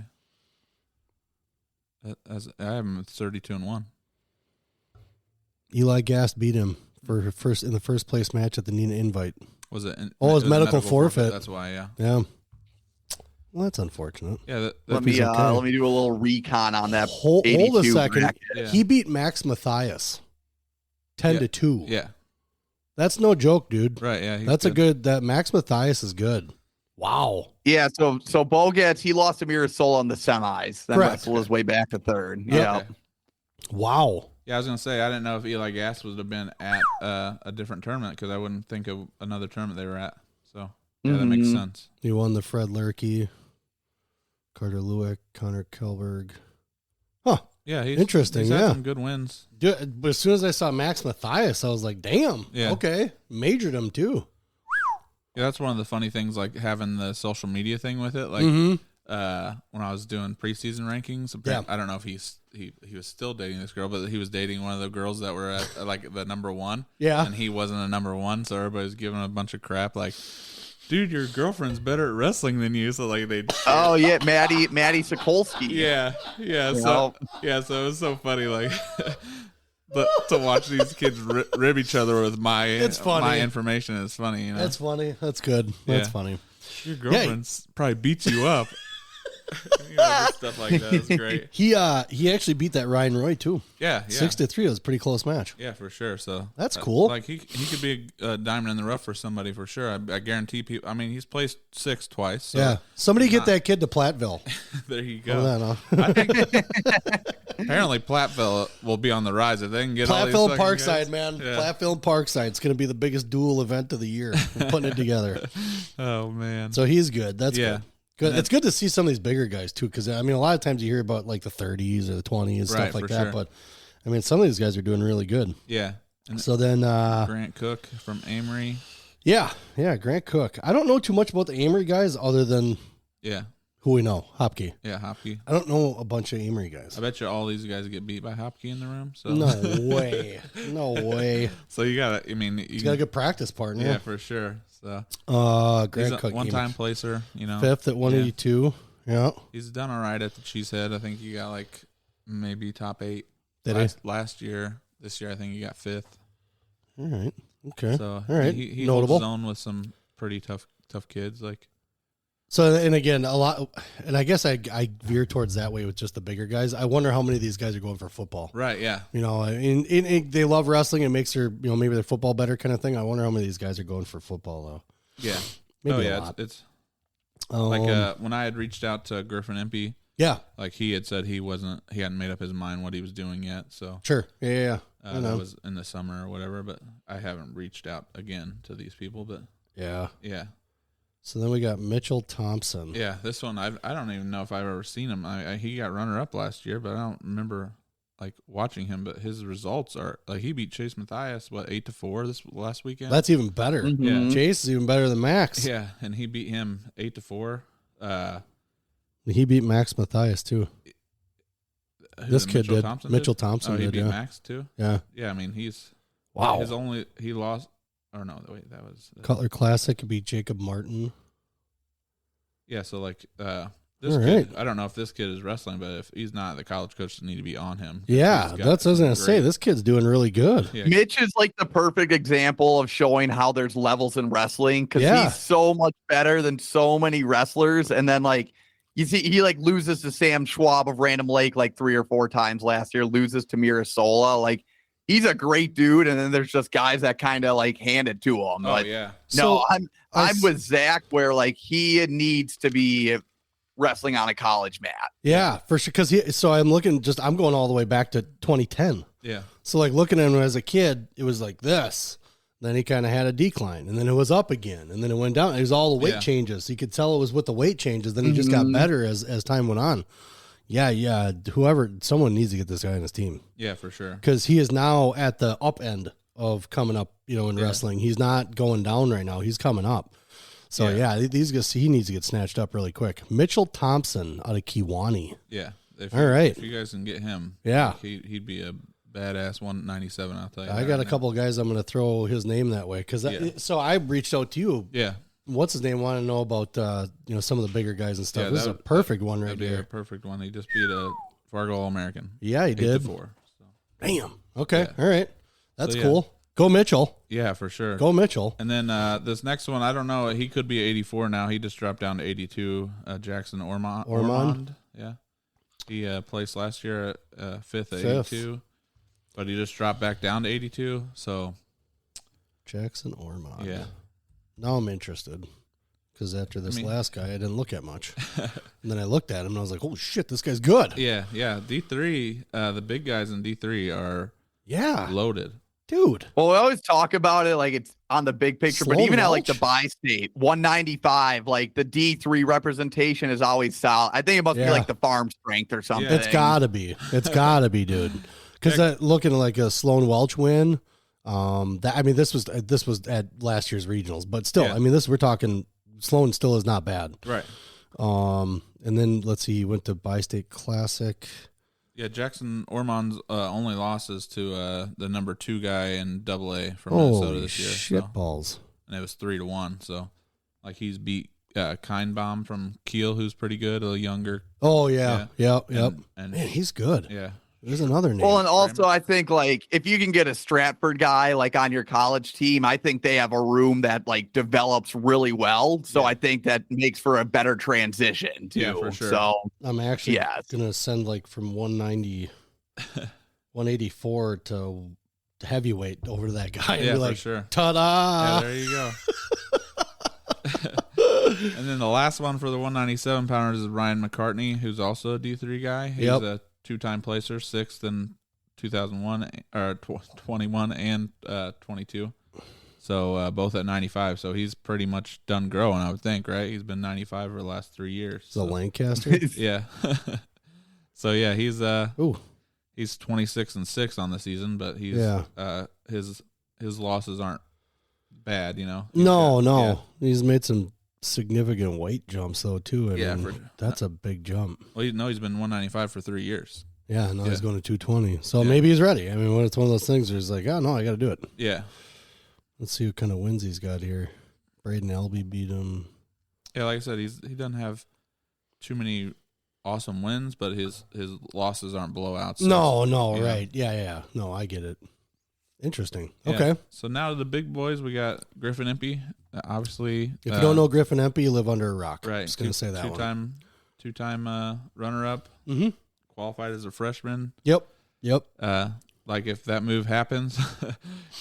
I have him at 32-1. Eli Gast beat him in the first place match at the Nina Invite. Was it? It was medical forfeit. That's why. Yeah. Yeah. Well, that's unfortunate. Yeah. Let me do a little recon on that. Hold a second. Yeah. He beat Max Matthias 10-2. Yeah. That's no joke, dude. Right. Yeah. That's that Max Matthias is good. Wow. Yeah, so Bogetz, he lost to Mirasola in the semis. Then Correct. wrestled his way back to third. Okay. Yeah. Wow. Yeah, I was gonna say I didn't know if Eli Gas would have been at a different tournament because I wouldn't think of another tournament they were at. So yeah, that makes sense. He won the Fred Lurkey, Carter Lueck, Connor Kelberg. Huh. Yeah, interesting. He's had some good wins. Dude, but as soon as I saw Max Matthias, I was like, damn. Yeah. Okay. Majored him too. Yeah, that's one of the funny things, like having the social media thing with it. Like when I was doing preseason rankings, I don't know if he was still dating this girl, but he was dating one of the girls that were at like the number one. Yeah, and he wasn't a number one, so everybody was giving him a bunch of crap. Like, dude, your girlfriend's better at wrestling than you. So like they. Oh yeah, Maddie Sokolsky. Yeah. So it was so funny, like. But to watch these kids rib each other with my information is funny. You know? That's funny. That's good. That's funny. Your girlfriend's probably beats you up. Stuff like that is great. He actually beat that Ryan Roy too. Yeah. 6-3. It was a pretty close match. Yeah, for sure. So that's cool. Like he could be a diamond in the rough for somebody for sure. I guarantee people. I mean, he's placed 6 twice. So yeah. Somebody get that kid to Platteville. There you go. I think apparently Platteville will be on the rise if they can get Platteville all and these Parkside, guys. man. Yeah. Platteville and Parkside. It's going to be the biggest dual event of the year. We're putting it together. Oh man. So he's good. That's good. Good. It's good to see some of these bigger guys too, because I mean, a lot of times you hear about like the 30s or the 20s stuff like that, but I mean, some of these guys are doing really good. Yeah. And so then Grant Cook from Amory. Yeah, Grant Cook. I don't know too much about the Amory guys other than who we know, Hopke. Yeah, Hopke. I don't know a bunch of Amory guys. I bet you all these guys get beat by Hopke in the room. So no way, no way. So you got to. I mean, you got a good practice partner. Yeah, for sure. So Grant Cook, one-time placer. 5th at 182. Yeah, he's done all right at the Cheesehead. I think he got like maybe top 8 last year. This year, I think he got 5th. All right. Okay. So all right. He notable holds his own with some pretty tough kids. Like. So, and again, a lot, and I guess I veer towards that way with just the bigger guys. I wonder how many of these guys are going for football. Right, yeah. You know, they love wrestling. It makes their, maybe their football better kind of thing. I wonder how many of these guys are going for football, though. Yeah. Maybe a lot. It's like when I had reached out to Griffin Impey, like he had said he hadn't made up his mind what he was doing yet. So sure. Yeah. I know. That was in the summer or whatever, but I haven't reached out again to these people, but yeah. So then we got Mitchell Thompson. Yeah, this one I don't even know if I've ever seen him. He got runner up last year, but I don't remember like watching him. But his results are like he beat Chase Matthias 8-4 this last weekend. That's even better. Mm-hmm. Yeah, Chase is even better than Max. Yeah, and he beat him 8-4. He beat Max Matthias too. This kid did. Mitchell Thompson did. He beat Max too. Yeah. Yeah, I mean he's wow. He lost. Or no, wait, that was Cutler Classic beat Jacob Martin. Yeah, so like This kid, I don't know if this kid is wrestling, but if he's not, the college coaches need to be on him. Yeah, that's what I was going to say. This kid's doing really good. Yeah. Mitch is like the perfect example of showing how there's levels in wrestling because he's so much better than so many wrestlers. And then, like, you see, he like loses to Sam Schwab of Random Lake like 3 or 4 times last year, loses to Mirasola. Like, he's a great dude. And then there's just guys that kind of like hand it to him. Oh, like, yeah. No, I'm with Zach where like he needs to be wrestling on a college mat. Yeah, for sure. Because so I'm going all the way back to 2010. Yeah. So like looking at him as a kid, it was like this. Then he kind of had a decline, and then it was up again, and then it went down. It was all the weight changes. You could tell it was with the weight changes. Then he just got better as time went on. Yeah. Someone needs to get this guy on his team. Yeah, for sure. Because he is now at the up end of coming up, in wrestling. He's not going down right now. He's coming up. So these guys, he needs to get snatched up really quick. Mitchell Thompson out of Kewanee. Yeah. If you guys can get him, he'd be a badass 197. I'll tell you. I got a couple of guys. I'm going to throw his name that way so I reached out to you. Yeah. What's his name? Want to know about some of the bigger guys and stuff. This is a perfect one right here. A perfect one. He just beat a Fargo All-American. Yeah, he did. 8-4. So. Damn. Okay. Yeah. All right. That's cool. Go Mitchell. Yeah, for sure. Go Mitchell. And then this next one, I don't know. He could be 84 now. He just dropped down to 82. Jackson Ormond. Yeah. He placed last year at 5th at 82. But he just dropped back down to 82. So Jackson Ormond. Yeah. Now I'm interested. Because after this last guy, I didn't look at much. And then I looked at him and I was like, oh, shit, this guy's good. Yeah. D3, the big guys in D3 are loaded. Dude. Well, we always talk about it like it's on the big picture, but even at like the bi-state, 195, like the D3 representation is always solid. I think it must be like the farm strength or something. It's got to be. It's got to be, dude. Because looking like a Sloan Welch win, this was at last year's regionals, but still, we're talking Sloan still is not bad. Right. And then let's see, he went to Bi-State Classic. Yeah, Jackson Ormond's only losses to the number 2 guy in AA from Minnesota this year. Shit balls. And it was 3-1. So, like, he's beat Kindbaum from Kiel, who's pretty good, a younger. Oh yeah. Yep. And man, he's good. Yeah. There's another name. Well, and also I think like if you can get a Stratford guy like on your college team, I think they have a room that like develops really well. So I think that makes for a better transition too. Yeah, for sure. So I'm actually gonna send like from 184 to heavyweight over to that guy. Yeah, and be for sure. Ta-da! Yeah, there you go. And then the last one for the 197 pounders is Ryan McCartney, who's also a D3 guy. He's a 2-time placer, 6th in 2001 or 21 and 22. So both at 95. So he's pretty much done growing, I would think, right? He's been 95 for the last 3 years. So Lancaster. Yeah. So yeah, he's 26-6 on the season, but he's his losses aren't bad, No. He's made some significant weight jumps though too. That's a big jump. Well, he's been 195 for 3 years. Yeah, now he's going to 220. So maybe he's ready. I mean, it's one of those things where he's like, oh no, I got to do it. Yeah. Let's see what kind of wins he's got here. Braden Albee beat him. Yeah, like I said, he doesn't have too many awesome wins, but his losses aren't blowouts. So right. Yeah. No, I get it. Interesting. Yeah. Okay. So now the big boys, we got Griffin Impey. Obviously, if you don't know Griffin Impey, you live under a rock. Right. I'm just gonna say that two-time runner-up. Mm-hmm. Qualified as a freshman. Yep. Like if that move happens,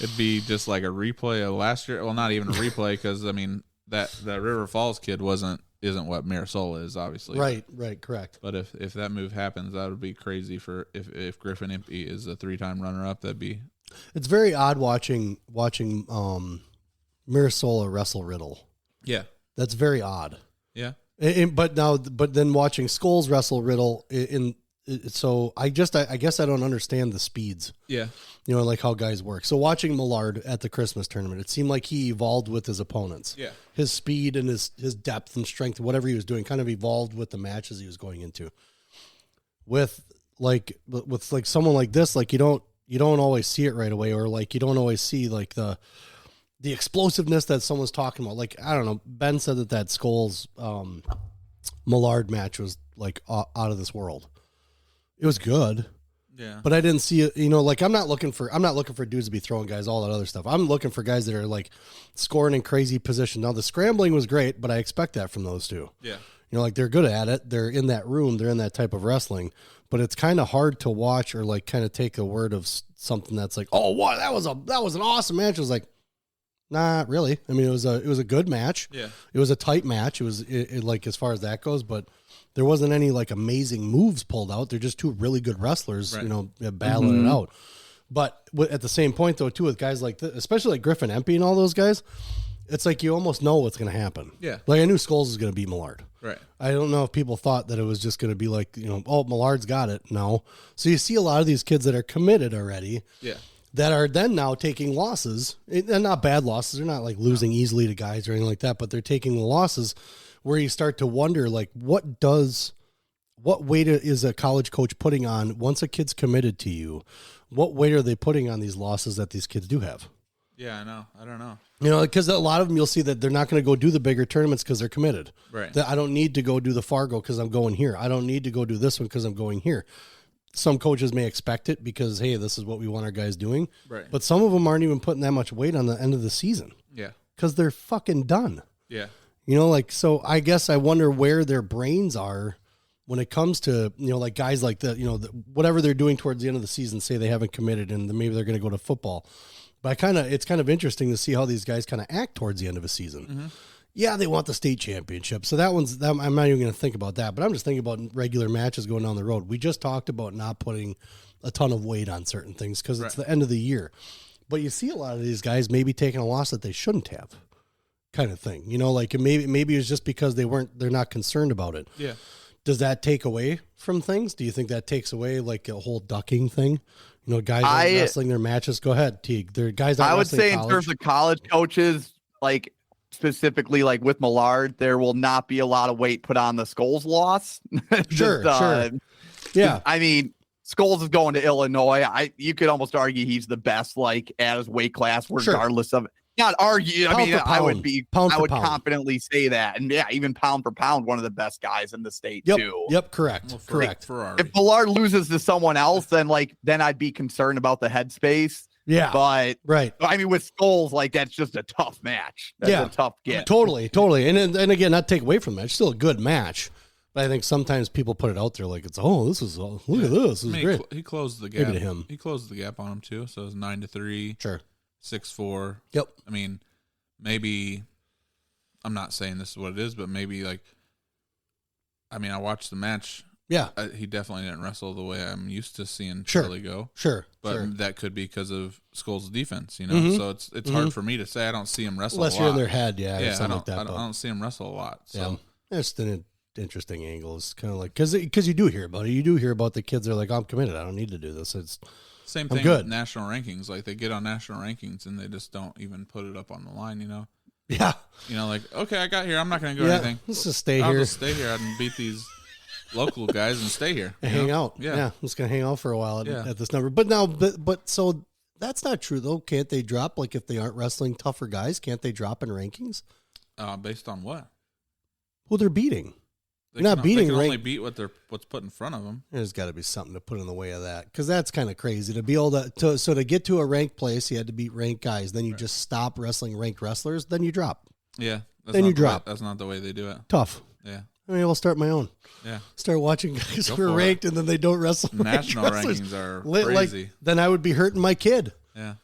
it'd be just like a replay of last year. Well, not even a replay because I mean that River Falls kid isn't what Mirasola is, obviously. Right, correct. But if that move happens, that would be crazy for if Griffin Impey is a 3-time runner-up. That'd be. It's very odd watching Mirasola wrestle Riddle. Yeah, that's very odd. Yeah, but then watching Scholes wrestle Riddle so I guess I don't understand the speeds. Yeah, like how guys work. So watching Millard at the Christmas tournament, it seemed like he evolved with his opponents. Yeah, his speed and his depth and strength, whatever he was doing, kind of evolved with the matches he was going into. With someone like this, like you don't always see it right away, or like you don't always see like the explosiveness that someone's talking about. Like, I don't know, Ben said that Scholes Millard match was like out of this world. It was good. Yeah. But I didn't see it, like I'm not looking for dudes to be throwing guys, all that other stuff. I'm looking for guys that are like scoring in crazy position. Now the scrambling was great, but I expect that from those two. Yeah. Like they're good at it. They're in that room. They're in that type of wrestling, but it's kind of hard to watch or like kind of take a word of something that's like, oh, wow, that was an awesome match. It was like, not really. I mean, it was a good match. Yeah. It was a tight match. It was like, as far as that goes, but there wasn't any like amazing moves pulled out. They're just two really good wrestlers, right. Battling it out. But at the same point though, too, with guys like this, especially like Griffin Empey and all those guys, it's like you almost know what's going to happen. Yeah. Like I knew Scholes was going to beat Millard. Right. I don't know if people thought that it was just going to be like, oh, Millard's got it. No. So you see a lot of these kids that are committed already. Yeah. That are then now taking losses, and not bad losses. They're not like losing easily to guys or anything like that, but they're taking the losses where you start to wonder, like, what weight is a college coach putting on once a kid's committed to you? What weight are they putting on these losses that these kids do have? Yeah, I know. I don't know. Because a lot of them, you'll see that they're not going to go do the bigger tournaments because they're committed. Right. That I don't need to go do the Fargo because I'm going here. I don't need to go do this one because I'm going here. Some coaches may expect it because, hey, this is what we want our guys doing. Right. But some of them aren't even putting that much weight on the end of the season. Yeah. Because they're fucking done. Yeah. So I guess I wonder where their brains are when it comes to, like guys like that, whatever they're doing towards the end of the season, say they haven't committed and maybe they're going to go to football. But it's kind of interesting to see how these guys kind of act towards the end of a season. Mm-hmm. Yeah, they want the state championship. So I'm not even going to think about that, but I'm just thinking about regular matches going down the road. We just talked about not putting a ton of weight on certain things because it's the end of the year. But you see a lot of these guys maybe taking a loss that they shouldn't have, kind of thing. Like maybe it's just because they're not concerned about it. Yeah. Does that take away from things? Do you think that takes away like a whole ducking thing? Guys aren't wrestling their matches. Go ahead, Teague. I would say in terms of college coaches, like specifically like with Millard, there will not be a lot of weight put on the Scholes loss. Sure. Yeah. I mean, Scholes is going to Illinois. You could almost argue he's the best, like at his weight class, regardless of it. Not argue. I mean, I would confidently say that. And yeah, even pound for pound, one of the best guys in the state too. Yep. Correct. Well, correct. If Millard loses to someone else, then I'd be concerned about the headspace. Yeah. But right. I mean, with Scholes, like that's just a tough match. That's a tough get. Totally. And again, not take away from that. It's still a good match. But I think sometimes people put it out there like it's look at this. This is great. He closed the gap. Maybe to him. He closed the gap on him too. So it was 9-3. Sure. 6-4. Yep. I mean, maybe I'm not saying this is what it is, but maybe I watched the match. Yeah. He definitely didn't wrestle the way I'm used to seeing Charlie go. Sure. But that could be because of Scholes' defense, Mm-hmm. So it's hard for me to say. I don't see him wrestle unless a lot. you're in their head, yeah. I like that, I don't see him wrestle a lot. So it's an interesting angle. It's kind of like because you do hear about it. You do hear about the kids that are like, I'm committed. I don't need to do this. It's same thing with national rankings. Like they get on national rankings and they just don't even put it up on the line, Yeah. Okay, I got here. I'm not going to go anything. Let's just stay I'll here. Just stay here and beat these local guys and stay here. And hang out. Yeah. I'm just going to hang out for a while at this number. But so that's not true though. Can't they drop, like if they aren't wrestling tougher guys, can't they drop in rankings? Based on what? Who they're beating. They not beating. They can only beat what's put in front of them. There's got to be something to put in the way of that because that's kind of crazy to be able to get to a ranked place. You had to beat ranked guys. Then you just stop wrestling ranked wrestlers. Then you drop. Yeah. Then you drop. That's not the way they do it. Tough. Yeah. I mean, I'll start my own. Yeah. Start watching guys who are ranked and then they don't wrestle. National rankings are crazy. Then I would be hurting my kid. Yeah.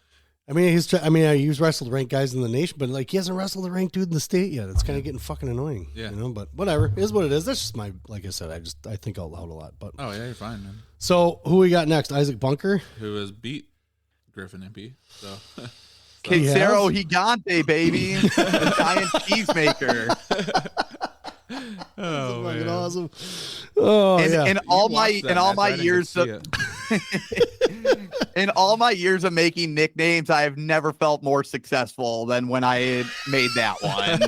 I mean, he's wrestled ranked guys in the nation, but he hasn't wrestled a ranked dude in the state yet. It's kind of getting fucking annoying. Yeah. But whatever. It is what it is. That's just like I said, I think out loud a lot. But oh, yeah, you're fine, man. So who we got next? Isaac Bunker? Who has beat Griffin Empey. So. Quesero Gigante, baby. The giant cheesemaker. Oh, man. Awesome. Oh, in all my years of in all my years of making nicknames, I have never felt more successful than when I made that one.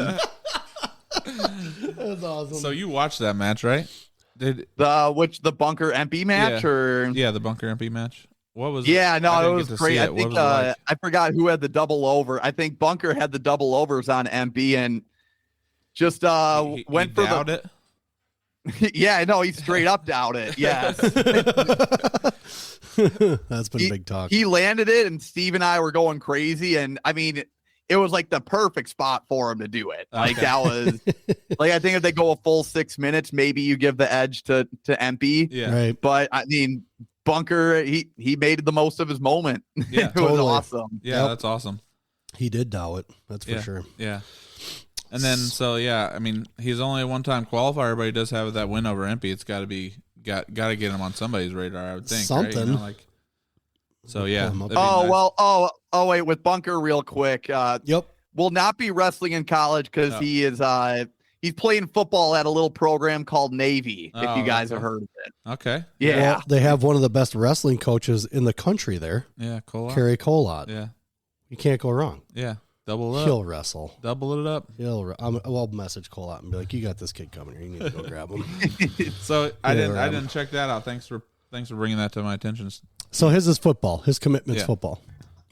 That's awesome. So you watched that match, right? The Bunker Empey match or the Bunker Empey match? What was it was great. I think I forgot who had the double over. I think Bunker had the double overs on Empey and just went for it. Yeah, no, he straight up doubted it. Yes. That's been big talk. He landed it, and Steve and I were going crazy. And I mean, it was like the perfect spot for him to do it. Like that was like, I think if they go a full 6 minutes, maybe you give the edge to MP. Yeah. Right. But I mean, Bunker, he made the most of his moment. Yeah, it was awesome. Yeah, Yep. that's awesome. He did dow it. That's for sure. Yeah. And then, I mean, he's only a one-time qualifier, but he does have that win over MP. It's got to get him on somebody's radar, I would think. Something. Right? You know, like, so, yeah. Wait, with Bunker real quick. Yep. Will not be wrestling in college because he is he's playing football at a little program called Navy, if you guys have heard of it. Okay. Yeah. Well, they have one of the best wrestling coaches in the country there. Yeah, Colot. Kerry Colot. Yeah. You can't go wrong. Yeah. Double it up. He'll wrestle. Double it up. I'll message Colot and be like, "You got this kid coming here. You need to go grab him." So I didn't check that out. Thanks for bringing that to my attention. So his is football. His commitment's football.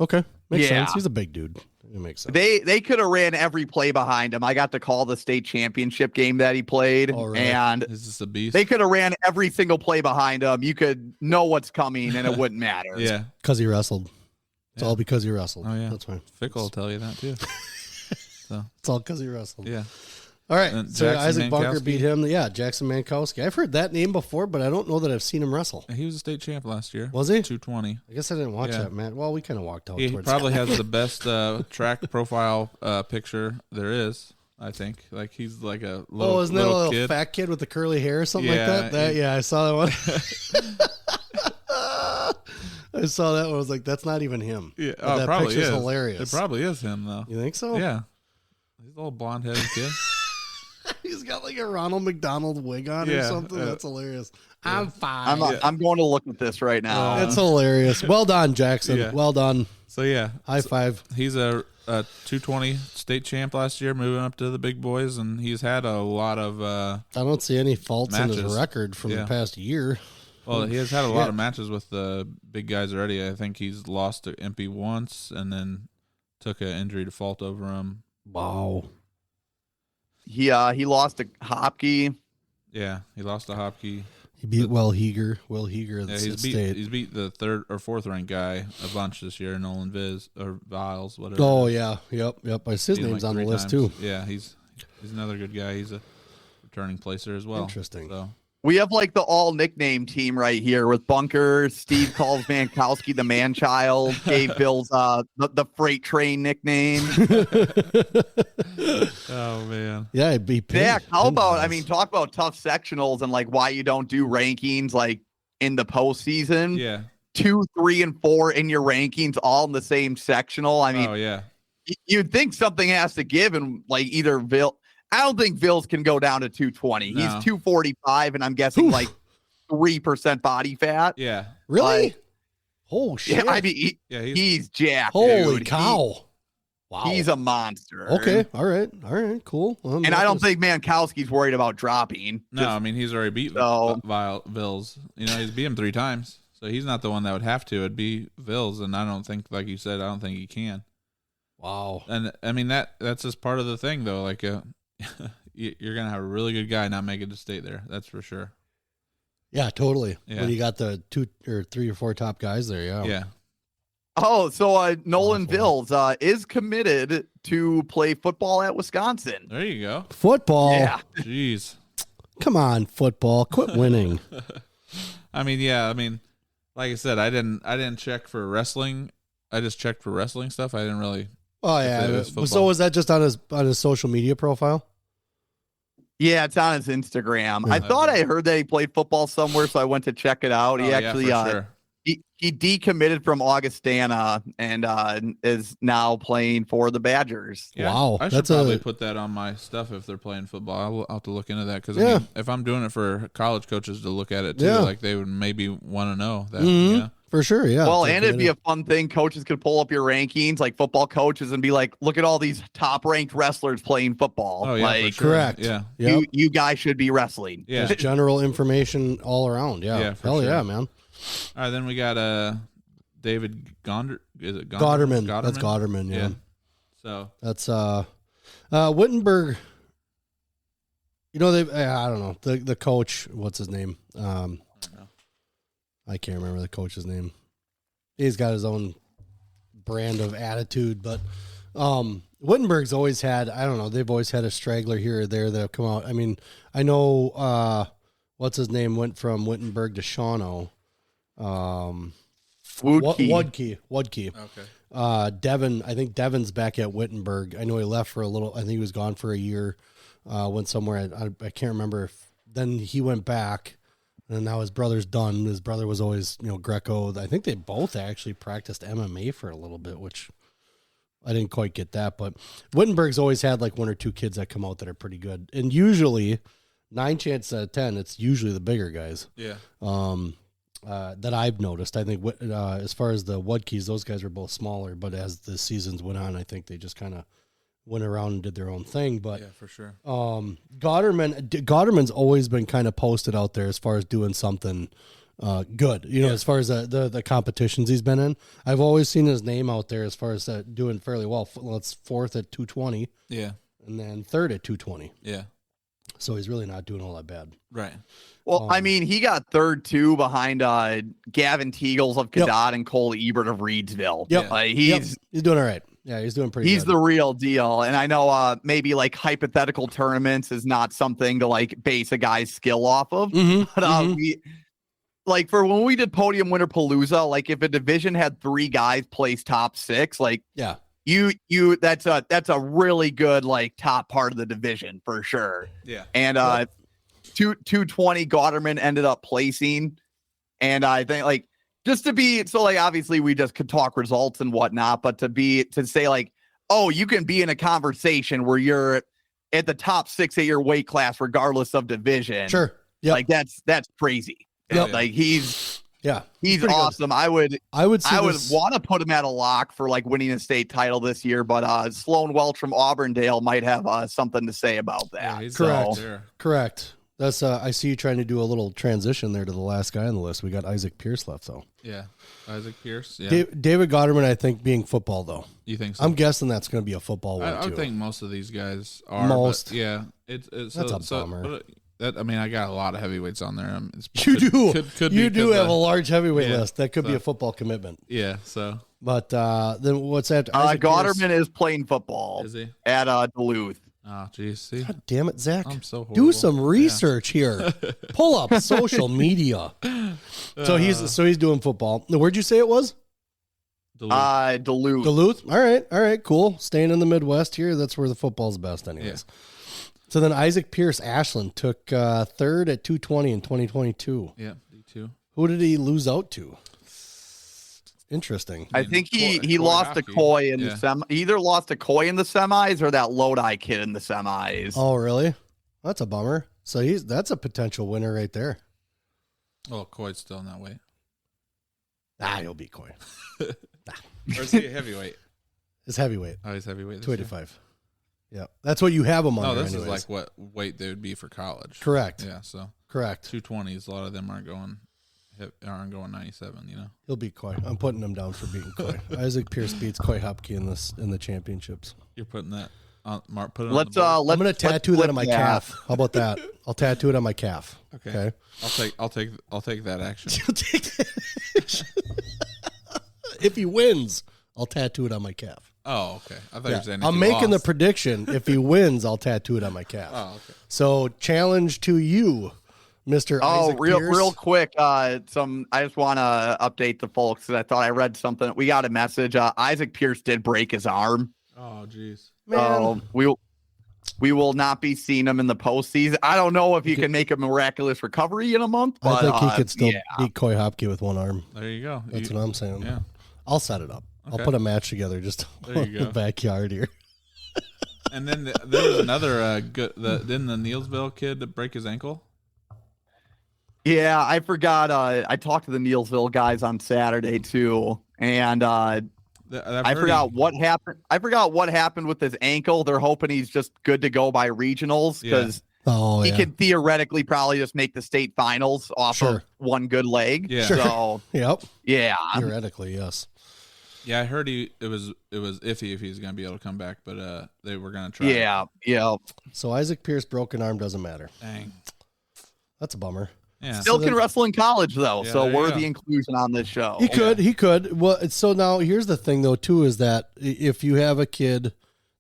Okay, makes sense. He's a big dude. It makes sense. They could have ran every play behind him. I got to call the state championship game that he played, and is this a beast? They could have ran every single play behind him. You could know what's coming, and it wouldn't matter. Yeah, because he wrestled. It's all because he wrestled. Oh yeah, that's fine. Fickle will tell you that too. So it's all because he wrestled. Yeah. All right. So Jackson Isaac Bunker Mankowski? beat him. Yeah, Jackson Mankowski. I've heard that name before, but I don't know that I've seen him wrestle. He was a state champ last year. Was he? 220. I guess I didn't watch that, man. Well, we kind of walked out. He towards probably has the best track profile picture there is. I think like he's like a little. Isn't that a little kid. fat kid with the curly hair or something like that? Yeah, I saw that one. I saw that one. I was like, that's not even him. Yeah, but that probably picture's is. hilarious. It probably is him though. You think so? Yeah, he's a little blonde-headed kid. He's got like a Ronald McDonald wig on or something. That's hilarious. Yeah. I'm fine. I'm going to look at this right now. It's hilarious. Well done, Jackson. Yeah. Well done. So yeah, high five. He's a 220 state champ last year, moving up to the big boys, and he's had a lot of. I don't see any faults matches. in his record from the past year. Well, he has had a lot of matches with the big guys already. I think he's lost to MP once, and then took an injury default over him. Wow. He lost to Hopkey. Yeah, he lost to Hopkey. He beat Will Heeger. He's beat the third or fourth ranked guy a bunch this year, Nolan Viles, whatever. Oh yeah, yep. I see his name's on the list too. Yeah, he's another good guy. He's a returning placer as well. Interesting. So we have like the all nickname team right here with Bunker. Steve calls Mankowski the man child. Gave Bill's the freight train nickname. Oh man. Yeah, it'd be Zach, how about talk about tough sectionals and like why you don't do rankings like in the postseason. Yeah. 2, 3, and 4 in your rankings all in the same sectional. I mean, oh yeah. You'd think something has to give, and like either I don't think Vils can go down to 220. No. He's 245, and I'm guessing like 3% body fat. Yeah. Really? Oh shit! Yeah, I mean, he's jacked. Holy dude. wow! He's a monster. Okay, all right, cool. And I don't think Mankowski's worried about dropping. No, I mean he's already beat Vils. You know, he's beat him 3 times, so he's not the one that would have to. It'd be Vils, and I don't think, like you said, I don't think he can. Wow. And I mean that's just part of the thing, though. Like, you're gonna have a really good guy not make it to state there. That's for sure. Yeah, totally. Yeah. When you got the 2 or 3 or 4 top guys there, yeah. Yeah. Oh, so Nolan Vils is committed to play football at Wisconsin. There you go. Football. Yeah. Jeez. Come on, football. Quit winning. I mean, like I said, I didn't check for wrestling. I just checked for wrestling stuff. I didn't really. Oh yeah. So was that just on his social media profile? Yeah, it's on his Instagram. I thought I heard that he played football somewhere, so I went to check it out. He actually sure. he decommitted from Augustana and is now playing for the Badgers. Yeah, wow. I should probably put that on my stuff if they're playing football. I'll have to look into that because I mean, if I'm doing it for college coaches to look at it too, like they would maybe want to know that. Yeah. For sure, yeah. Well, and it'd be a fun thing. Coaches could pull up your rankings, like football coaches, and be like, "Look at all these top-ranked wrestlers playing football." Oh, yeah, like, for sure. Correct. Yeah. You guys should be wrestling. Yeah. Just general information all around. Yeah. Yeah, for Hell sure. yeah, man. All right, then we got David Gonder. Is it Gotterman? That's Gotterman. Yeah. So that's Wittenberg. You know, I don't know. The coach, what's his name? I can't remember the coach's name. He's got his own brand of attitude, but Wittenberg's always had, I don't know, they've always had a straggler here or there that have come out. I mean, I know, what's his name went from Wittenberg to Shawano. Wudke. Okay. Devin, I think Devin's back at Wittenberg. I know he left for a little, I think he was gone for a year, went somewhere. I can't remember if then he went back and now his brother's done. His brother was always, Greco. I think they both actually practiced MMA for a little bit, which I didn't quite get that, but Wittenberg's always had like one or two kids that come out that are pretty good. And usually 9 chances out of 10, it's usually the bigger guys. Yeah. That I've noticed. I think as far as the Wudkeys, those guys were both smaller, but as the seasons went on, I think they just kind of went around and did their own thing. But yeah, for sure. Gotterman's always been kind of posted out there as far as doing something good. As far as the competitions he's been in, I've always seen his name out there as far as doing fairly well. It's 4th at 220. Yeah. And then 3rd at 220. Yeah. So he's really not doing all that bad. Right. Well, I mean, he got 3rd too behind Gavin Teagles of Cadott and Cole Ebert of Reedsville. Yep. He's doing all right. Yeah, he's doing pretty good. He's the real deal. And I know maybe like hypothetical tournaments is not something to like base a guy's skill off of. But we like for when we did Podium Winter Palooza, like if a division had 3 guys place top 6, like you that's a really good like top part of the division for sure. Yeah. And 220 Gotterman ended up placing. And I think like just to be so like obviously we just could talk results and whatnot, but to say like, oh, you can be in a conversation where you're at the top 6 at your weight class regardless of division. Sure. Yeah. Like that's crazy. Yep. Like he's pretty awesome. Good. I would want to put him at a lock for like winning a state title this year, but Sloan Welch from Auburndale might have something to say about that. Yeah, Correct. That's I see you trying to do a little transition there to the last guy on the list. We got Isaac Pierce left though. Yeah, Isaac Pierce. Yeah, David Gotterman. I think being football though. You think so? I'm guessing that's going to be a football one I too. think most of these guys are. Most. Yeah, it's that's a bummer. I mean, I got a lot of heavyweights on there. You do have a large heavyweight list. That could be a football commitment. Yeah. So, but then what's that? Gotterman is playing football. Is he at Duluth? Oh, geez. See? God damn it, Zach. I'm so horrible. Do some research here. Pull up social media. So he's doing football. Where'd you say it was? Duluth. Duluth. All right, cool. Staying in the Midwest here. That's where the football's best anyways. Yeah. So then Isaac Pierce Ashland took 3rd at 220 in 2022. Yeah, D2. Who did he lose out to? Interesting. I think he lost to Coy in the semi. Either lost to Coy in the semis or that Lodi kid in the semis. Oh, really? That's a bummer. So that's a potential winner right there. Oh, Coy's still in that weight. He'll beat Coy. Or is he a heavyweight? It's heavyweight. Oh, he's heavyweight. 285. Yeah, that's what you have them under. No, this anyways. is like what weight they would be for college. Correct. Yeah, so correct. 220s. A lot of them aren't going 97. He'll beat Coy. I'm putting him down for beating Coy. Isaac Pierce beats Coy Hopke in the championships. You're putting that on, Mark. Put it let's on I'm gonna tattoo that on my calf. How about that? I'll tattoo it on my calf. Okay. I'll take that action. You'll take that action. If he wins, I'll tattoo it on my calf. Oh, okay. I thought you were saying I'm making the prediction. If he wins, I'll tattoo it on my calf. Oh, okay. So challenge to you, Mr. Isaac Pierce. Real quick. I just want to update the folks because I thought I read something. We got a message. Isaac Pierce did break his arm. Oh, geez. So we will not be seeing him in the postseason. I don't know if he can make a miraculous recovery in a month. But, I think he could still beat Coy Hopke with one arm. There you go. That's what I'm saying. Yeah. I'll set it up. Okay. I'll put a match together just in the backyard here. And then there was another didn't the Neilsville kid break his ankle? Yeah, I forgot. I talked to the Neilsville guys on Saturday too, and I forgot what happened. I forgot what happened with his ankle. They're hoping he's just good to go by regionals because he could theoretically probably just make the state finals off of one good leg. Yeah. Sure. So yep. Yeah. Theoretically, yes. Yeah, I heard it was iffy if he's going to be able to come back, but they were going to try. Yeah. So Isaac Pierce broken arm doesn't matter. Dang. That's a bummer. Yeah. Still can wrestle in college though, Yeah, so worthy inclusion on this show. He could. Well, so now here's the thing though too is that if you have a kid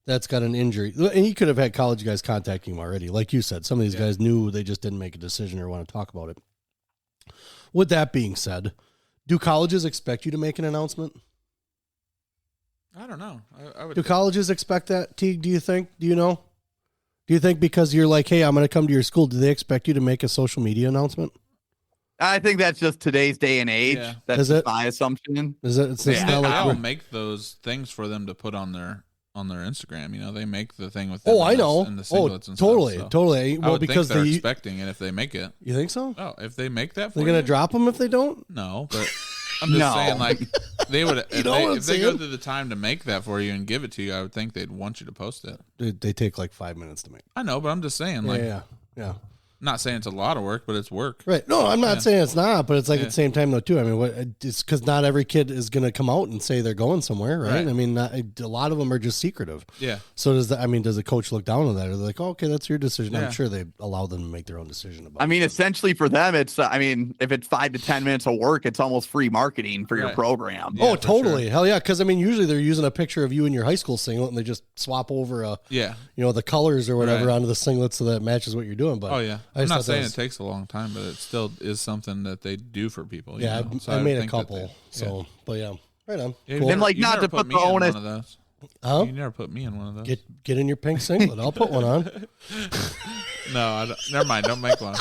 that's got an injury, and he could have had college guys contacting him already, like you said, some of these guys knew, they just didn't make a decision or want to talk about it. With that being said, do colleges expect you to make an announcement? I don't know. I would. Do colleges expect that, Teague? Do you think? Do you know? Do you think because you're like, hey, I'm going to come to your school, do they expect you to make a social media announcement? I think that's just today's day and age. Yeah. That's just my assumption. Is it? It's I don't make those things for them to put on their Instagram. You know, they make the thing with them I know. in the singlets and totally, stuff. So totally. Well, because they're expecting it if they make it. You think so? Oh, if they make that, they're going to drop them if they don't. No, but I'm just saying, like they would if they go through the time to make that for you and give it to you. I would think they'd want you to post it. They take like 5 minutes to make. I know, but I'm just saying, like, yeah. Not saying it's a lot of work, but it's work. Right. No, I'm not saying it's not, but it's like at the same time though too. I mean, it's because not every kid is going to come out and say they're going somewhere, right? I mean, a lot of them are just secretive. Yeah. So does the coach look down on that? Or they're like, oh, okay, that's your decision. Yeah. I'm sure they allow them to make their own decision about it. I mean, essentially for them, it's, if it's 5 to 10 minutes of work, it's almost free marketing for your program. Yeah, oh, totally. Sure. Hell yeah. Because I mean, usually they're using a picture of you in your high school singlet and they just swap over the colors or whatever onto the singlet so that it matches what you're doing. But I'm not saying it takes a long time, but it still is something that they do for people. Yeah, so I made a couple. But yeah, right on. Yeah, cool. And like not to put the onus. You never put me in one of those. Get in your pink singlet. I'll put one on. No, never mind. Don't make one.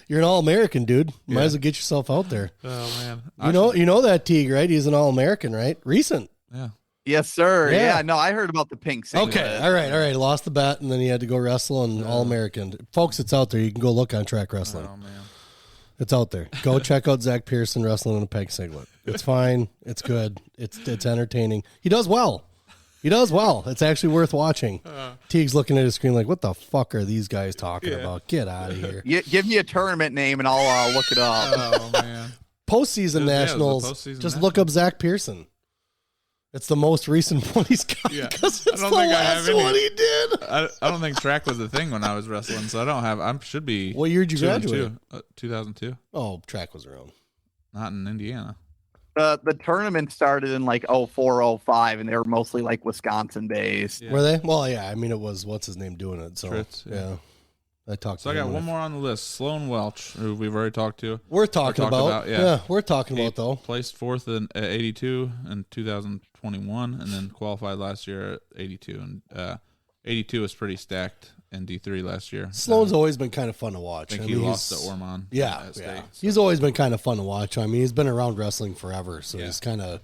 You're an All-American, dude. You might as well get yourself out there. Oh man, you know that Teague, right? He's an All-American, right? Recent. Yeah. Yes, sir. Yeah, no, I heard about the pink singlet. Okay, all right. Lost the bet, and then he had to go wrestle and All-American. Folks, it's out there. You can go look on Track Wrestling. Oh, man. It's out there. Go check out Zach Pearson wrestling in a pink singlet. It's fine. It's good. It's entertaining. He does well. It's actually worth watching. Teague's looking at his screen like, what the fuck are these guys talking about? Get out of here. Give me a tournament name, and I'll look it up. Oh, man. Postseason Nationals. Just look up Zach Pearson. It's the most recent one he's got because it's the last one he did. I don't think track was a thing when I was wrestling, so I don't have. I should be. What year did you graduate? 2002. Oh, track was around. Not in Indiana. The tournament started in like 04, 05, and they were mostly like Wisconsin based. Yeah. Were they? Well, yeah. I mean, it was what's his name doing it. So Tritz, yeah. I talked. So I got one more on the list. Sloan Welch, who we've already talked to. We're talking about. Yeah, we're talking about though. Placed fourth at 82 in 2021, and then qualified last year at 82. And 82 was pretty stacked in D3 last year. Sloan's always been kind of fun to watch. I think he lost to Ormond. Yeah, State, so. He's always been kind of fun to watch. I mean, he's been around wrestling forever, so he's kind of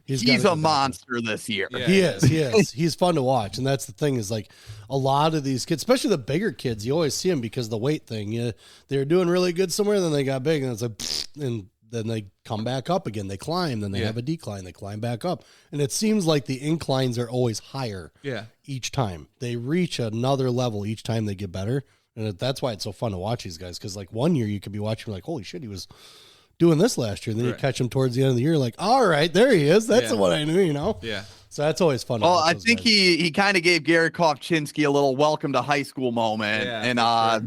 he's a monster this year. Yeah, he is. He's fun to watch, and that's the thing is like a lot of these kids, especially the bigger kids, you always see them because of the weight thing. They're doing really good somewhere, then they got big, and it's like, and then they come back up again. They climb, then they have a decline. They climb back up, and it seems like the inclines are always higher. Yeah. Each time they reach another level, each time they get better, and that's why it's so fun to watch these guys. Because like one year you could be watching like, holy shit, he was doing this last year, and then you catch him towards the end of the year, like, all right, there he is. That's the one I knew, Yeah. So that's always fun. Well, I think he kind of gave Garrett Kovchinski a little welcome to high school moment, and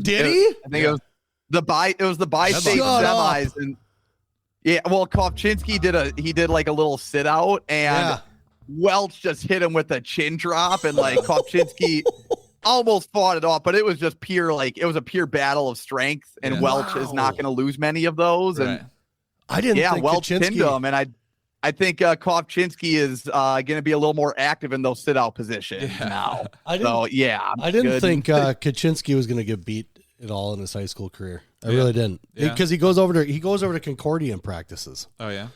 did he? I think it was the bi-state semis, and well, Kovchinski did like a little sit out, and Welch just hit him with a chin drop, and like Kovchinski almost fought it off, but it was just pure it was a pure battle of strength, and Welch is not going to lose many of those. And I didn't. think Welch pinned him, and I think Kovchinski is going to be a little more active in those sit out positions now. I didn't think Kaczynski was going to get beat at all in his high school career. I really didn't, because he goes over to Concordia and practices. Oh yeah.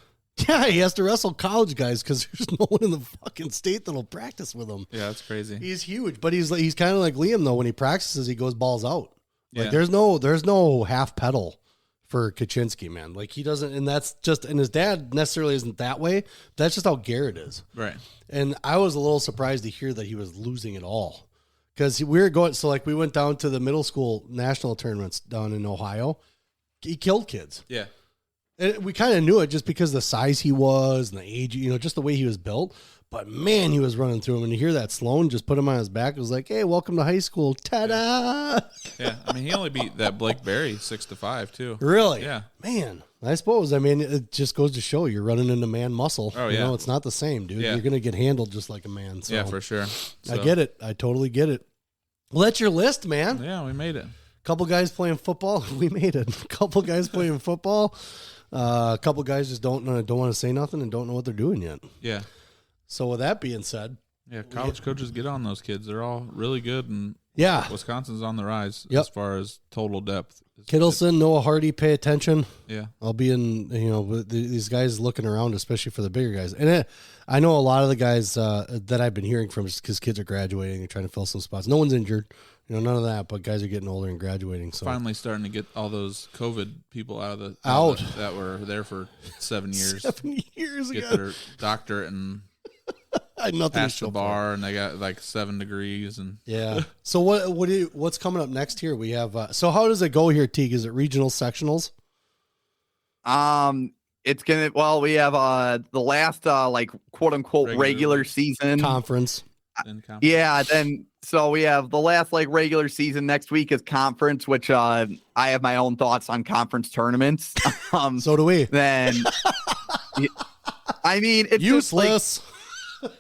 Yeah, he has to wrestle college guys because there's no one in the fucking state that'll practice with him. Yeah, that's crazy. He's huge, but he's kind of like Liam though. When he practices, he goes balls out. Like there's no half pedal for Kaczynski, man. Like he doesn't, and that's just, and his dad necessarily isn't that way. That's just how Garrett is. Right. And I was a little surprised to hear that he was losing it all, because we were going. So like we went down to the middle school national tournaments down in Ohio. He killed kids. Yeah. And we kind of knew it just because of the size he was and the age, just the way he was built. But man, he was running through him. And you hear that Sloan just put him on his back. It was like, hey, welcome to high school. Ta-da! Yeah, I mean, he only beat that Blake Berry 6-5 too. Really? Yeah. Man, I suppose. I mean, it just goes to show you're running into man muscle. Oh, yeah. It's not the same, dude. Yeah. You're going to get handled just like a man. So. Yeah, for sure. I get it. I totally get it. Well, that's your list, man. Yeah, we made it. Couple guys playing football. We made it. Couple guys playing football. A couple guys just don't want to say nothing and don't know what they're doing yet. Yeah. So with that being said, college coaches get on those kids. They're all really good, and Wisconsin's on the rise as far as total depth. Kittleson, Noah Hardy, pay attention. Yeah, I'll be in. These guys looking around, especially for the bigger guys. And I know a lot of the guys that I've been hearing from, just because kids are graduating and trying to fill some spots. No one's injured. None of that, but guys are getting older and graduating. So finally starting to get all those COVID people out that were there for 7 years. 7 years get ago. their doctorate and nothing pass the bar, and they got like 7 degrees. And So what's coming up next here? We have. So how does it go here, Teague? Is it regional sectionals? It's gonna. Well, we have the last quote unquote regular season conference. Yeah, then so we have the last regular season next week is conference, which I have my own thoughts on conference tournaments. So do we. Then I mean, it's useless.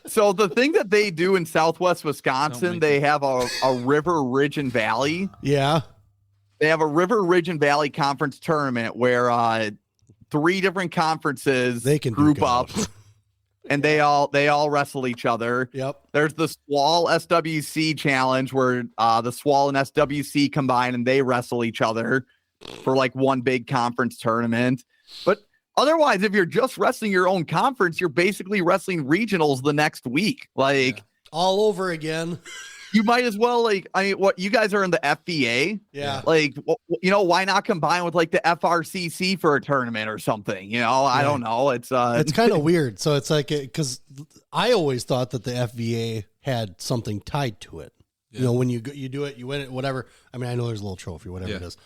So the thing that they do in Southwest Wisconsin, they have a River, Ridge, and Valley. Yeah. They have a River, Ridge, and Valley conference tournament where 3 different conferences they can group up. And they all wrestle each other. Yep. There's the SWAL SWC challenge where the SWAL and SWC combine and they wrestle each other for one big conference tournament. But otherwise, if you're just wrestling your own conference, you're basically wrestling regionals the next week. All over again. You might as well, what you guys are in the FBA. Yeah. Why not combine with the FRCC for a tournament or something? I don't know. It's kind of weird. So it's because I always thought that the FBA had something tied to it. Yeah. When you do it, you win it, whatever. I mean, I know there's a little trophy, whatever it is.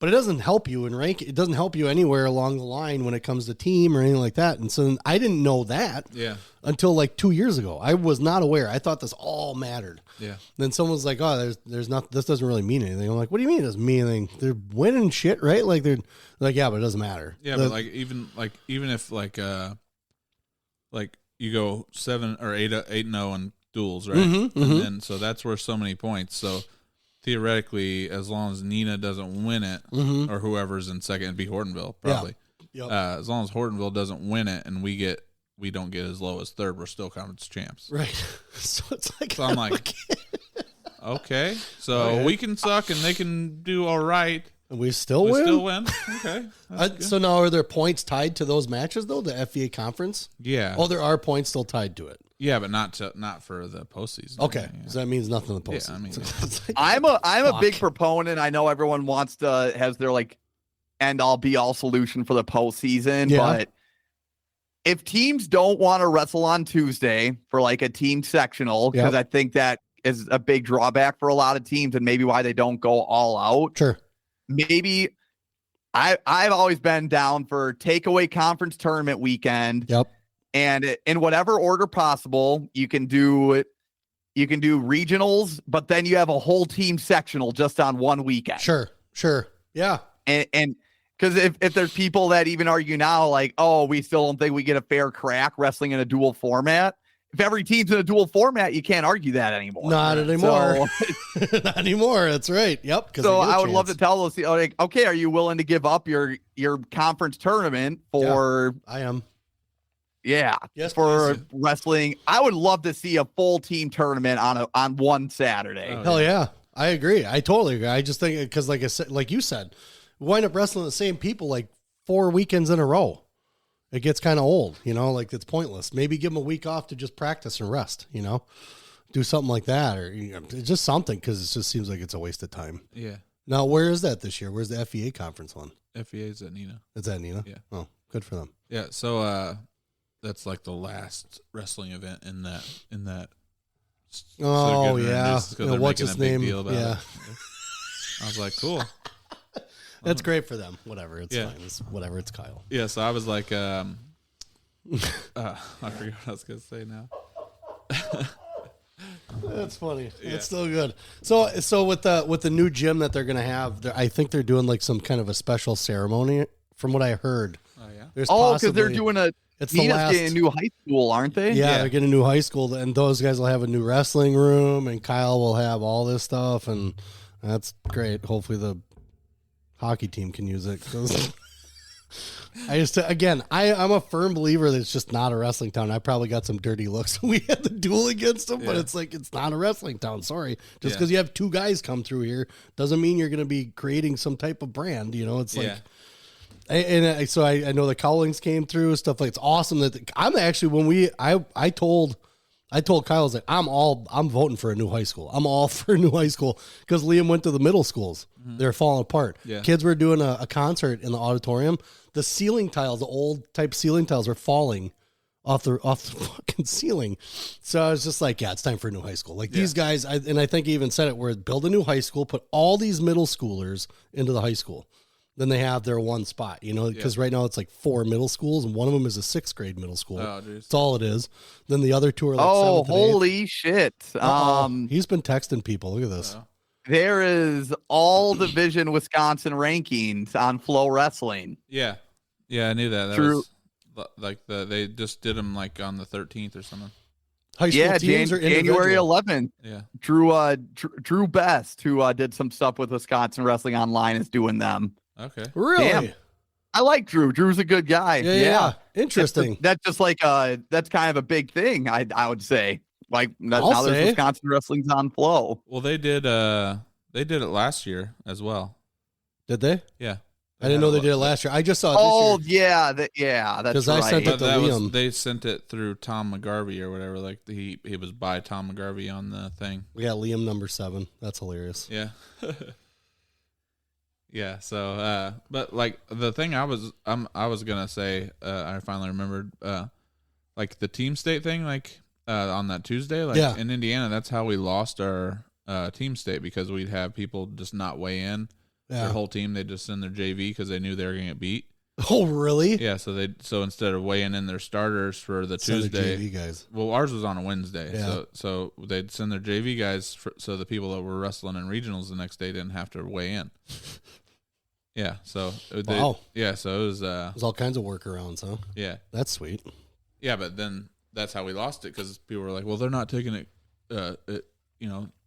But it doesn't help you in rank. It doesn't help you anywhere along the line when it comes to team or anything like that. And so I didn't know that until 2 years ago. I was not aware. I thought this all mattered. Yeah. Then someone was like, "Oh, there's not. This doesn't really mean anything." I'm like, "What do you mean it doesn't mean anything? They're winning shit, right? They're like, yeah, but it doesn't matter." Yeah, but even if you go 7 or 8-0 in duels, right? Mm-hmm, and then so that's worth so many points. So theoretically, as long as Nina doesn't win it, or whoever's in second, it'd be Hortonville probably. Yeah. Yep. As long as Hortonville doesn't win it, and we don't get as low as third, we're still conference champs. Right. So it's so I'm like, okay, so we can suck and they can do all right. And we still win? Okay. So now are there points tied to those matches though? The FVA conference? Yeah. Oh, there are points still tied to it. Yeah, but not for the postseason. Okay. Yeah. So that means nothing in the postseason. Yeah, I'm a big proponent. I know everyone has their end all be all solution for the postseason, but if teams don't want to wrestle on Tuesday for a team sectional, because I think that is a big drawback for a lot of teams and maybe why they don't go all out. Sure. Maybe I've always been down for takeaway conference tournament weekend. Yep. And in whatever order possible, you can do regionals, but then you have a whole team sectional just on one weekend. Sure. Yeah. And because if there's people that even argue now, we still don't think we get a fair crack wrestling in a dual format. If every team's in a dual format, you can't argue that anymore. Not anymore. So, not anymore. That's right. Yep. So I would love to tell those, okay, are you willing to give up your conference tournament for? Yeah, I am. Yeah. Yes, for please. wrestling. I would love to see a full team tournament on one Saturday. Oh, hell yeah. I agree. I totally agree. I just think because like you said, we wind up wrestling the same people 4 weekends in a row. It gets kind of old, it's pointless. Maybe give them a week off to just practice and rest, do something like that or just something because it just seems like it's a waste of time. Yeah. Now, where is that this year? Where's the FEA conference one? FEA is at Nina. It's at Nina? Yeah. Oh, good for them. Yeah. So that's the last wrestling event in that. Oh, yeah. What's his name? Yeah. I was like, cool. That's great for them. Whatever. It's fine. Whatever. It's Kyle. Yeah. So I was like, I forget what I was gonna say now. That's funny. Yeah. It's still good. So with the new gym that they're gonna have, I think they're doing like some kind of a special ceremony. From what I heard. Oh yeah. Because they're doing Nina's getting a new high school, aren't they? Yeah, they're getting a new high school, and those guys will have a new wrestling room, and Kyle will have all this stuff, and that's great. Hopefully the hockey team can use it. I'm a firm believer that it's just not a wrestling town. I probably got some dirty looks. We had the duel against them, but it's like it's not a wrestling town. Sorry, just because you have two guys come through here doesn't mean you're going to be creating some type of brand. It's like. So I know the Cowlings came through, stuff like it's awesome that I'm actually I told Kyle, I was like, I'm voting for a new high school. I'm all for a new high school because Liam went to the middle schools. Mm-hmm. They're falling apart. Yeah. Kids were doing a concert in the auditorium. The ceiling tiles, the old type ceiling tiles, are falling off the fucking ceiling. So I was just like, it's time for a new high school. Like these guys, I think he even said it, where build a new high school, put all these middle schoolers into the high school. Then they have their one spot, because right now it's like 4 middle schools, and one of them is a 6th grade middle school. Oh, that's all it is. Then the other two are like 7th and 8th. Holy shit. He's been texting people. Look at this. There is all Division Wisconsin rankings on Flow Wrestling. Yeah. Yeah, I knew that. True. Was like they just did them like on the 13th or something. High school teams or January 11th. Yeah. Drew Best, who did some stuff with Wisconsin Wrestling Online, is doing them. Okay. Really? Damn. I like Drew. Drew's a good guy. Yeah. Interesting. That's just like that's kind of a big thing. I would say like now there's Wisconsin Wrestling's on Flow. Well, they did it last year as well. Did they? Yeah. I didn't know they did it last year. I just saw it this year. That's because right. I sent it to Liam. They sent it through Tom McGarvey or whatever. Like he was by Tom McGarvey on the thing. We got Liam number 7. That's hilarious. Yeah. Yeah, so but like the thing I was gonna say, I finally remembered, like the team state thing, like on that Tuesday, like in Indiana, that's how we lost our team state, because we'd have people just not weigh in. Their whole team, they just send their JV because they knew they were gonna get beat. Oh, really? Yeah, so instead of weighing in their starters for the Tuesday, JV guys. Well, ours was on a Wednesday, so they'd send their JV guys so the people that were wrestling in regionals the next day didn't have to weigh in. Yeah, so wow. Yeah, so it was there's all kinds of workarounds, huh? Yeah, that's sweet. Yeah, but then that's how we lost it, because people were like, "Well, they're not taking it.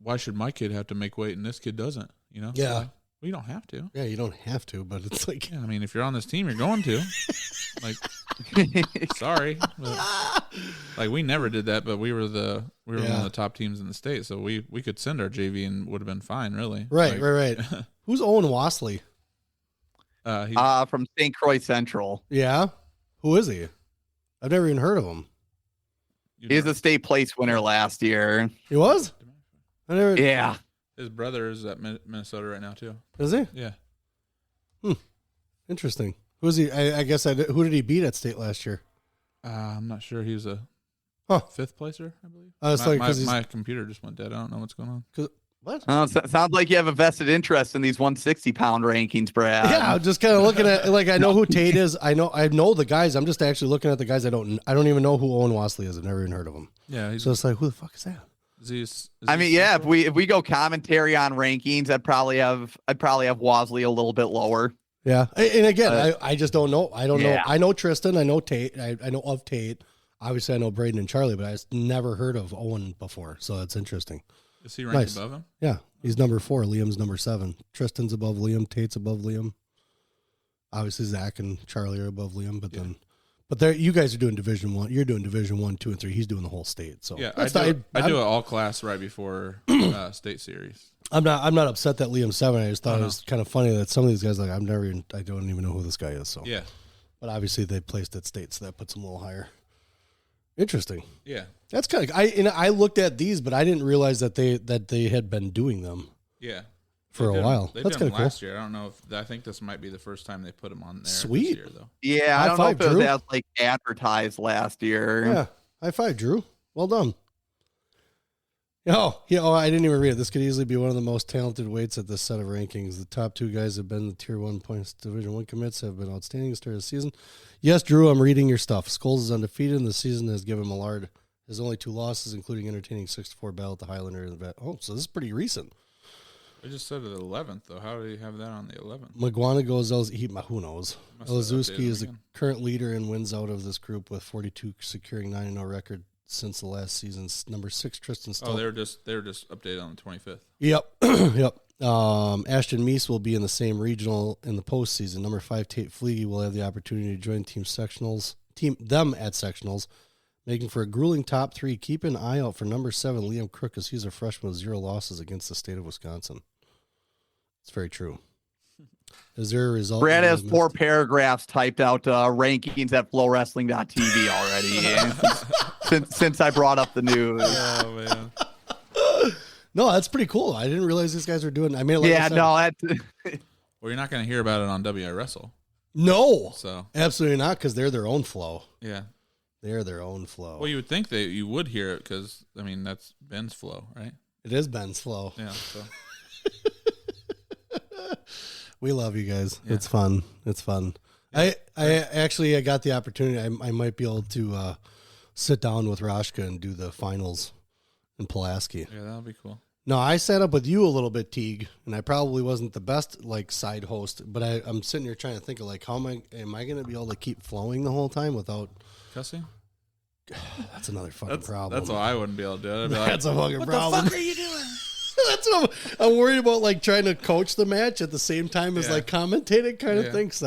Why should my kid have to make weight and this kid doesn't?" Yeah. So like, well, you don't have to. Yeah, you don't have to, but it's like, I mean, if you're on this team, you're going to. Like, sorry, but, like we never did that, but we were one of the top teams in the state, so we could send our JV and would have been fine, really. Right, right. Who's Owen Wasley? From St. Croix Central. Yeah, who is he? I've never even heard of him. He's a state place winner last year. He was? Yeah. His brother is at Minnesota right now too. Is he? Yeah. Interesting. Who is he? Who did he beat at state last year? I'm not sure. He was a 5th placer, I believe. My computer just went dead. I don't know what's going on. What? Sounds like you have a vested interest in these 160-pound rankings, Brad. Yeah, I'm just kind of looking at, like, I know who Tate is. I know the guys. I'm just actually looking at the guys. I don't even know who Owen Wasley is. I've never even heard of him. Yeah. So it's like, who the fuck is that? If we go commentary on rankings, I'd probably have Wasley a little bit lower. Yeah, and again, I just don't know. I don't know. I know Tristan. I know Tate. I know of Tate. Obviously, I know Braden and Charlie, but I just never heard of Owen before. So that's interesting. Is he ranked above him? Yeah, he's number 4. Liam's number 7. Tristan's above Liam. Tate's above Liam. Obviously, Zach and Charlie are above Liam, but you guys are doing Division 1. You're doing Division 1, 2, and 3. He's doing the whole state. So yeah, I do an all class right before state series. I'm not upset that Liam's 7. I just thought it was kind of funny that some of these guys I don't even know who this guy is. So yeah, but obviously they placed at state, so that puts him a little higher. Interesting. Yeah, that's kind of. I looked at these, but I didn't realize that they had been doing them. Yeah, for a while. They that's did them cool. last year. I don't know if I think this might be the first time they put them on there. Sweet. This year, though. Yeah, I don't know if it was as like advertised last year. Yeah, high five, Drew. Well done. Oh, yeah. Oh, I didn't even read it. This could easily be one of the most talented weights at this set of rankings. The top two guys have been the Tier 1 points Division 1 commits, have been outstanding to start the season. Yes, Drew, I'm reading your stuff. Scholes is undefeated, and the season has given Millard his only 2 losses, including entertaining 6-4 battle at the Highlander and the vet. Oh, so this is pretty recent. I just said the 11th, though. How do you have that on the 11th? McGuanago, who knows? Elzewski is the current leader and wins out of this group with 42, securing 9-0 record since the last season's number 6. Tristan Stoll. Oh, they were just updated on the 25th. Yep, yep. Ashton Meese will be in the same regional in the postseason. Number 5 Tate Fleege will have the opportunity to join them at sectionals, making for a grueling top 3. Keep an eye out for number 7 Liam Crook, as he's a freshman with 0 losses against the state of Wisconsin. It's very true. Is there a result? Brad has 4 paragraphs typed out rankings at flowwrestling.tv already. since I brought up the news. Oh, man. No, that's pretty cool. I didn't realize these guys were doing. I mean, like yeah, no, that's. Well, you're not going to hear about it on WI Wrestle. No, so absolutely not, because they're their own flow. Yeah, they're their own flow. Well, you would think that you would hear it because I mean that's Ben's flow, right? It is Ben's flow. Yeah. So. We love you guys. Yeah. It's fun. It's fun. Yeah. I got the opportunity. I might be able to sit down with Rashka and do the finals in Pulaski. Yeah, that'll be cool. No, I sat up with you a little bit, Teague, and I probably wasn't the best like side host, but I'm sitting here trying to think of like how am I going to be able to keep flowing the whole time without cussing? That's another fucking problem. That's why I wouldn't be able to do it. That's a fucking problem. What the fuck are you doing? That's what I'm worried about, like trying to coach the match at the same time as like commentating kind of thing. Cause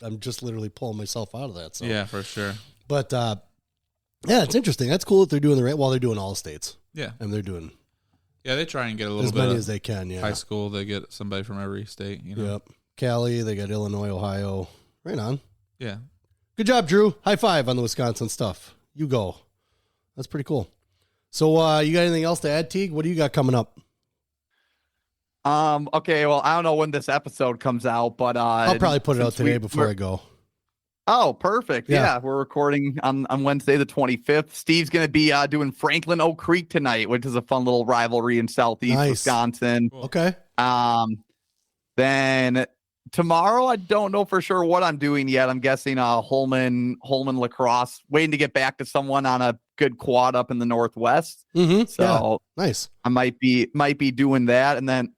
I'm just literally pulling myself out of that. So yeah, for sure. But yeah, it's interesting. That's cool that they're doing the right while they're doing all states. Yeah, and they're doing. Yeah, they try and get a little as bit many as they can. Yeah, high school they get somebody from every state. You know. Yep. Cali, they got Illinois, Ohio. Right on. Yeah. Good job, Drew. High five on the Wisconsin stuff. You go. That's pretty cool. So you got anything else to add, Teague? What do you got coming up? Okay, well, I don't know when this episode comes out, but I'll probably put it out today before I go. Oh, perfect. Yeah, we're recording on Wednesday the 25th. Steve's going to be doing Franklin Oak Creek tonight, which is a fun little rivalry in Southeast Wisconsin. Cool. Okay. Then tomorrow, I don't know for sure what I'm doing yet. I'm guessing Holman lacrosse, waiting to get back to someone on a good quad up in the Northwest. Mm-hmm. So nice. I might be doing that. And then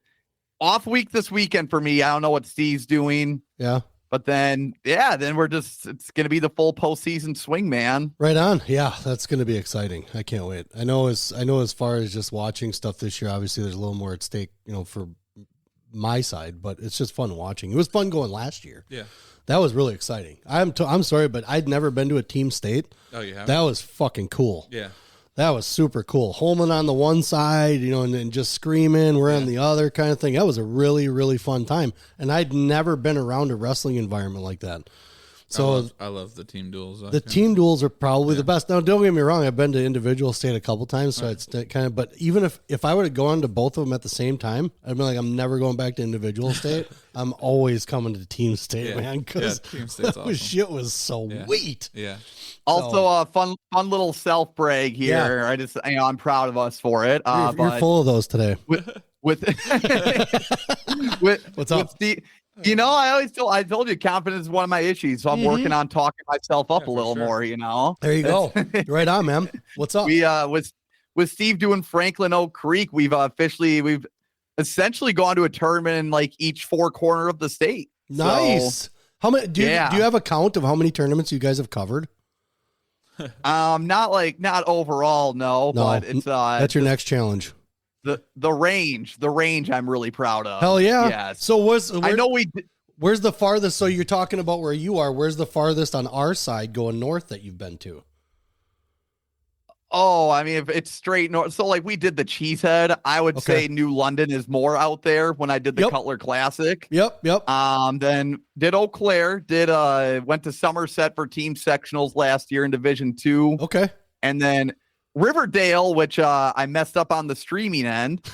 off week this weekend for me. I don't know what Steve's doing. Yeah. But then it's going to be the full postseason swing, man. Right on. Yeah, that's going to be exciting. I can't wait. I know as far as just watching stuff this year, obviously there's a little more at stake, for my side, but it's just fun watching. It was fun going last year. Yeah. That was really exciting. I'm sorry, but I'd never been to a team state. Oh, you have? That was fucking cool. Yeah. That was super cool. Holman on the one side, and then just screaming. We're on the other kind of thing. That was a really, really fun time. And I'd never been around a wrestling environment like that. So I love the team duels. The team duels are probably the best. Now, don't get me wrong. I've been to individual state a couple times, so it's kind of. But even if I were to go on to both of them at the same time, I'd be like, I'm never going back to individual state. I'm always coming to team state, man. Because team state's awesome. Shit was sweet. Yeah. Also, a fun little self brag here. Yeah. I'm proud of us for it. You're full of those today. With what's up? I told you confidence is one of my issues, so I'm working on talking myself up a little more, There you go. Right on, man. What's up? We with Steve doing Franklin Oak Creek, we've essentially gone to a tournament in like each 4 corner of the state. Nice. So, how many do you have a count of how many tournaments you guys have covered? Not overall, no, but it's that's your next challenge. The range I'm really proud of. Hell yeah. Yes. So where's the farthest? So you're talking about where you are. Where's the farthest on our side going north that you've been to? Oh, I mean, if it's straight north. So like we did the Cheesehead, I would say New London is more out there when I did the Cutler Classic. Yep. Then did Eau Claire, went to Somerset for team sectionals last year in Division 2. Okay. And then Riverdale, which I messed up on the streaming end.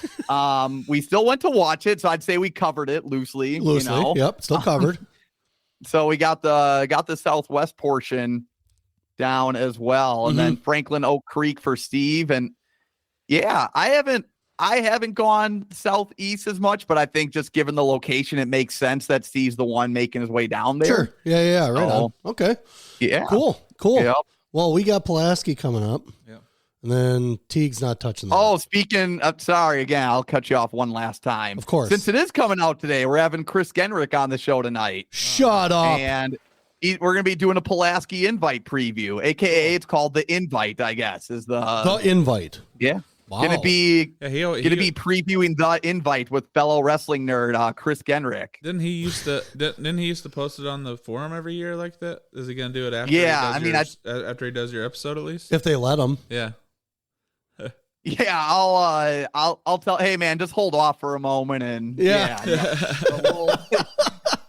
We still went to watch it, so I'd say we covered it loosely. Yep, still covered. So we got the southwest portion down as well, and then Franklin Oak Creek for Steve. And Yeah, I haven't gone southeast as much, but I think just given the location, it makes sense that Steve's the one making his way down there. Sure. Yeah. Right on. Okay. Yeah. Cool. Yep. Well, we got Pulaski coming up. Yep. And then Teague's not touching that. Oh, speaking of, sorry, again, I'll cut you off one last time. Of course. Since it is coming out today, we're having Chris Genrick on the show tonight. Shut up. And we're going to be doing a Pulaski invite preview, a.k.a. it's called The Invite, I guess, is the invite. Yeah. Wow. Going to be be previewing The Invite with fellow wrestling nerd Chris Genrick. Didn't he used to post it on the forum every year like that? Is he going to do it after? Yeah, after he does your episode at least. If they let him. Yeah. Yeah, I'll tell. Hey, man, just hold off for a moment and yeah.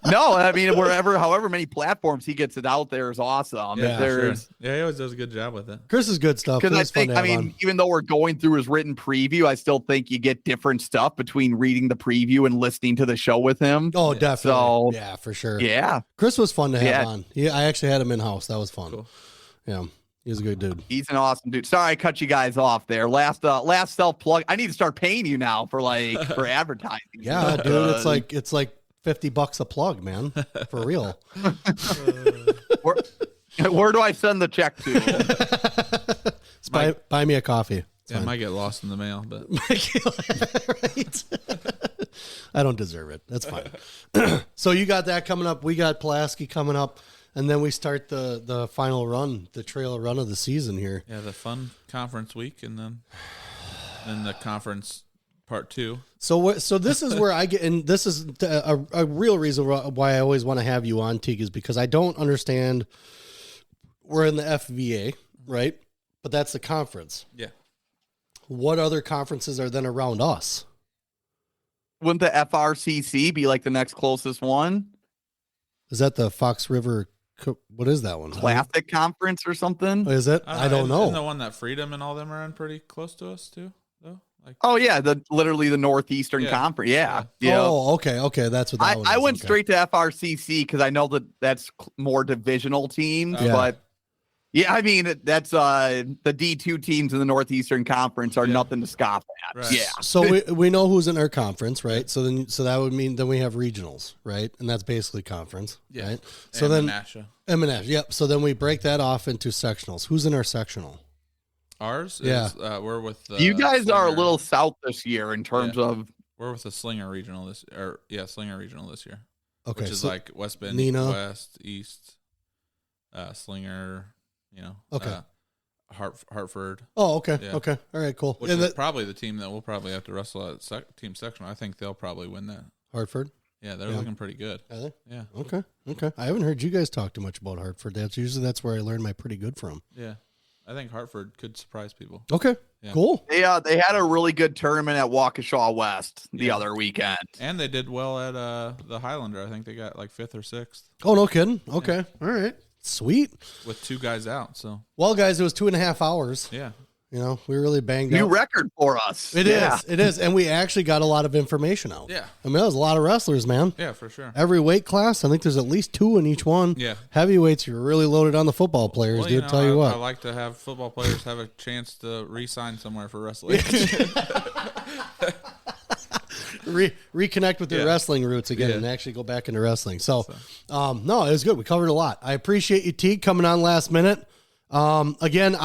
No, I mean however many platforms he gets it out there is awesome. Yeah, sure. Yeah, he always does a good job with it. Chris is good stuff. Because even though we're going through his written preview, I still think you get different stuff between reading the preview and listening to the show with him. Oh, definitely. So, yeah, for sure. Yeah, Chris was fun to have on. I actually had him in house. That was fun. Cool. Yeah. He's a good dude. He's an awesome dude. Sorry, I cut you guys off there. Last self plug. I need to start paying you now for advertising. Yeah, dude. It's like $50 a plug, man. For real. Where do I send the check to? Buy me a coffee. It might get lost in the mail, but right. I don't deserve it. That's fine. So you got that coming up. We got Pulaski coming up. And then we start the final run, the trail run of the season here. Yeah, the fun conference week, and then the conference part 2. So this is where I get, and this is a real reason why I always want to have you on, Teague, is because I don't understand. We're in the FVA, right? But that's the conference. Yeah. What other conferences are then around us? Wouldn't the FRCC be like the next closest one? Is that the Fox River? What is that one? Classic Conference or something? Is it? I don't know. Isn't the one that Freedom and all them are in pretty close to us too, though? Oh yeah, literally the Northeastern Conference. Yeah. Oh, okay. That's what that one is. I went straight to FRCC because I know that's more divisional teams, but yeah, I mean that's the D2 teams in the Northeastern Conference are nothing to scoff at. Right. Yeah. So we know who's in our conference, right? So that would mean then we have regionals, right? And that's basically conference, right? So then Menasha. Yep. So then we break that off into sectionals. Who's in our sectional? Ours is we're with you guys Slinger. Are a little south this year in terms of we're with the Slinger regional this Slinger regional this year. Okay. Which is like West Bend, Nina. West, East, Slinger, okay. Hartford. Oh, okay. Yeah. Okay. All right, cool. Which is probably the team that we'll probably have to wrestle at team sectional. I think they'll probably win that. Hartford? Yeah, they're looking pretty good. Are they? Yeah. Okay. I haven't heard you guys talk too much about Hartford. That's where I learned my pretty good from. Yeah. I think Hartford could surprise people. Okay. Yeah. Cool. They had a really good tournament at Waukesha West the other weekend. And they did well at the Highlander. I think they got like 5th or 6th. Oh, no kidding. Okay. Yeah. All right. Sweet. With 2 guys out, so. Well, guys, it was 2.5 hours. Yeah. We really banged New out. record for us. It is. And we actually got a lot of information out. Yeah. I mean, that was a lot of wrestlers, man. Yeah, for sure. Every weight class, I think there's at least 2 in each one. Yeah. Heavyweights, you're really loaded on the football players, dude. Tell you what. I like to have football players have a chance to re-sign somewhere for wrestling. Reconnect with their wrestling roots again and actually go back into wrestling. So, no, it was good. We covered a lot. I appreciate you, Teague, coming on last minute. Again,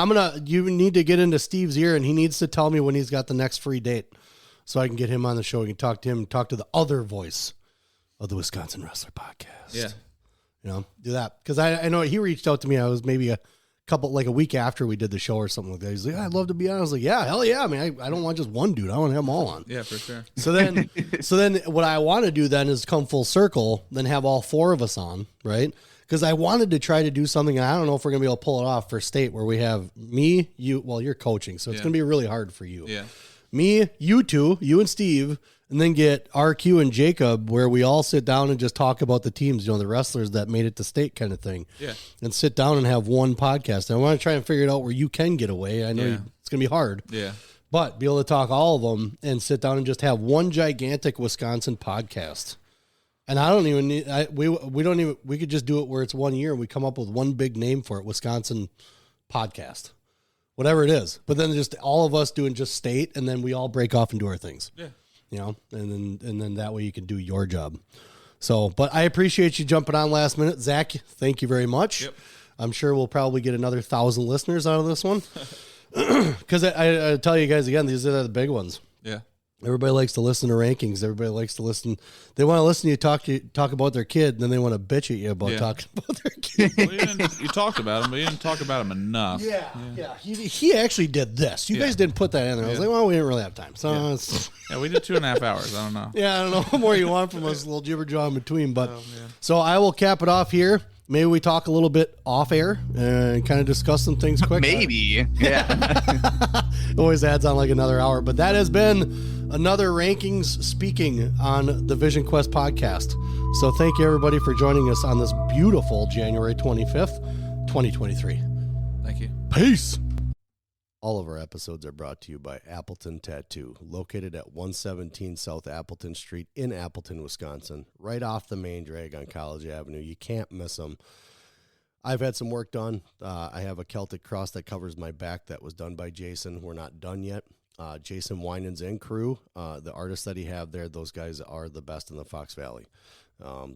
you need to get into Steve's ear, and he needs to tell me when he's got the next free date so I can get him on the show. We can talk to him, talk to the other voice of the Wisconsin Wrestler Podcast. Yeah. Do that. Because I know he reached out to me. I was maybe a week after we did the show or something like that. He's like, I'd love to be on. I was like, yeah, hell yeah. I mean, I don't want just one dude. I want to have them all on. Yeah, for sure. So then what I want to do then is come full circle, then have all 4 of us on, right? Because I wanted to try to do something, and I don't know if we're going to be able to pull it off for state where we have me, you, well, you're coaching, so it's going to be really hard for you. Yeah. Me, you 2, you and Steve, and then get RQ and Jacob where we all sit down and just talk about the teams, the wrestlers that made it to state kind of thing. Yeah. And sit down and have one podcast. And I want to try and figure it out where you can get away. I know it's going to be hard. Yeah. But be able to talk all of them and sit down and just have one gigantic Wisconsin podcast. And I don't even need, we could just do it where it's 1 year and we come up with one big name for it, Wisconsin podcast. whatever it is. But then just all of us doing just state, and then we all break off and do our things. Yeah. You know, and then that way you can do your job. So, but I appreciate you jumping on last minute. Zach, thank you very much. Yep. I'm sure we'll probably get another 1,000 listeners out of this one. Because I tell you guys again, these are the big ones. Yeah. Everybody likes to listen to rankings. Everybody likes to listen. They want to listen to you talk about their kid, and then they want to bitch at you about talking about their kid. Well, you talked about him, but you didn't talk about him enough. Yeah. He actually did this. You guys didn't put that in there. I was like, well, we didn't really have time. So we did 2.5 hours. I don't know. Yeah, I don't know what more you want from us, a little jibber jaw in between. But so I will cap it off here. Maybe we talk a little bit off air and kind of discuss some things quick. Maybe. Yeah. It always adds on like another hour. But that has been another Rankings Speaking on the Vision Quest podcast. So thank you, everybody, for joining us on this beautiful January 25th, 2023. Thank you. Peace. All of our episodes are brought to you by Appleton Tattoo, located at 117 South Appleton Street in Appleton, Wisconsin, right off the main drag on College Avenue. You can't miss them. I've had some work done. I have a Celtic cross that covers my back that was done by Jason. We're not done yet. Jason Winans and crew, the artists that he have there, those guys are the best in the Fox Valley.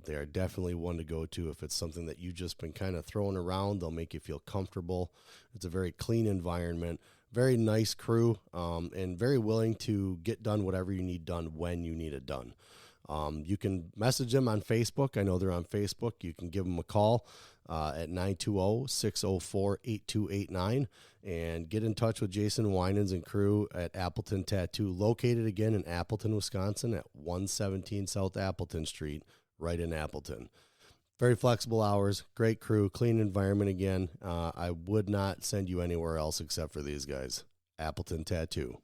They are definitely one to go to if it's something that you've just been kind of throwing around. They'll make you feel comfortable. It's a very clean environment. Very nice crew, and very willing to get done whatever you need done when you need it done. You can message them on Facebook. I know they're on Facebook. You can give them a call at 920-604-8289 and get in touch with Jason Winans and crew at Appleton Tattoo, located again in Appleton, Wisconsin at 117 South Appleton Street, right in Appleton. Very flexible hours, great crew, clean environment again. I would not send you anywhere else except for these guys. Appleton Tattoo.